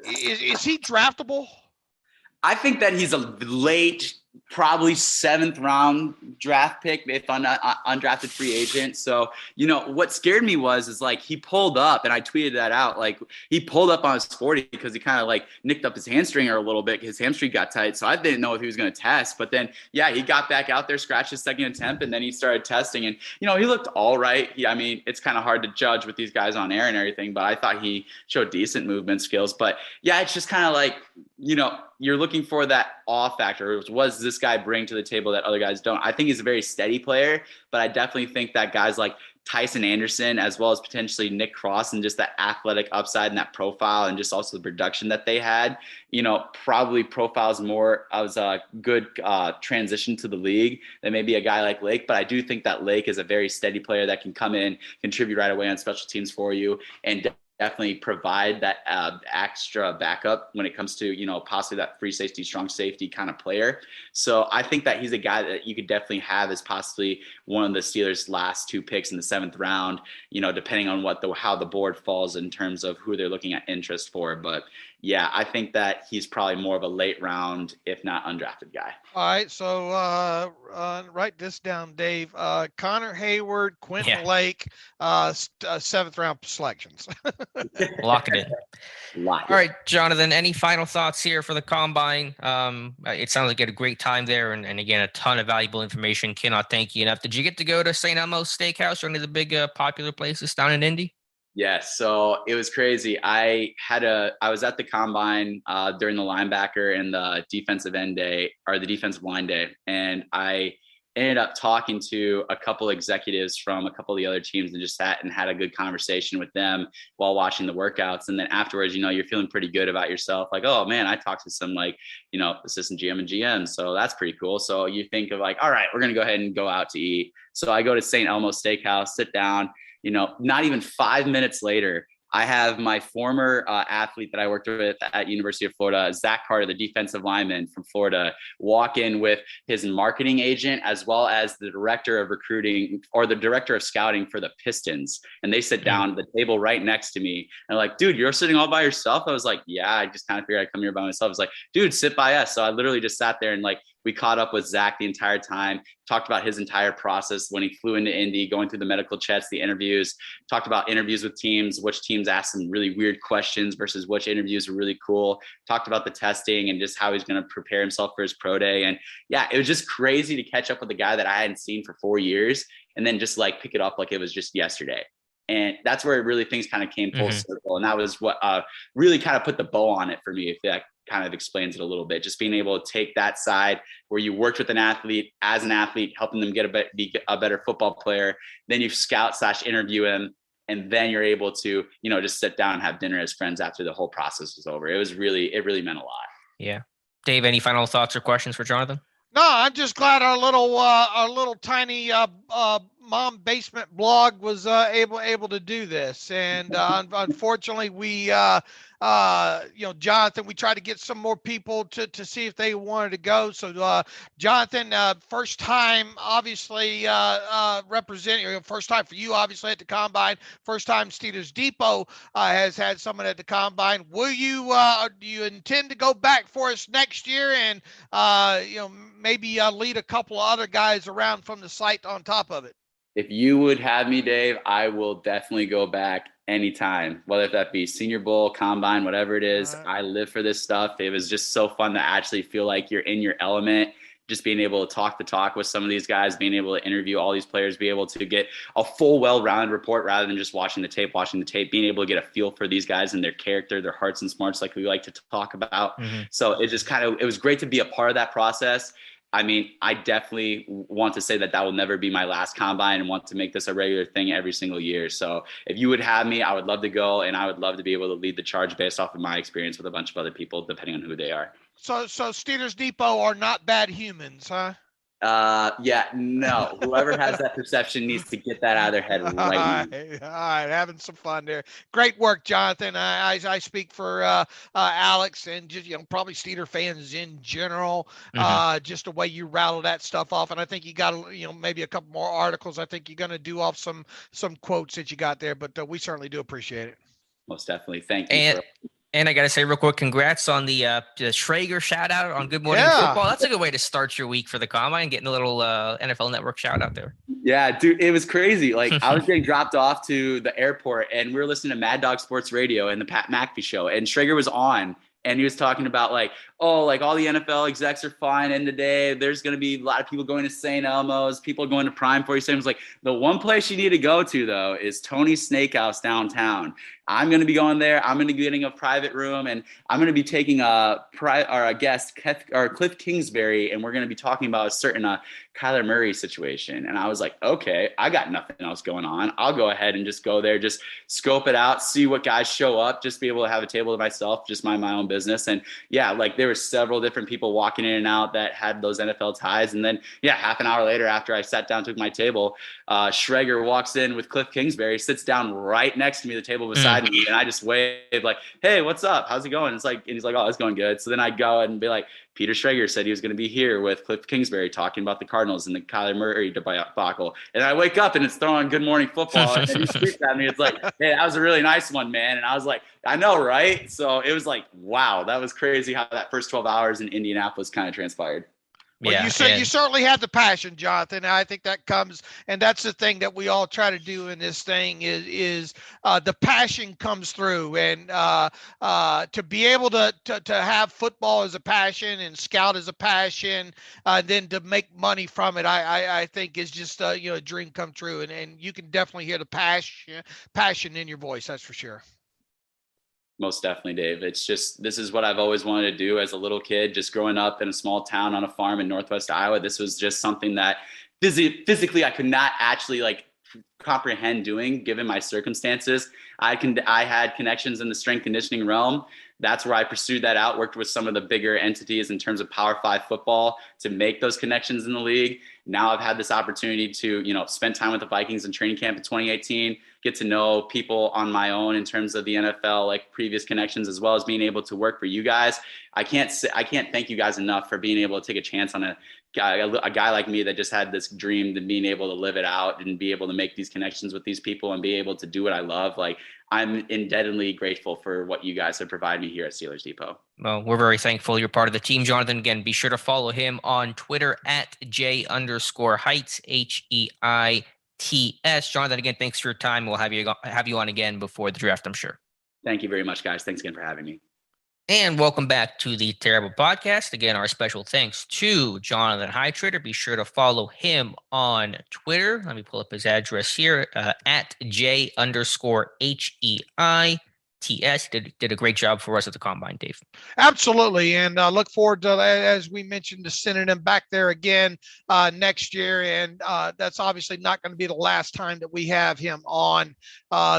S3: Is he draftable?
S4: I think that he's a late, probably 7th round draft pick if I'm not undrafted free agent. So, what scared me is like he pulled up, and I tweeted that out. Like he pulled up on his 40 because he kind of like nicked up his hamstring a little bit. His hamstring got tight. So I didn't know if he was going to test, but then, yeah, he got back out there, scratched his second attempt, and then he started testing, and, he looked all right. It's kind of hard to judge with these guys on air and everything, but I thought he showed decent movement skills. But yeah, it's just kind of like, you're looking for that awe factor. It was does this guy bring to the table that other guys don't? I think he's a very steady player, but I definitely think that guys like Tyson Anderson, as well as potentially Nick Cross, and just that athletic upside and that profile, and just also the production that they had, probably profiles more as a good transition to the league than maybe a guy like Lake. But I do think that Lake is a very steady player that can come in, contribute right away on special teams for you, and definitely provide that extra backup when it comes to, possibly that free safety, strong safety kind of player. So I think that he's a guy that you could definitely have as possibly one of the Steelers' last 2 picks in the 7th round, depending on how the board falls in terms of who they're looking at interest for. But yeah, I think that he's probably more of a late round, if not undrafted guy.
S3: All right. So write this down, Dave. Connor Hayward, Quentin Lake, 7th round selections.
S2: Lock it in. All right, Jonathan, any final thoughts here for the Combine? It sounds like you had a great time there, and again, a ton of valuable information. Cannot thank you enough. Did you get to go to St. Elmo's Steakhouse or any of the big popular places down in Indy?
S4: Yes. So it was crazy. I was at the Combine during the linebacker and the defensive end day, or the defensive line day. And I ended up talking to a couple executives from a couple of the other teams, and just sat and had a good conversation with them while watching the workouts. And then afterwards, you're feeling pretty good about yourself. Like, oh man, I talked to some assistant GM and GM. So that's pretty cool. So you think of like, all right, we're going to go ahead and go out to eat. So I go to St. Elmo's Steakhouse, sit down. Not even 5 minutes later, I have my former athlete that I worked with at University of Florida, Zach Carter, the defensive lineman from Florida, walk in with his marketing agent, as well as the director of recruiting, or the director of scouting for the Pistons. And they sit down at the table right next to me. And like, dude, you're sitting all by yourself? I was like, yeah, I just kind of figured I'd come here by myself. I was like, dude, sit by us. So I literally just sat there, and we caught up with Zach the entire time, talked about his entire process when he flew into Indy, going through the medical checks, the interviews, talked about interviews with teams, which teams asked him really weird questions versus which interviews were really cool, talked about the testing and just how he's going to prepare himself for his pro day. And yeah, it was just crazy to catch up with a guy that I hadn't seen for 4 years, and then just pick it up like it was just yesterday. And that's where really things kind of came full circle. And that was what really kind of put the bow on it for me, if that kind of explains it a little bit. Just being able to take that side where you worked with an athlete, as an athlete, helping them be a better football player. Then you scout/interview him. And then you're able to, just sit down and have dinner as friends after the whole process was over. It really meant a lot.
S2: Yeah. Dave, any final thoughts or questions for Jonathan?
S3: No, I'm just glad our little tiny mom basement blog was able to do this. And unfortunately, we Jonathan, we tried to get some more people to see if they wanted to go. So Jonathan, first time obviously representing, first time for you obviously at the Combine, first time Steelers Depot has had someone at the Combine. Will you do you intend to go back for us next year, and maybe lead a couple of other guys around from the site on top of it?
S4: If you would have me, Dave, I will definitely go back anytime, whether that be Senior Bowl, Combine, whatever it is. I live for this stuff. It was just so fun to actually feel like you're in your element, just being able to talk the talk with some of these guys, being able to interview all these players, be able to get a full, well-rounded report rather than just watching the tape, being able to get a feel for these guys and their character, their hearts and smarts, like we like to talk about. So it just it was great to be a part of that process. I mean, I definitely want to say that will never be my last Combine, and want to make this a regular thing every single year. So if you would have me, I would love to go, and I would love to be able to lead the charge based off of my experience with a bunch of other people, depending on who they are.
S3: So Steelers Depot are not bad humans, huh?
S4: Yeah, no. Whoever has that perception needs to get that out of their head right now.
S3: All right, having some fun there. Great work, Jonathan. I speak for Alex and just probably Steeler fans in general. Just the way you rattle that stuff off, and I think you got maybe a couple more articles. I think you're going to do off some quotes that you got there, but we certainly do appreciate it.
S4: Most definitely, thank you.
S2: And I got to say real quick, congrats on the Schrager shout out on Good Morning Football. That's a good way to start your week for the Combine, getting a little NFL Network shout out there.
S4: Yeah, dude, it was crazy. I was getting dropped off to the airport, and we were listening to Mad Dog Sports Radio and the Pat McAfee show, and Schrager was on. And he was talking about all the NFL execs are flying in today. There's going to be a lot of people going to St. Elmo's, people going to Prime 47. It was the one place you need to go to, though, is Tony's Snakehouse downtown. I'm going to be going there. I'm going to be getting a private room, and I'm going to be taking a guest, Cliff Kingsbury, and we're going to be talking about a certain Kyler Murray situation. And I was like, okay, I got nothing else going on. I'll go ahead and just go there, just scope it out, see what guys show up, just be able to have a table to myself, just mind my own business. And yeah, like there were several different people walking in and out that had those NFL ties. And then, yeah, half an hour later after I sat down, took my table, Schrager walks in with Cliff Kingsbury, sits down right next to me, the table beside me. And I just waved like, hey, what's up? How's it going? And he's like, oh, it's going good. So then I go and be like, Peter Schrager said he was going to be here with Cliff Kingsbury talking about the Cardinals and the Kyler Murray debacle. And I wake up and it's throwing Good Morning Football. And he tweets at me. It's like, hey, that was a really nice one, man. And I was like, I know, right? So it was like, wow, that was crazy how that first 12 hours in Indianapolis kind of transpired.
S3: Well, you certainly have the passion, Jonathan. I think that comes, and that's the thing that we all try to do in this thing is the passion comes through, and to be able to have football as a passion and scout as a passion, then to make money from it, I think is just a dream come true, and you can definitely hear the passion in your voice. That's for sure.
S4: Most definitely, Dave. It's just, this is what I've always wanted to do as a little kid, just growing up in a small town on a farm in Northwest Iowa. This was just something that physically I could not actually like comprehend doing given my circumstances. I had connections in the strength conditioning realm. That's where I pursued that out, worked with some of the bigger entities in terms of Power 5 football to make those connections in the league. Now I've had this opportunity to, spend time with the Vikings in training camp in 2018, get to know people on my own in terms of the NFL, like previous connections, as well as being able to work for you guys. I can't thank you guys enough for being able to take a chance on a guy like me that just had this dream, to being able to live it out and be able to make these connections with these people and be able to do what I love. Like, I'm indebtedly grateful for what you guys have provided me here at Steelers Depot.
S2: Well, we're very thankful you're part of the team, Jonathan. Again, be sure to follow him on Twitter at J_Heights, HEITS. Jonathan, again, thanks for your time. We'll have you on again before the draft, I'm sure.
S4: Thank you very much, guys. Thanks again for having me.
S2: And welcome back to the Terrible Podcast. Again, our special thanks to Jonathan Heitritter. Be sure to follow him on Twitter. Let me pull up his address here, at J_HEITS. Did a great job for us at the Combine, Dave.
S3: Absolutely. And look forward to, as we mentioned, to sending him back there again next year. And that's obviously not going to be the last time that we have him on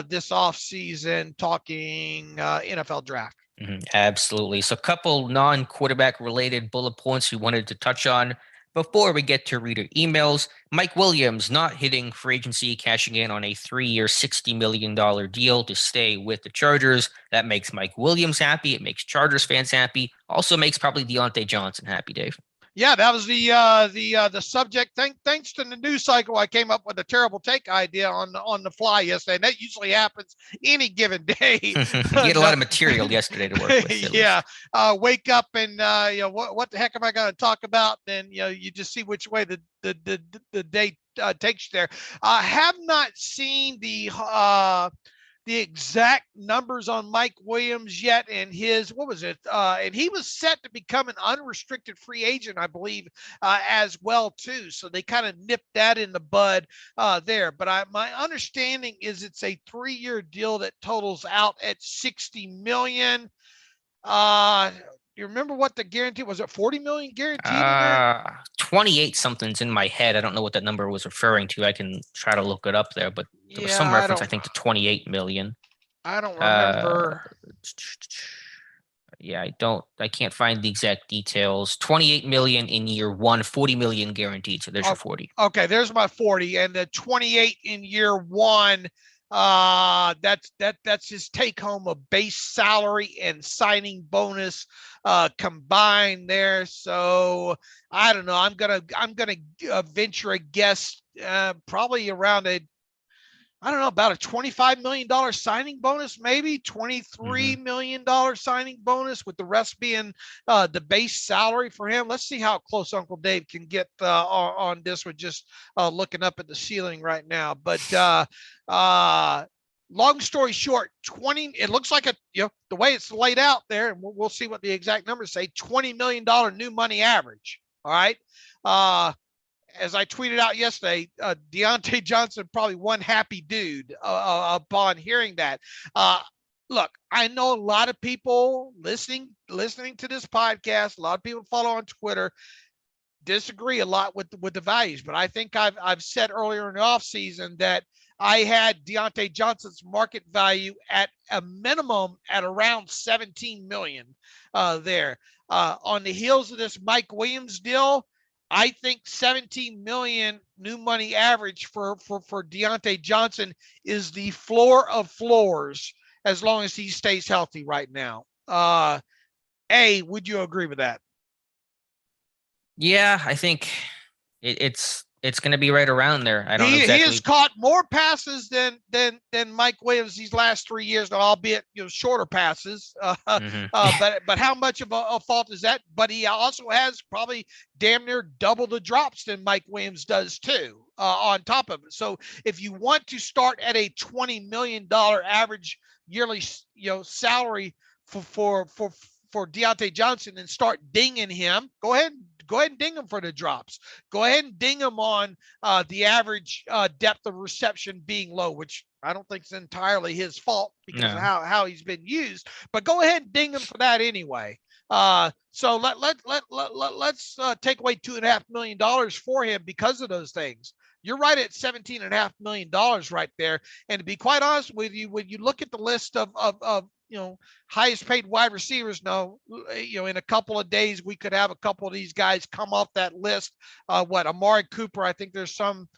S3: this offseason talking NFL draft.
S2: Mm-hmm. Absolutely. So a couple non-quarterback related bullet points we wanted to touch on before we get to reader emails. Mike Williams not hitting free agency, cashing in on a 3-year, $60 million deal to stay with the Chargers. That makes Mike Williams happy. It makes Chargers fans happy. Also makes probably Deontay Johnson happy, Dave.
S3: Yeah, that was the subject. Thanks to the news cycle, I came up with a terrible take idea on the fly yesterday. And that usually happens any given day.
S2: You had a lot of material yesterday to work with.
S3: Yeah, wake up and what the heck am I going to talk about? Then you just see which way the day takes you there. I have not seen the exact numbers on Mike Williams yet, and his, and he was set to become an unrestricted free agent, I believe, as well too. So they kind of nipped that in the bud there. But my understanding is it's a 3-year deal that totals out at $60 million. You remember what the guarantee was? It $40 million guaranteed?
S2: 28 something's in my head. I don't know what that number was referring to. I can try to look it up there, but there was some reference, I think, to 28 million.
S3: I don't remember.
S2: I can't find the exact details. 28 million in year one, 40 million guaranteed. So there's your 40.
S3: Okay, there's my 40, and the 28 in year one. That's his take home of base salary and signing bonus combined there. So I don't know. I'm gonna venture a guess, probably around about a $25 million signing bonus, maybe $23 million signing bonus, with the rest being the base salary for him. Let's see how close Uncle Dave can get on this with just looking up at the ceiling right now. But long story short, it looks like the way it's laid out there, and we'll see what the exact numbers say, $20 million new money average. All right. As I tweeted out yesterday, Deontay Johnson, probably one happy dude upon hearing that. look, I know a lot of people listening to this podcast, a lot of people follow on Twitter, disagree a lot with the values, but I think I've said earlier in the offseason that I had Deontay Johnson's market value at a minimum at around 17 million there. On the heels of this Mike Williams deal, I think 17 million new money average for Deontay Johnson is the floor of floors as long as he stays healthy right now. Would you agree with that?
S2: Yeah, I think it's going to be right around there. I don't know exactly.
S3: He has caught more passes than Mike Williams these last 3 years, albeit shorter passes. But how much of a fault is that? But he also has probably damn near double the drops than Mike Williams does too. On top of it, so if you want to start at a $20 million average yearly salary for Deontay Johnson and start dinging him, go ahead and ding him for the drops. Go ahead and ding him on the average depth of reception being low, which I don't think is entirely his fault because of how he's been used. But go ahead and ding him for that anyway. So let's take away $2.5 million for him because of those things. You're right at $17.5 million right there. And to be quite honest with you, when you look at the list of highest paid wide receivers now, in a couple of days, we could have a couple of these guys come off that list. Amari Cooper, I think there's some,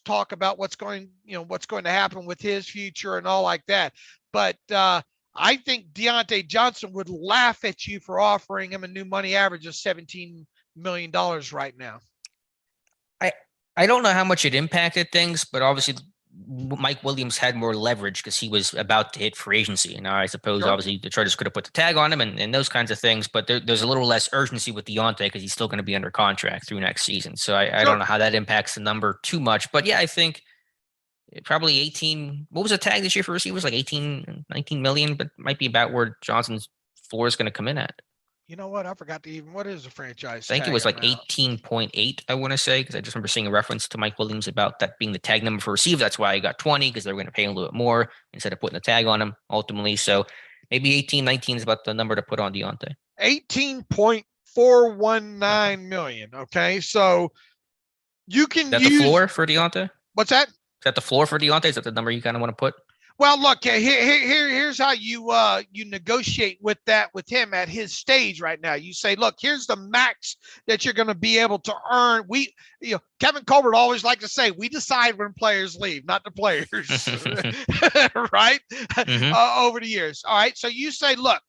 S3: talk about what's going to happen with his future and all like that. But I think Deontay Johnson would laugh at you for offering him a new money average of $17 million right now.
S2: I don't know how much it impacted things, but obviously Mike Williams had more leverage because he was about to hit free agency. And I suppose obviously the Chargers could have put the tag on him and those kinds of things, but there's a little less urgency with Deontay because he's still going to be under contract through next season. So I don't know how that impacts the number too much, but yeah, I think probably 18. What was the tag this year for receivers? Like 18, 19 million, but might be about where Johnson's floor is going to come in at.
S3: You know what? I forgot what is the franchise?
S2: I think it was like 18.8, I want to say, because I just remember seeing a reference to Mike Williams about that being the tag number for receiver. That's why I got 20, because they were going to pay a little bit more instead of putting the tag on him ultimately. So maybe 18, 19 is about the number to put on Deontay.
S3: 18.419 million. Okay. So you can use
S2: the floor for Deontay?
S3: What's that?
S2: Is that the floor for Deontay? Is that the number you kind of want to put?
S3: Well, look, here's how you negotiate with him at his stage right now. You say, look, here's the max that you're going to be able to earn. Kevin Colbert always liked to say, we decide when players leave, not the players, right? Mm-hmm. Over the years. All right. So you say, look,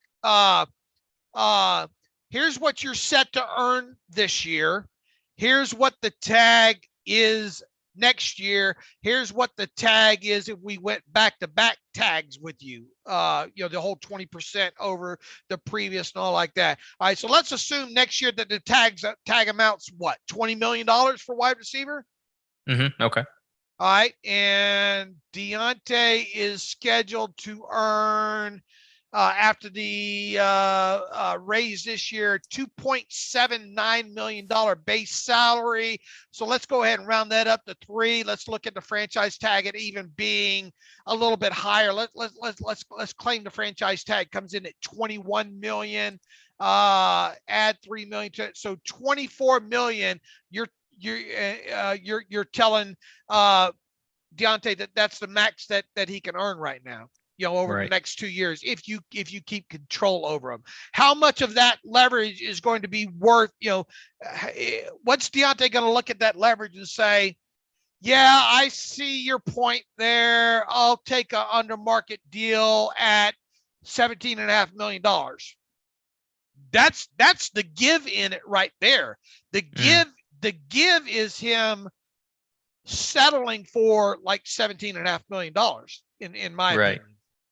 S3: here's what you're set to earn this year. Here's what the tag is next year. Here's what the tag is if we went back-to-back tags with you, the whole 20% over the previous and all like that. All right, so let's assume next year that the tag amounts, what, $20 million for wide receiver?
S2: Mm-hmm. Okay.
S3: All right, and Deontay is scheduled to earn, after the raise this year, $2.79 million base salary. So let's go ahead and round that up to 3. Let's look at the franchise tag at even being a little bit higher. Let's claim the franchise tag comes in at $21 million. Add $3 million to it, so $24 million. You're telling Deontay that's the max that he can earn right now. Over the next 2 years, if you keep control over them. How much of that leverage is going to be worth, what's Deontay going to look at that leverage and say, yeah, I see your point there. I'll take an under market deal at $17.5 million. That's the give in it right there. The give is him settling for like $17.5 million in my opinion.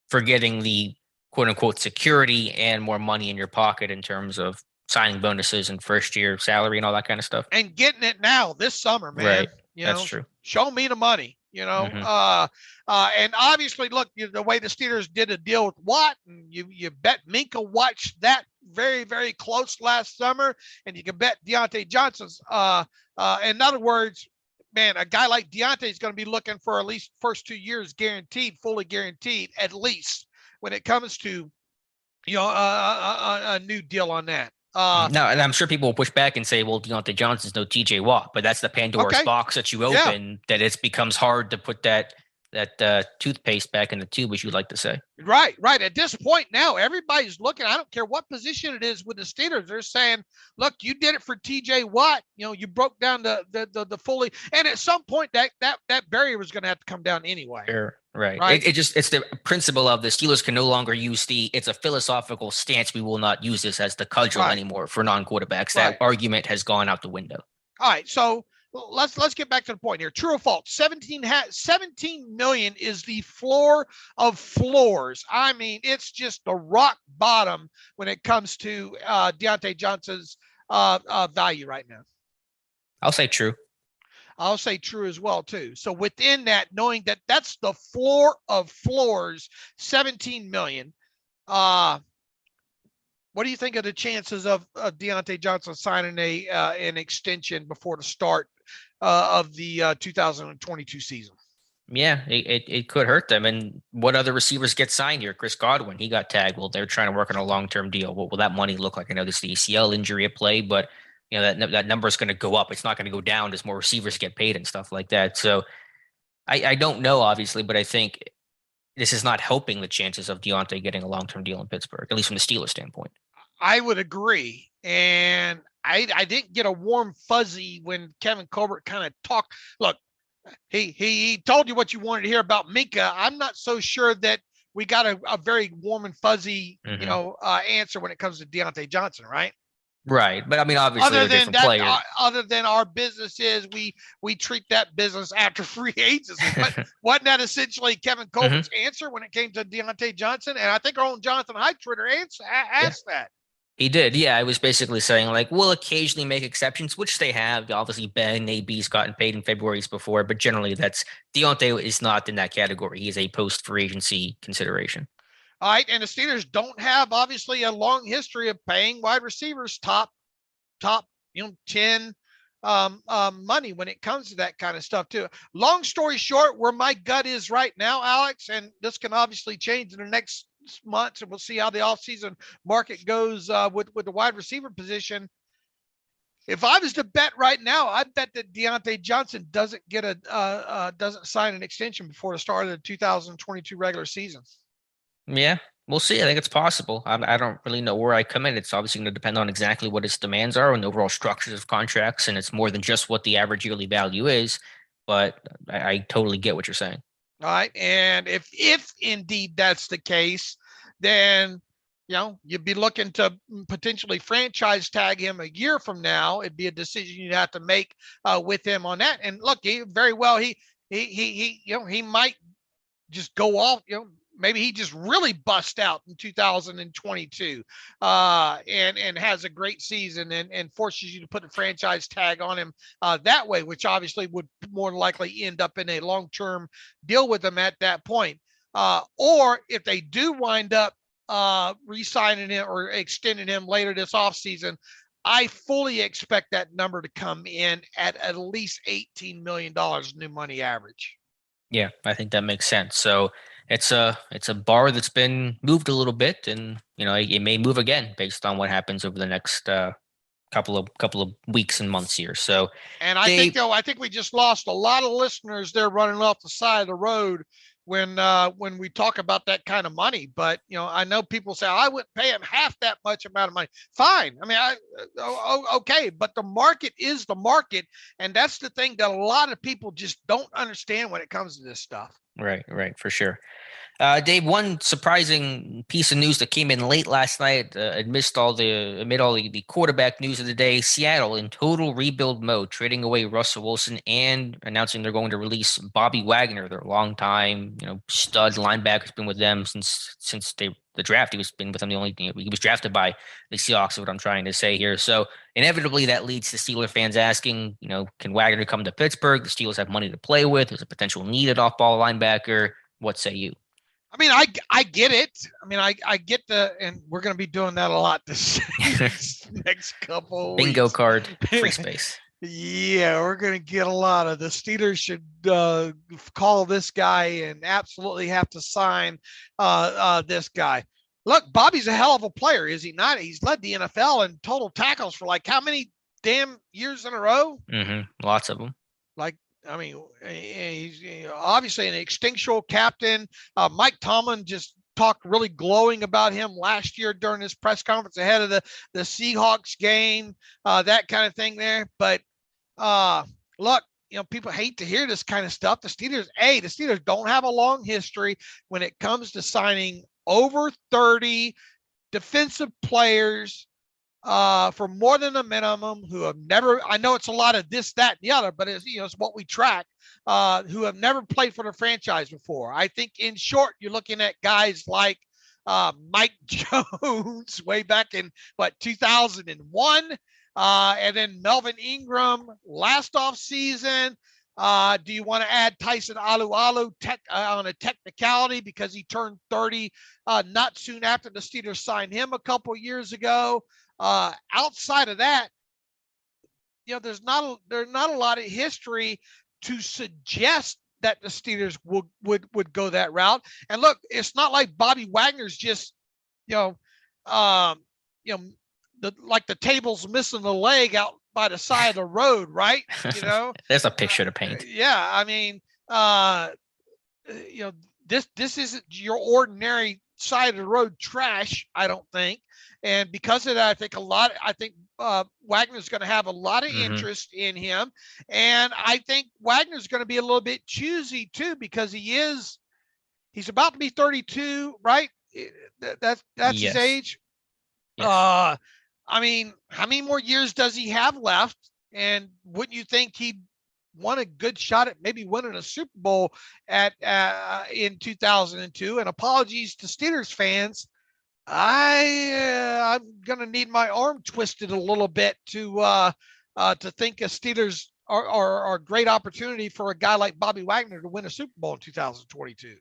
S2: For getting the quote unquote security and more money in your pocket in terms of signing bonuses and first year salary and all that kind of stuff.
S3: And getting it now this summer, man.
S2: Right. That's true.
S3: Show me the money,
S2: Mm-hmm.
S3: And obviously, look, the way the Steelers did a deal with Watt, and you bet Minka watched that very, very close last summer, and you can bet Deontay Johnson's. In other words, man, a guy like Deontay is going to be looking for at least first 2 years guaranteed, fully guaranteed, at least when it comes to, a new deal on that.
S2: No, and I'm sure people will push back and say, well, Deontay Johnson's no TJ Watt, but that's the Pandora's box that you open, that it becomes hard to put that toothpaste back in the tube, as you like to say.
S3: Right. At this point now, everybody's looking. I don't care what position it is with the Steelers. They're saying, look, you did it for TJ Watt. You broke down the fully, and at some point that barrier was going to have to come down anyway.
S2: Sure. Right. It's the principle of the Steelers can no longer use it's a philosophical stance. We will not use this as the cudgel anymore for non-quarterbacks. That argument has gone out the window.
S3: All right. So let's get back to the point here. True or false? 17 million is the floor of floors. I mean, it's just the rock bottom when it comes to Deontay Johnson's value right now.
S2: I'll say true.
S3: I'll say true as well, too. So within that, knowing that that's the floor of floors, 17 million. What do you think of the chances of Deontay Johnson signing an extension before the start of the 2022 season?
S2: Yeah, it could hurt them. And what other receivers get signed here? Chris Godwin, he got tagged. Well, they're trying to work on a long-term deal. What will that money look like? I know this is the ACL injury at play, but that number is going to go up. It's not going to go down as more receivers get paid and stuff like that. So I don't know, obviously, but I think this is not helping the chances of Deontay getting a long-term deal in Pittsburgh, at least from the Steelers standpoint.
S3: I would agree. And I didn't get a warm fuzzy when Kevin Colbert kind of talked. Look, he told you what you wanted to hear about Minka. I'm not so sure that we got a very warm and fuzzy, answer when it comes to Deontay Johnson, right?
S2: Right. But I mean, obviously, they're different players.
S3: Other than our business is we treat that business after free agency. But wasn't that essentially Kevin Colbert's answer when it came to Deontay Johnson? And I think our own Jonathan Heitritter asked that.
S2: He did. Yeah. I was basically saying, like, we'll occasionally make exceptions, which they have. Obviously, Ben, AB's gotten paid in February's before, but generally Deontay is not in that category. He is a post-free agency consideration.
S3: All right, and the Steelers don't have obviously a long history of paying wide receivers top 10 money when it comes to that kind of stuff too. Long story short, where my gut is right now, Alex, and this can obviously change in the next months, and we'll see how the offseason market goes with the wide receiver position. If I was to bet right now, I'd bet that Deontay Johnson doesn't sign an extension before the start of the 2022 regular season.
S2: Yeah, we'll see. I think it's possible. I don't really know where I come in. It's obviously going to depend on exactly what his demands are and the overall structures of contracts. And it's more than just what the average yearly value is. But I totally get what you're saying.
S3: All right. And if indeed that's the case, then, you'd be looking to potentially franchise tag him a year from now. It'd be a decision you'd have to make with him on that. And look, he might just go off, maybe he just really bust out in 2022 and has a great season and forces you to put a franchise tag on him that way, which obviously would more likely end up in a long-term deal with him at that point. Or if they do wind up re-signing him or extending him later this offseason, I fully expect that number to come in at least $18 million new money average.
S2: Yeah, I think that makes sense. So it's a bar that's been moved a little bit, and it may move again based on what happens over the next couple of weeks and months here. So,
S3: and I think we just lost a lot of listeners there running off the side of the road when we talk about that kind of money. But I know people say I wouldn't pay him half that much amount of money. Fine. I mean, okay, but the market is the market, and that's the thing that a lot of people just don't understand when it comes to this stuff. Right,
S2: for sure. Dave, one surprising piece of news that came in late last night amid all the quarterback news of the day. Seattle in total rebuild mode, trading away Russell Wilson and announcing they're going to release Bobby Wagner, their longtime stud linebacker, has been with them since the draft. He was been with them he was drafted by the Seahawks, is what I'm trying to say here. So inevitably that leads to Steeler fans asking, can Wagner come to Pittsburgh? The Steelers have money to play with. There's a potential need at off-ball linebacker. What say you?
S3: I mean, I get it. I mean, I get and we're going to be doing that a lot this next couple
S2: bingo
S3: weeks.
S2: Card, free space.
S3: Yeah, we're going to get a lot of the Steelers should call this guy and absolutely have to sign this guy. Look, Bobby's a hell of a player, is he not? He's led the NFL in total tackles for like how many damn years in a row?
S2: Lots of them.
S3: Like, I mean, he's obviously an extinctual captain. Mike Tomlin just talked really glowing about him last year during his press conference ahead of the Seahawks game, that kind of thing there. But look, people hate to hear this kind of stuff. The Steelers don't have a long history when it comes to signing over 30 defensive players for more than a minimum who have never, I know it's a lot of this, that, and the other, but it's what we track, who have never played for the franchise before. I think in short, you're looking at guys like Mike Jones way back in 2001. And then Melvin Ingram last off season. Do you want to add Tyson Alualu on a technicality because he turned 30 not soon after the Steelers signed him a couple years ago? Outside of that, there's not a lot of history to suggest that the Steelers would go that route. And look, it's not like Bobby Wagner's just, like the table's missing the leg out by the side of the road, right?
S2: There's a picture to paint.
S3: Yeah, I mean, this isn't your ordinary side of the road trash, I don't think. And because of that, I think Wagner's going to have a lot of interest in him. And I think Wagner's going to be a little bit choosy too, because he's about to be 32, right? That's yes. His age. Yes. I mean, how many more years does he have left? And wouldn't you think he'd want a good shot at maybe winning a Super Bowl in 2002? And apologies to Steelers fans, I'm gonna need my arm twisted a little bit to think a Steelers are a great opportunity for a guy like Bobby Wagner to win a Super Bowl in 2022.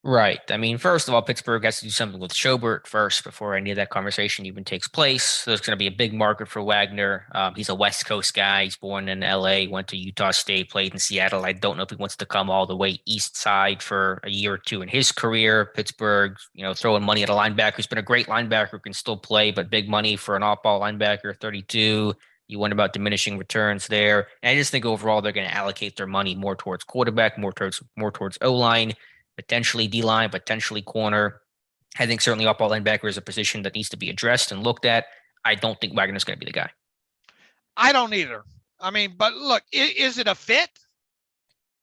S2: Right. I mean, first of all, Pittsburgh has to do something with Schobert first before any of that conversation even takes place. So there's going to be a big market for Wagner. He's a West Coast guy. He's born in LA, went to Utah State, played in Seattle. I don't know if he wants to come all the way east side for a year or two in his career. Pittsburgh, throwing money at a linebacker who's been a great linebacker who can still play, but big money for an off-ball linebacker, 32. You wonder about diminishing returns there. And I just think overall they're going to allocate their money more towards quarterback, more towards O-line. Potentially D-line, potentially corner. I think certainly off-ball linebacker is a position that needs to be addressed and looked at. I don't think Wagner's going to be the guy.
S3: I don't either. I mean, but look, is it a fit?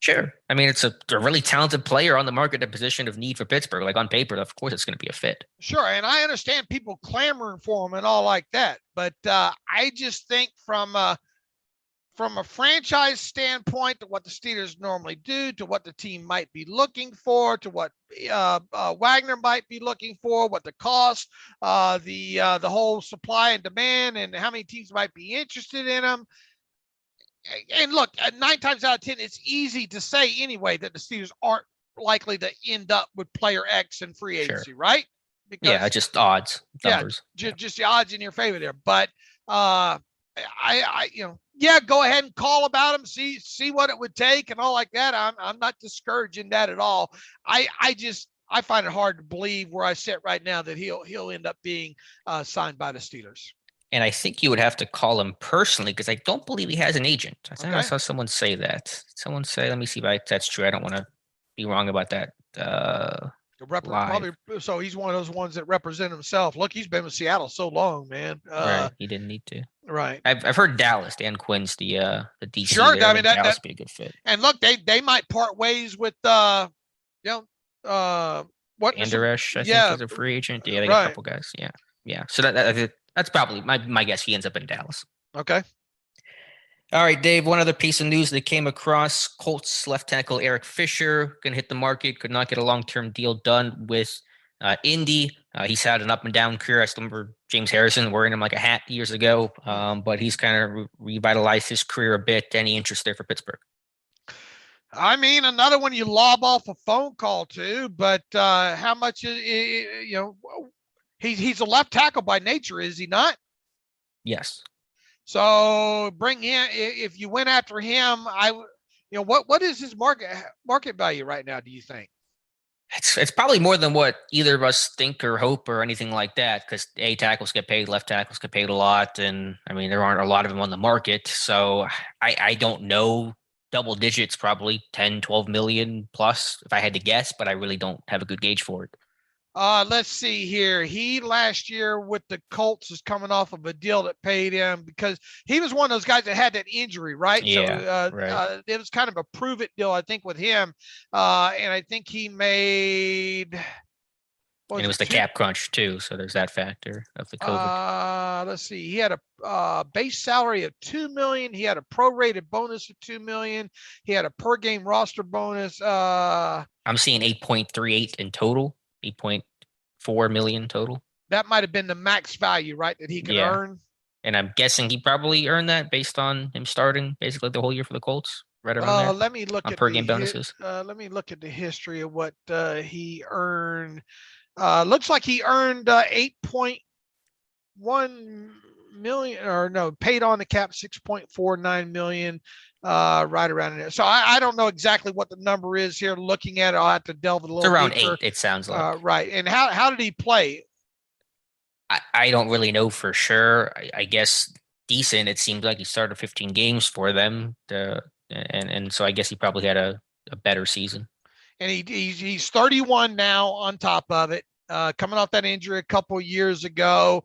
S2: Sure. I mean, it's a really talented player on the market, a position of need for Pittsburgh. Like on paper, of course, it's going to be a fit.
S3: Sure, and I understand people clamoring for him and all like that, but I just think from a franchise standpoint, to what the Steelers normally do, to what the team might be looking for, to what Wagner might be looking for, what the cost, the whole supply and demand, and how many teams might be interested in them. And look, 9 times out of 10, it's easy to say anyway that the Steelers aren't likely to end up with player X in free agency, sure. Right?
S2: Because, just odds, numbers.
S3: Yeah, just the odds in your favor there. But I go ahead and call about him, see what it would take and all like that. I'm not discouraging that at all. I find it hard to believe where I sit right now that he'll end up being signed by the Steelers.
S2: And I think you would have to call him personally because I don't believe he has an agent. I think I saw someone say that. Someone say, let me see if that's true. I don't want to be wrong about that.
S3: Probably, so he's one of those ones that represent himself. Look, he's been with Seattle so long, man.
S2: Right, he didn't need to.
S3: Right.
S2: I've heard Dallas. Dan Quinn's the DC.
S3: Sure,
S2: there.
S3: I mean
S2: Dallas would be a good fit.
S3: And look, they might part ways with Andresh,
S2: I think is a free agent. Yeah, they got a couple guys. Yeah. So that's probably my guess. He ends up in Dallas.
S3: Okay.
S2: All right, Dave, one other piece of news that came across. Colts left tackle Eric Fisher going to hit the market, could not get a long-term deal done with Indy. He's had an up-and-down career. I still remember James Harrison wearing him like a hat years ago, but he's kind of revitalized his career a bit. Any interest there for Pittsburgh?
S3: I mean, another one you lob off a phone call to, but how much, he's a left tackle by nature, is he not?
S2: Yes.
S3: So bring him. If you went after him, what is his market value right now, do you think?
S2: It's probably more than what either of us think or hope or anything like that, because tackles get paid, left tackles get paid a lot, and I mean there aren't a lot of them on the market. So I don't know, double digits, probably 10, 12 million plus if I had to guess, but I really don't have a good gauge for it.
S3: Let's see here. He last year with the Colts is coming off of a deal that paid him because he was one of those guys that had that injury, right?
S2: Yeah,
S3: so
S2: right.
S3: It was kind of a prove it deal, I think, with him. And I think he made.
S2: And it was the cap crunch too, so there's that factor of the COVID.
S3: Let's see. He had a base salary of $2 million. He had a prorated bonus of $2 million. He had a per game roster bonus.
S2: I'm seeing 8.38 in total. 8.4 million total.
S3: That might have been the max value, right, that he could earn.
S2: And I'm guessing he probably earned that based on him starting basically the whole year for the Colts, right around there.
S3: Let me look at
S2: per game bonuses.
S3: Let me look at the history of what he earned. Looks like he earned 8.1 million, or no, paid on the cap 6.49 million. Right around there. So I don't know exactly what the number is here. Looking at it, I'll have to delve a little.
S2: It's around
S3: deeper.
S2: 8. It sounds like
S3: right. And how did he play?
S2: I don't really know for sure. I guess decent. It seems like he started 15 games for them. And so I guess he probably had a better season.
S3: And he's 31 now. On top of it, coming off that injury a couple years ago.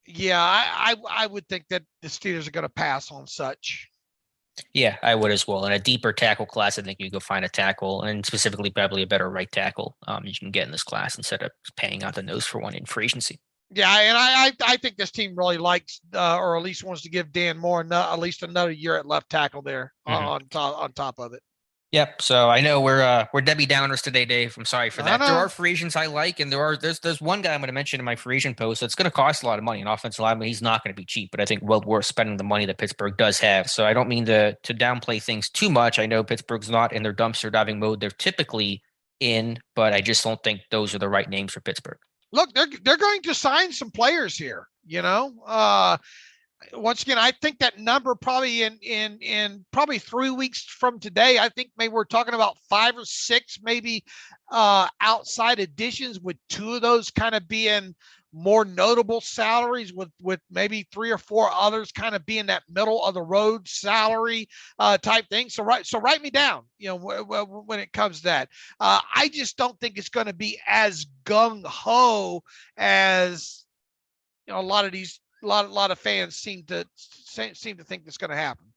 S3: Yeah, I would think that the Steelers are going to pass on such.
S2: Yeah, I would as well. In a deeper tackle class, I think you go find a tackle, and specifically probably a better right tackle you can get in this class instead of paying out the nose for one in free agency.
S3: Yeah, and I think this team really likes, or at least wants to give Dan Moore at least another year at left tackle there on top of it.
S2: Yep. So I know we're Debbie Downers today, Dave. I'm sorry for that. There are free agents I like, and there's one guy I'm going to mention in my free agent post that's going to cost a lot of money. An offensive lineman, he's not going to be cheap, but I think well worth spending the money that Pittsburgh does have. So I don't mean to downplay things too much. I know Pittsburgh's not in their dumpster diving mode they're typically in, but I just don't think those are the right names for Pittsburgh.
S3: Look, they're going to sign some players here. Once again, I think that number probably in probably 3 weeks from today, I think maybe we're talking about 5 or 6 maybe outside additions, with 2 of those kind of being more notable salaries, with maybe 3 or 4 others kind of being that middle of the road salary type thing. So write me down, when it comes to that. I just don't think it's going to be as gung ho as a lot of these. A lot of fans seem to think that's going to happen.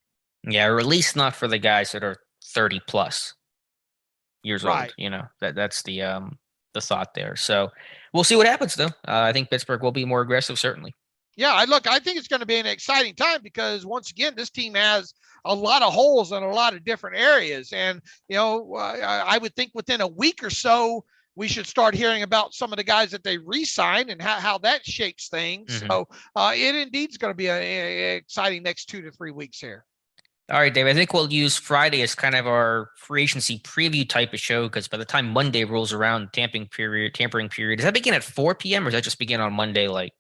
S2: Yeah, or at least not for the guys that are 30 plus years old. That's the thought there. So we'll see what happens, though. I think Pittsburgh will be more aggressive, certainly.
S3: Yeah, I think it's going to be an exciting time because once again, this team has a lot of holes in a lot of different areas, and I would think within a week or so, we should start hearing about some of the guys that they re-signed and how that shapes things. Mm-hmm. So it indeed is going to be an exciting next 2 to 3 weeks here.
S2: All right, Dave, I think we'll use Friday as kind of our free agency preview type of show, because by the time Monday rolls around, tampering period, does that begin at 4 p.m. or does that just begin on Monday, like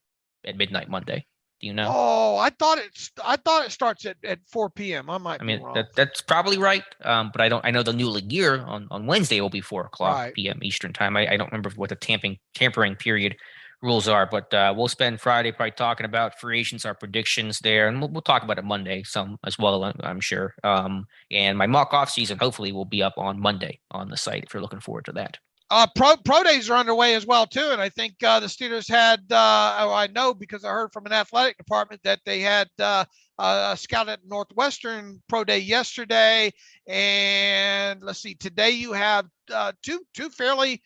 S2: at midnight Monday? Do you know?
S3: Oh, I thought it starts at 4 p.m. I mean, be wrong.
S2: That's probably right. But I know the new league year on Wednesday will be 4 o'clock p.m. Eastern time. I don't remember what the tampering period rules are, but we'll spend Friday probably talking about free agents, our predictions there, and we'll talk about it Monday some as well, I'm sure. And my mock off season hopefully will be up on Monday on the site if you're looking forward to that.
S3: Pro days are underway as well too, and I think the Steelers had. I know because I heard from an athletic department that they had a scout at Northwestern Pro Day yesterday, and let's see, today you have two fairly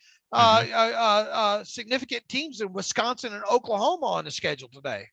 S3: significant teams in Wisconsin and Oklahoma on the schedule today.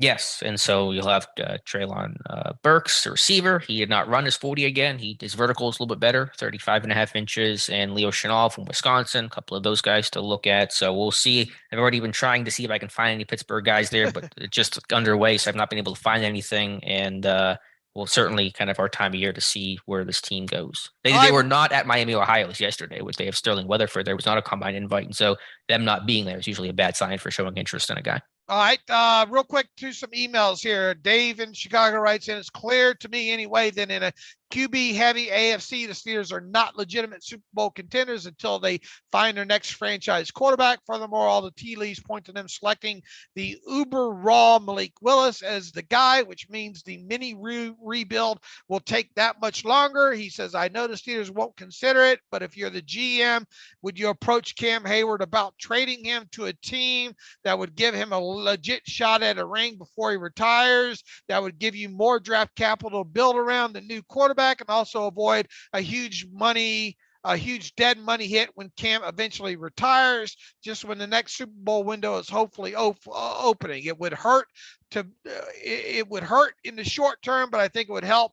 S2: Yes, and so you'll have Treylon Burks, the receiver. He did not run his 40 again. His vertical is a little bit better, 35.5 inches. And Leo Chanal from Wisconsin, a couple of those guys to look at. So we'll see. I've already been trying to see if I can find any Pittsburgh guys there, but it's just underway, so I've not been able to find anything. And well, certainly kind of our time of year to see where this team goes. They were not at Miami, Ohio yesterday, which they have Sterling Weatherford. There was not a combine invite. And so them not being there is usually a bad sign for showing interest in a guy.
S3: All right. Real quick to some emails here. Dave in Chicago writes in, it's clear to me anyway that in a QB heavy AFC, the Steelers are not legitimate Super Bowl contenders until they find their next franchise quarterback. Furthermore, all the tea leaves point to them selecting the uber raw Malik Willis as the guy, which means the mini rebuild will take that much longer. He says, I know the Steelers won't consider it, but if you're the GM, would you approach Cam Hayward about trading him to a team that would give him a legit shot at a ring before he retires, that would give you more draft capital to build around the new quarterback, and also avoid a huge dead money hit when Cam eventually retires, just when the next Super Bowl window is hopefully opening? It would hurt in the short term, but I think it would help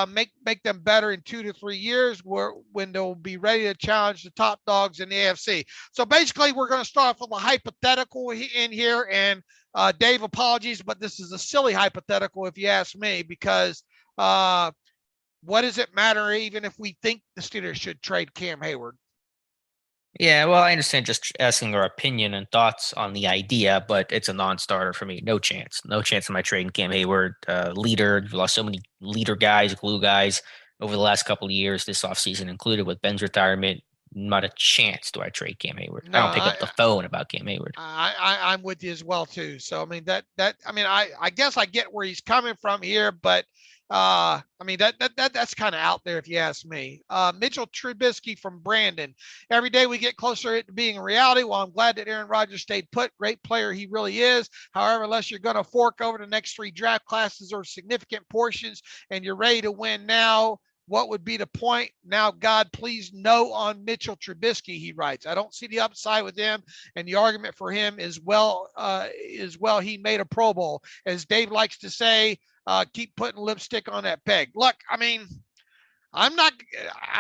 S3: make them better in 2 to 3 years when they'll be ready to challenge the top dogs in the AFC. So basically, we're going to start off with a hypothetical in here. And Dave, apologies, but this is a silly hypothetical if you ask me, because what does it matter even if we think the Steelers should trade Cam Hayward?
S2: Yeah, well, I understand just asking our opinion and thoughts on the idea, but it's a non-starter for me. No chance. No chance of my trading Cam Hayward. Leader. We've lost so many leader guys, glue guys over the last couple of years, this offseason included with Ben's retirement. Not a chance do I trade Cam Hayward. No, I don't pick up the phone about Cam Hayward.
S3: I'm with you as well, too. So, I mean, I guess I get where he's coming from here, but that's kind of out there if you ask me. Mitchell Trubisky from Brandon. Every day we get closer to being a reality. Well, I'm glad that Aaron Rodgers stayed put. Great player he really is. However, unless you're going to fork over the next 3 draft classes or significant portions and you're ready to win now, what would be the point? Now, God, please no on Mitchell Trubisky, he writes. I don't see the upside with him, and the argument for him is he made a Pro Bowl. As Dave likes to say, keep putting lipstick on that peg. Look, I mean, I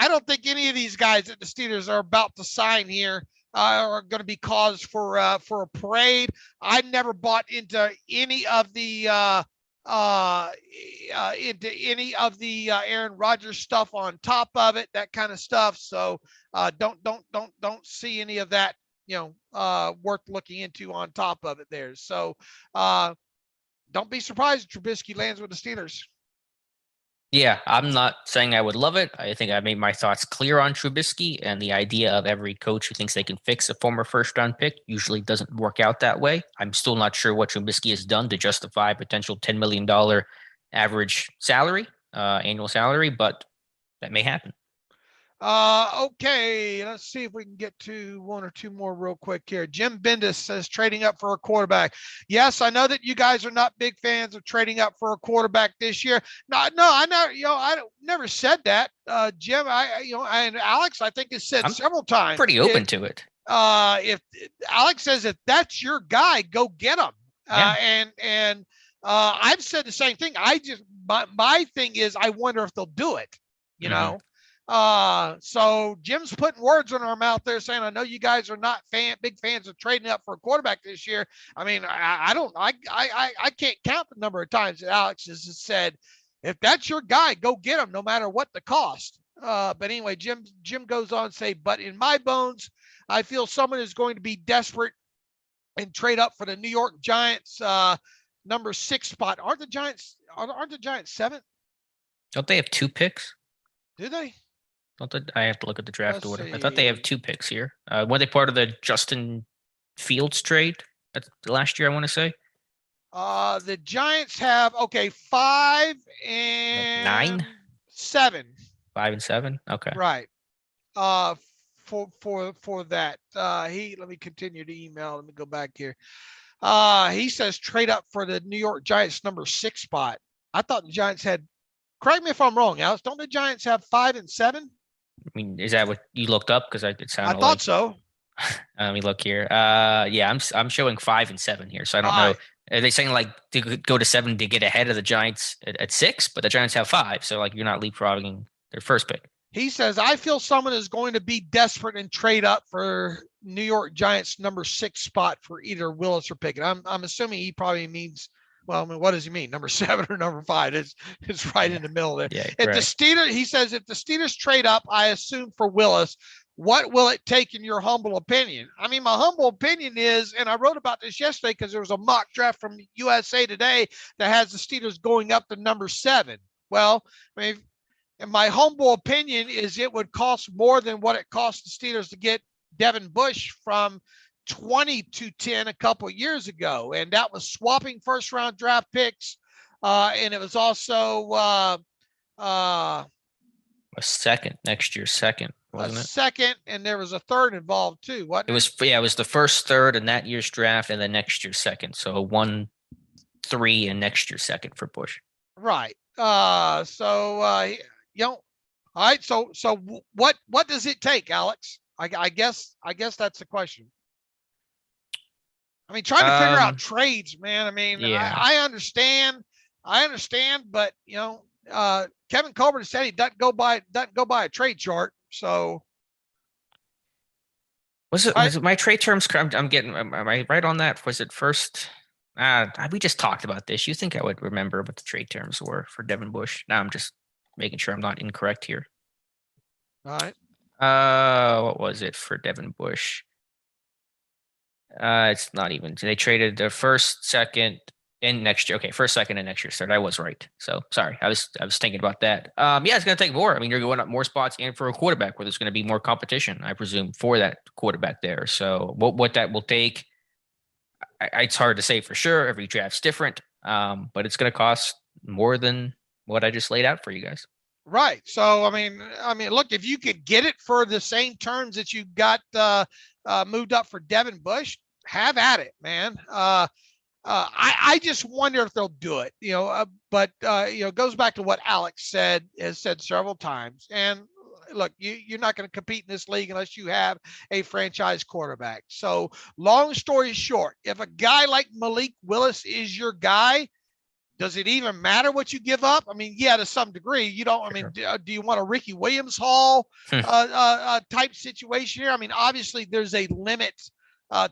S3: don't think any of these guys that the Steelers are about to sign here are going to be cause for a parade. I never bought into any of the Aaron Rodgers stuff on top of it, that kind of stuff. So don't see any of that, worth looking into on top of it there. So don't be surprised if Trubisky lands with the Steelers.
S2: Yeah, I'm not saying I would love it. I think I made my thoughts clear on Trubisky, and the idea of every coach who thinks they can fix a former first-round pick usually doesn't work out that way. I'm still not sure what Trubisky has done to justify a potential $10 million average salary, annual salary, but that may happen.
S3: Okay, let's see if we can get to 1 or 2 more real quick here. Jim Bendis says trading up for a quarterback. Yes, I know that you guys are not big fans of trading up for a quarterback this year. No, I know, I never said that. Jim, and Alex, I think has said several times.
S2: Pretty open to it.
S3: If Alex says if that's your guy, go get him.
S2: Yeah.
S3: And I've said the same thing. My thing is, I wonder if they'll do it. You know. So Jim's putting words in our mouth there saying, I know you guys are not big fans of trading up for a quarterback this year. I mean, I can't count the number of times that Alex has said, if that's your guy, go get him no matter what the cost. But anyway, Jim goes on to say, but in my bones, I feel someone is going to be desperate and trade up for the New York Giants, number 6 spot. Aren't the Giants 7th?
S2: Don't they have 2 picks?
S3: Do they?
S2: I have to look at the draft order. I thought they have 2 picks here. Were they part of the Justin Fields trade last year, I want to say?
S3: The Giants have 5 and
S2: 9?
S3: 7.
S2: 5 and 7? Okay.
S3: Right. For that. Let me continue the email. Let me go back here. He says trade up for the New York Giants number 6 spot. I thought the Giants had, correct me if I'm wrong, Alex, don't the Giants have 5 and 7?
S2: I mean, is that what you looked up? Because it sounded
S3: I thought so.
S2: Let me look here. Yeah, I'm showing 5 and 7 here, so I don't know. Are they saying like to go to 7 to get ahead of the Giants at 6? But the Giants have 5, so like you're not leapfrogging their first pick.
S3: He says, I feel someone is going to be desperate and trade up for New York Giants number 6 spot for either Willis or Pickett. I'm assuming he probably means, well, I mean, what does he mean? Number 7 or number 5? It's right in the middle there.
S2: Yeah,
S3: If the Steelers, he says, if the Steelers trade up, I assume for Willis, What will it take in your humble opinion? I mean, my humble opinion is, and I wrote about this yesterday because there was a mock draft from USA Today that has the Steelers going up to number 7. Well, I mean, and my humble opinion is it would cost more than what it cost the Steelers to get Devin Bush from 20 to 10 a couple of years ago. And that was swapping first round draft picks. And it was also
S2: a second, next year's second, wasn't it?
S3: Second, and there was a third involved too. What?
S2: It was the first third in that year's draft and then next year's second. So 1, 3 and next year's second for Bush.
S3: Right. All right. So what does it take, Alex? I guess that's the question. I mean, trying to figure out trades, man. I mean, yeah. I understand, but Kevin Colbert said he doesn't go by a trade chart. So
S2: was it my trade terms? I'm getting. Am I right on that? Was it first? We just talked about this. You think I would remember what the trade terms were for Devin Bush? Now I'm just making sure I'm not incorrect here.
S3: All right.
S2: What was it for Devin Bush? It's not even. They traded the first, second, and next year. Okay, first, second, and next year's third. I was right. So sorry, I was thinking about that. Yeah, it's going to take more. I mean, you're going up more spots and for a quarterback where there's going to be more competition, I presume, for that quarterback there. So what that will take, it's hard to say for sure. Every draft's different, but it's going to cost more than what I just laid out for you guys.
S3: Right. So I mean, look, if you could get it for the same terms that you got moved up for Devin Bush, have at it, man. I just wonder if they'll do it, but it goes back to what Alex has said several times. And look, you're not going to compete in this league unless you have a franchise quarterback. So long story short, if a guy like Malik Willis is your guy, does it even matter what you give up? I mean, yeah, to some degree, you don't. I mean, do you want a Ricky Williams Hall type situation here? I mean, obviously, there's a limit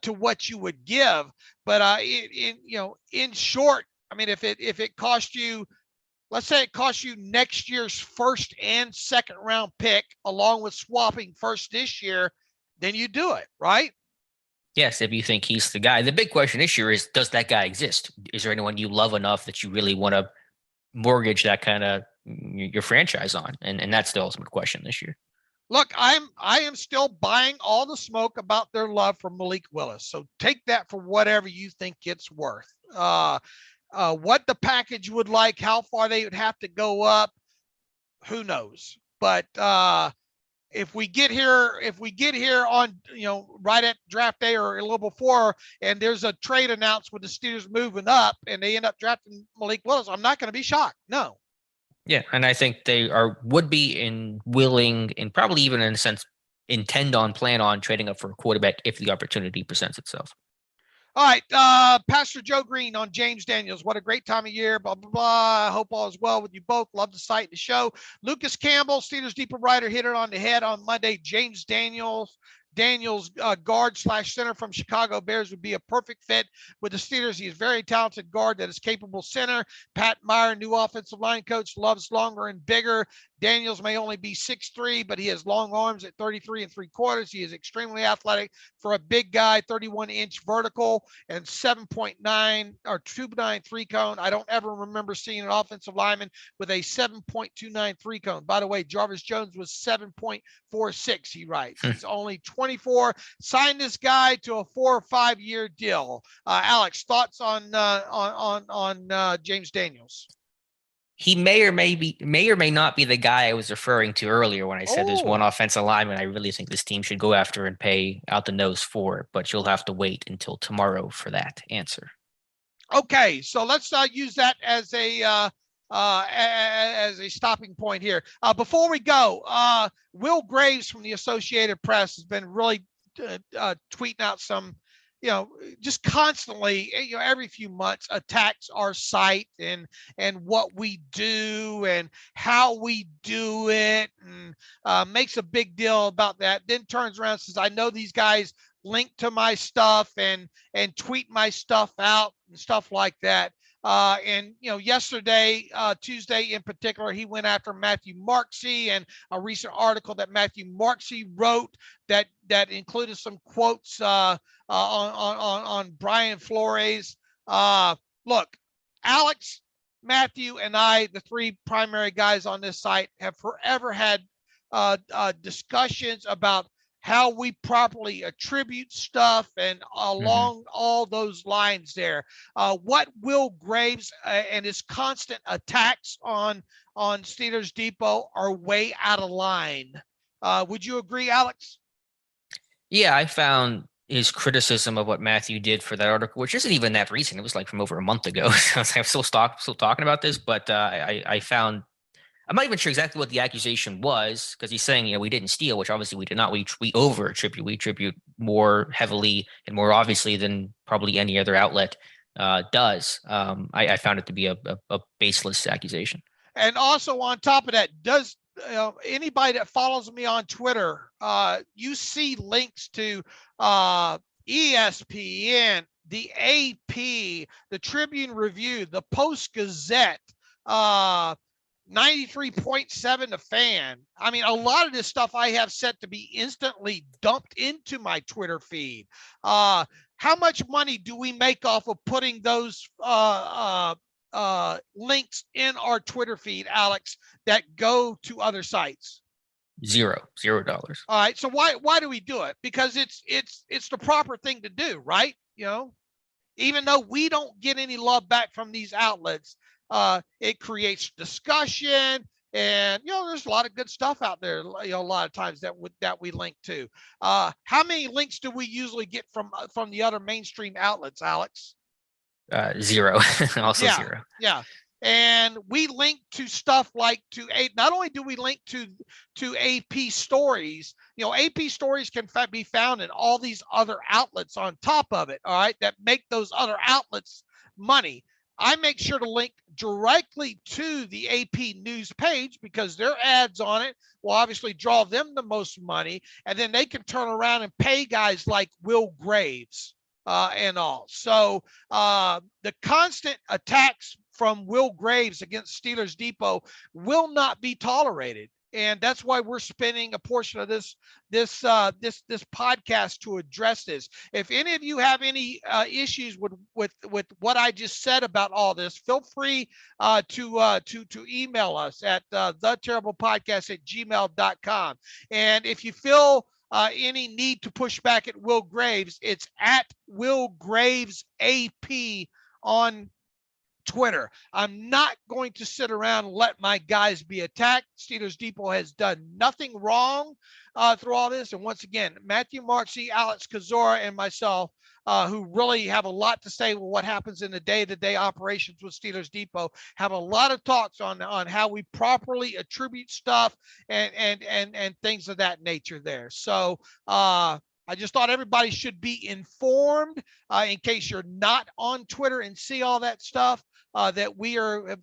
S3: to what you would give, but in short, I mean, if it cost you, let's say it costs you next year's first and second round pick, along with swapping first this year, then you do it, right?
S2: Yes, if you think he's the guy. The big question this year is, does that guy exist? Is there anyone you love enough that you really want to mortgage that kind of your franchise on? And that's the ultimate question this year.
S3: Look, I am still buying all the smoke about their love for Malik Willis. So take that for whatever you think it's worth. What the package would like, how far they would have to go up, who knows? But if we get here on, right at draft day or a little before, and there's a trade announced with the Steelers moving up and they end up drafting Malik Willis, I'm not going to be shocked. No.
S2: Yeah. And I think they would be willing and probably even in a sense plan on trading up for a quarterback if the opportunity presents itself.
S3: All right, Pastor Joe Green on James Daniels. What a great time of year, blah, blah, blah. I hope all is well with you both. Love the site and the show. Lucas Campbell, Steelers Depot writer, hit it on the head on Monday. James Daniels guard/center from Chicago Bears would be a perfect fit with the Steelers. He is a very talented guard that is capable center. Pat Meyer, new offensive line coach, loves longer and bigger. Daniels may only be 6'3", but he has long arms at 33 3/4. He is extremely athletic for a big guy, 31-inch vertical and 7.9 or 2.9 3-cone. I don't ever remember seeing an offensive lineman with a 7.29 3-cone. By the way, Jarvis Jones was 7.46, he writes. He's only 24. Sign this guy to a 4 or 5 year deal. Alex, thoughts on James Daniels?
S2: He may or may not be the guy I was referring to earlier when I said there's one offensive lineman I really think this team should go after and pay out the nose for, but you'll have to wait until tomorrow for that answer.
S3: Okay, so let's use that as a stopping point here. Before we go, Will Graves from the Associated Press has been really tweeting out some, just constantly, every few months attacks our site and what we do and how we do it, and makes a big deal about that. Then turns around and says, I know these guys link to my stuff and tweet my stuff out and stuff like that. And, yesterday, Tuesday in particular, he went after Matthew Marksey, and a recent article that Matthew Marksey wrote that included some quotes on Brian Flores. Look, Alex, Matthew, and I, the three primary guys on this site, have forever had discussions about how we properly attribute stuff and along all those lines there. What Will Graves and his constant attacks on Steelers Depot are way out of line. Would you agree, Alex?
S2: Yeah, I found his criticism of what Matthew did for that article, which isn't even that recent. It was like from over a month ago. I'm still talking about this, but I found, I'm not even sure exactly what the accusation was, because he's saying, we didn't steal, which obviously we did not. We over attribute. We attribute more heavily and more obviously than probably any other outlet does. I found it to be a baseless accusation.
S3: And also on top of that, does anybody that follows me on Twitter, you see links to ESPN, the AP, the Tribune Review, the Post Gazette, 93.7 The Fan. I mean, a lot of this stuff I have set to be instantly dumped into my Twitter feed. How much money do we make off of putting those links in our Twitter feed, Alex, that go to other sites?
S2: $0. All
S3: right. So why do we do it? Because it's the proper thing to do, right? Even though we don't get any love back from these outlets, it creates discussion, and there's a lot of good stuff out there. A lot of times that we link to. How many links do we usually get from the other mainstream outlets, Alex?
S2: 0. Also 0.
S3: Yeah. And we link to stuff like not only do we link to AP stories, AP stories can be found in all these other outlets on top of it. All right. That make those other outlets money. I make sure to link directly to the AP news page because their ads on it will obviously draw them the most money. And then they can turn around and pay guys like Will Graves and all. So the constant attacks from Will Graves against Steelers Depot will not be tolerated. And that's why we're spending a portion of this podcast to address this. If any of you have any issues with what I just said about all this, feel free to email us at theterriblepodcast@gmail.com. And if you feel any need to push back at Will Graves, it's at Will Graves AP on Twitter. I'm not going to sit around and let my guys be attacked. Steelers Depot has done nothing wrong through all this. And once again, Matthew Marksey, Alex Kozora, and myself, who really have a lot to say with what happens in the day-to-day operations with Steelers Depot, have a lot of talks on how we properly attribute stuff and things of that nature there. So I just thought everybody should be informed in case you're not on Twitter and see all that stuff. That we are,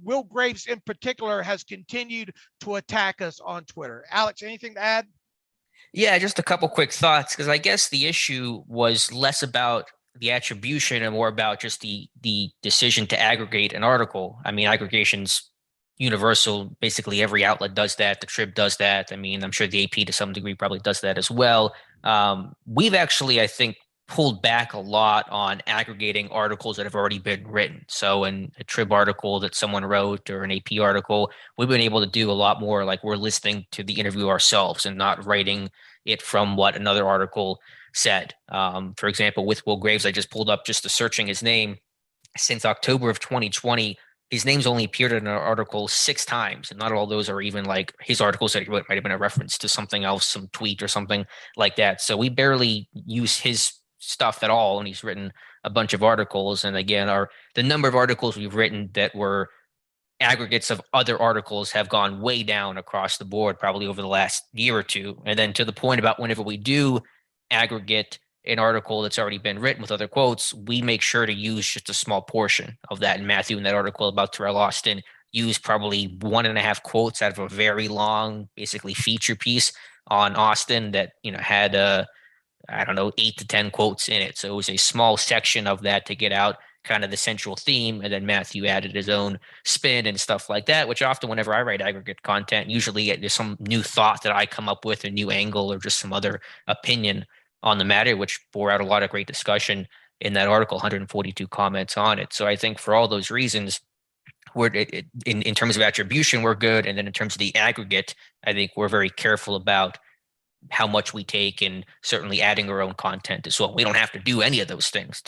S3: Will Graves in particular has continued to attack us on Twitter. Alex, anything to add?
S2: Yeah, just a couple quick thoughts, because I guess the issue was less about the attribution and more about just the decision to aggregate an article. I mean, aggregation's universal. Basically, every outlet does that. The Trib does that. I mean, I'm sure the AP to some degree probably does that as well. We've actually, I think, pulled back a lot on aggregating articles that have already been written. So in a Trib article that someone wrote or an AP article, we've been able to do a lot more like we're listening to the interview ourselves and not writing it from what another article said. For example, with Will Graves, I just pulled up just to searching his name. Since October of 2020, his name's only appeared in an article 6 times, and not all those are even like his articles that he wrote might have been a reference to something else, some tweet or something like that. So we barely use his stuff at all, and he's written a bunch of articles. And again, the number of articles we've written that were aggregates of other articles have gone way down across the board, probably over the last year or two. And then to the point about whenever we do aggregate an article that's already been written with other quotes, we make sure to use just a small portion of that. And Matthew, in that article about Terrell Austin, used probably 1.5 quotes out of a very long, basically feature piece on Austin that had 8 to 10 quotes in it. So it was a small section of that to get out, kind of the central theme, and then Matthew added his own spin and stuff like that, which often whenever I write aggregate content, usually there's some new thought that I come up with, a new angle or just some other opinion on the matter, which bore out a lot of great discussion in that article, 142 comments on it. So I think for all those reasons, in terms of attribution, we're good. And then in terms of the aggregate, I think we're very careful about how much we take, and certainly adding our own content as well. We don't have to do any of those things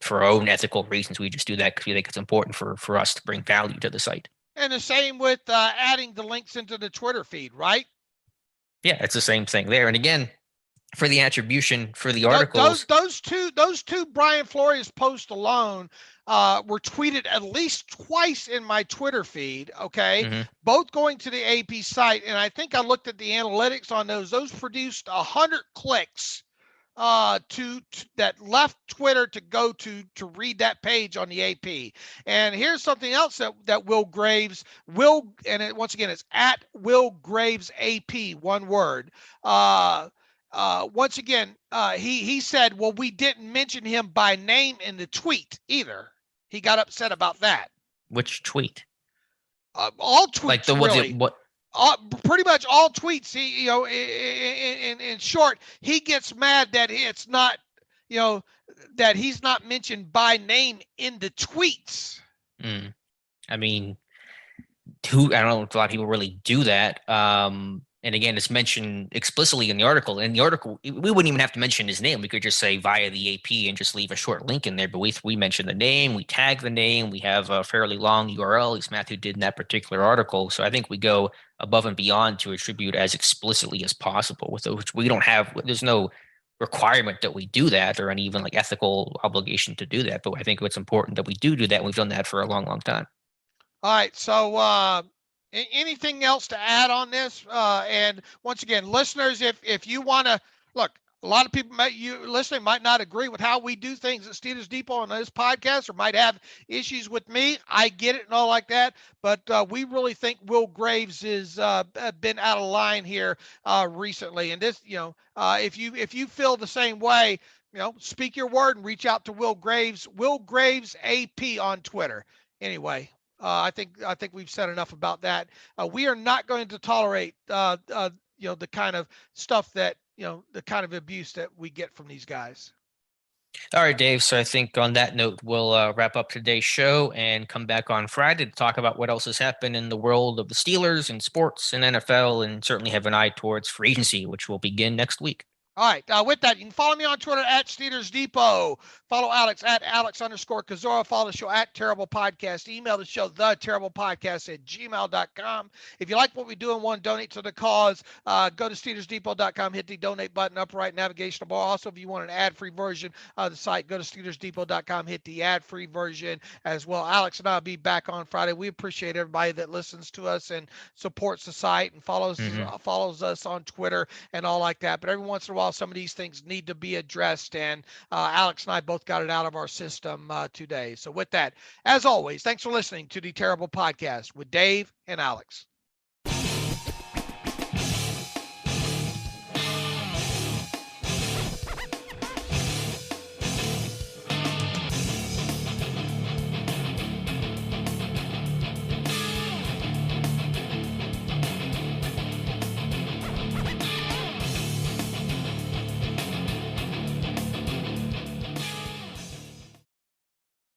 S2: for our own ethical reasons. We just do that because we think it's important for us to bring value to the site.
S3: And the same with adding the links into the Twitter feed, right?
S2: Yeah, it's the same thing there. And again, for the attribution, for the articles,
S3: those two Brian Flores posts alone were tweeted at least twice in my Twitter feed. Okay.
S2: Mm-hmm.
S3: Both going to the AP site. And I think I looked at the analytics on those. Those produced 100 clicks to that left Twitter to go to read that page on the AP. And here's something else that Will Graves once again, it's at Will Graves AP, one word. Once again, he said, well, we didn't mention him by name in the tweet either. He got upset about that.
S2: Which tweet?
S3: All tweets,
S2: like
S3: really.
S2: What?
S3: Pretty much all tweets. He, in short, he gets mad that it's not, that he's not mentioned by name in the tweets.
S2: I mean, I don't know if a lot of people really do that. And again, it's mentioned explicitly in the article. In the article, we wouldn't even have to mention his name. We could just say via the AP and just leave a short link in there. But we mention the name, we tag the name, we have a fairly long URL, at least Matthew did in that particular article. So I think we go above and beyond to attribute as explicitly as possible. With which we don't have, there's no requirement that we do that or any even like ethical obligation to do that. But I think it's important that we do that. And we've done that for a long, long time.
S3: All right. So, anything else to add on this? And once again, listeners, if you want to look, a lot of people listening might not agree with how we do things at Steelers Depot on this podcast, or might have issues with me. I get it and all like that, but we really think Will Graves has been out of line here recently. And this, if you feel the same way, speak your word and reach out to Will Graves AP on Twitter. Anyway. I think we've said enough about that. We are not going to tolerate, the kind of stuff that, the kind of abuse that we get from these guys.
S2: All right, Dave. So I think on that note, we'll wrap up today's show and come back on Friday to talk about what else has happened in the world of the Steelers and sports and NFL, and certainly have an eye towards free agency, which will begin next week.
S3: All right. With that, you can follow me on Twitter at Steelers Depot. Follow Alex at Alex_Kozora. Follow the show at Terrible Podcast. Email the show, theterriblepodcast@gmail.com. If you like what we do and want to donate to the cause, go to SteelersDepot.com, hit the donate button, upper right navigational bar. Also, if you want an ad-free version of the site, go to SteelersDepot.com, hit the ad-free version as well. Alex and I will be back on Friday. We appreciate everybody that listens to us and supports the site and follows us on Twitter and all like that. But every once in a while, some of these things need to be addressed, and Alex and I both got it out of our system today. So with that, as always, thanks for listening to the Terrible Podcast with Dave and Alex.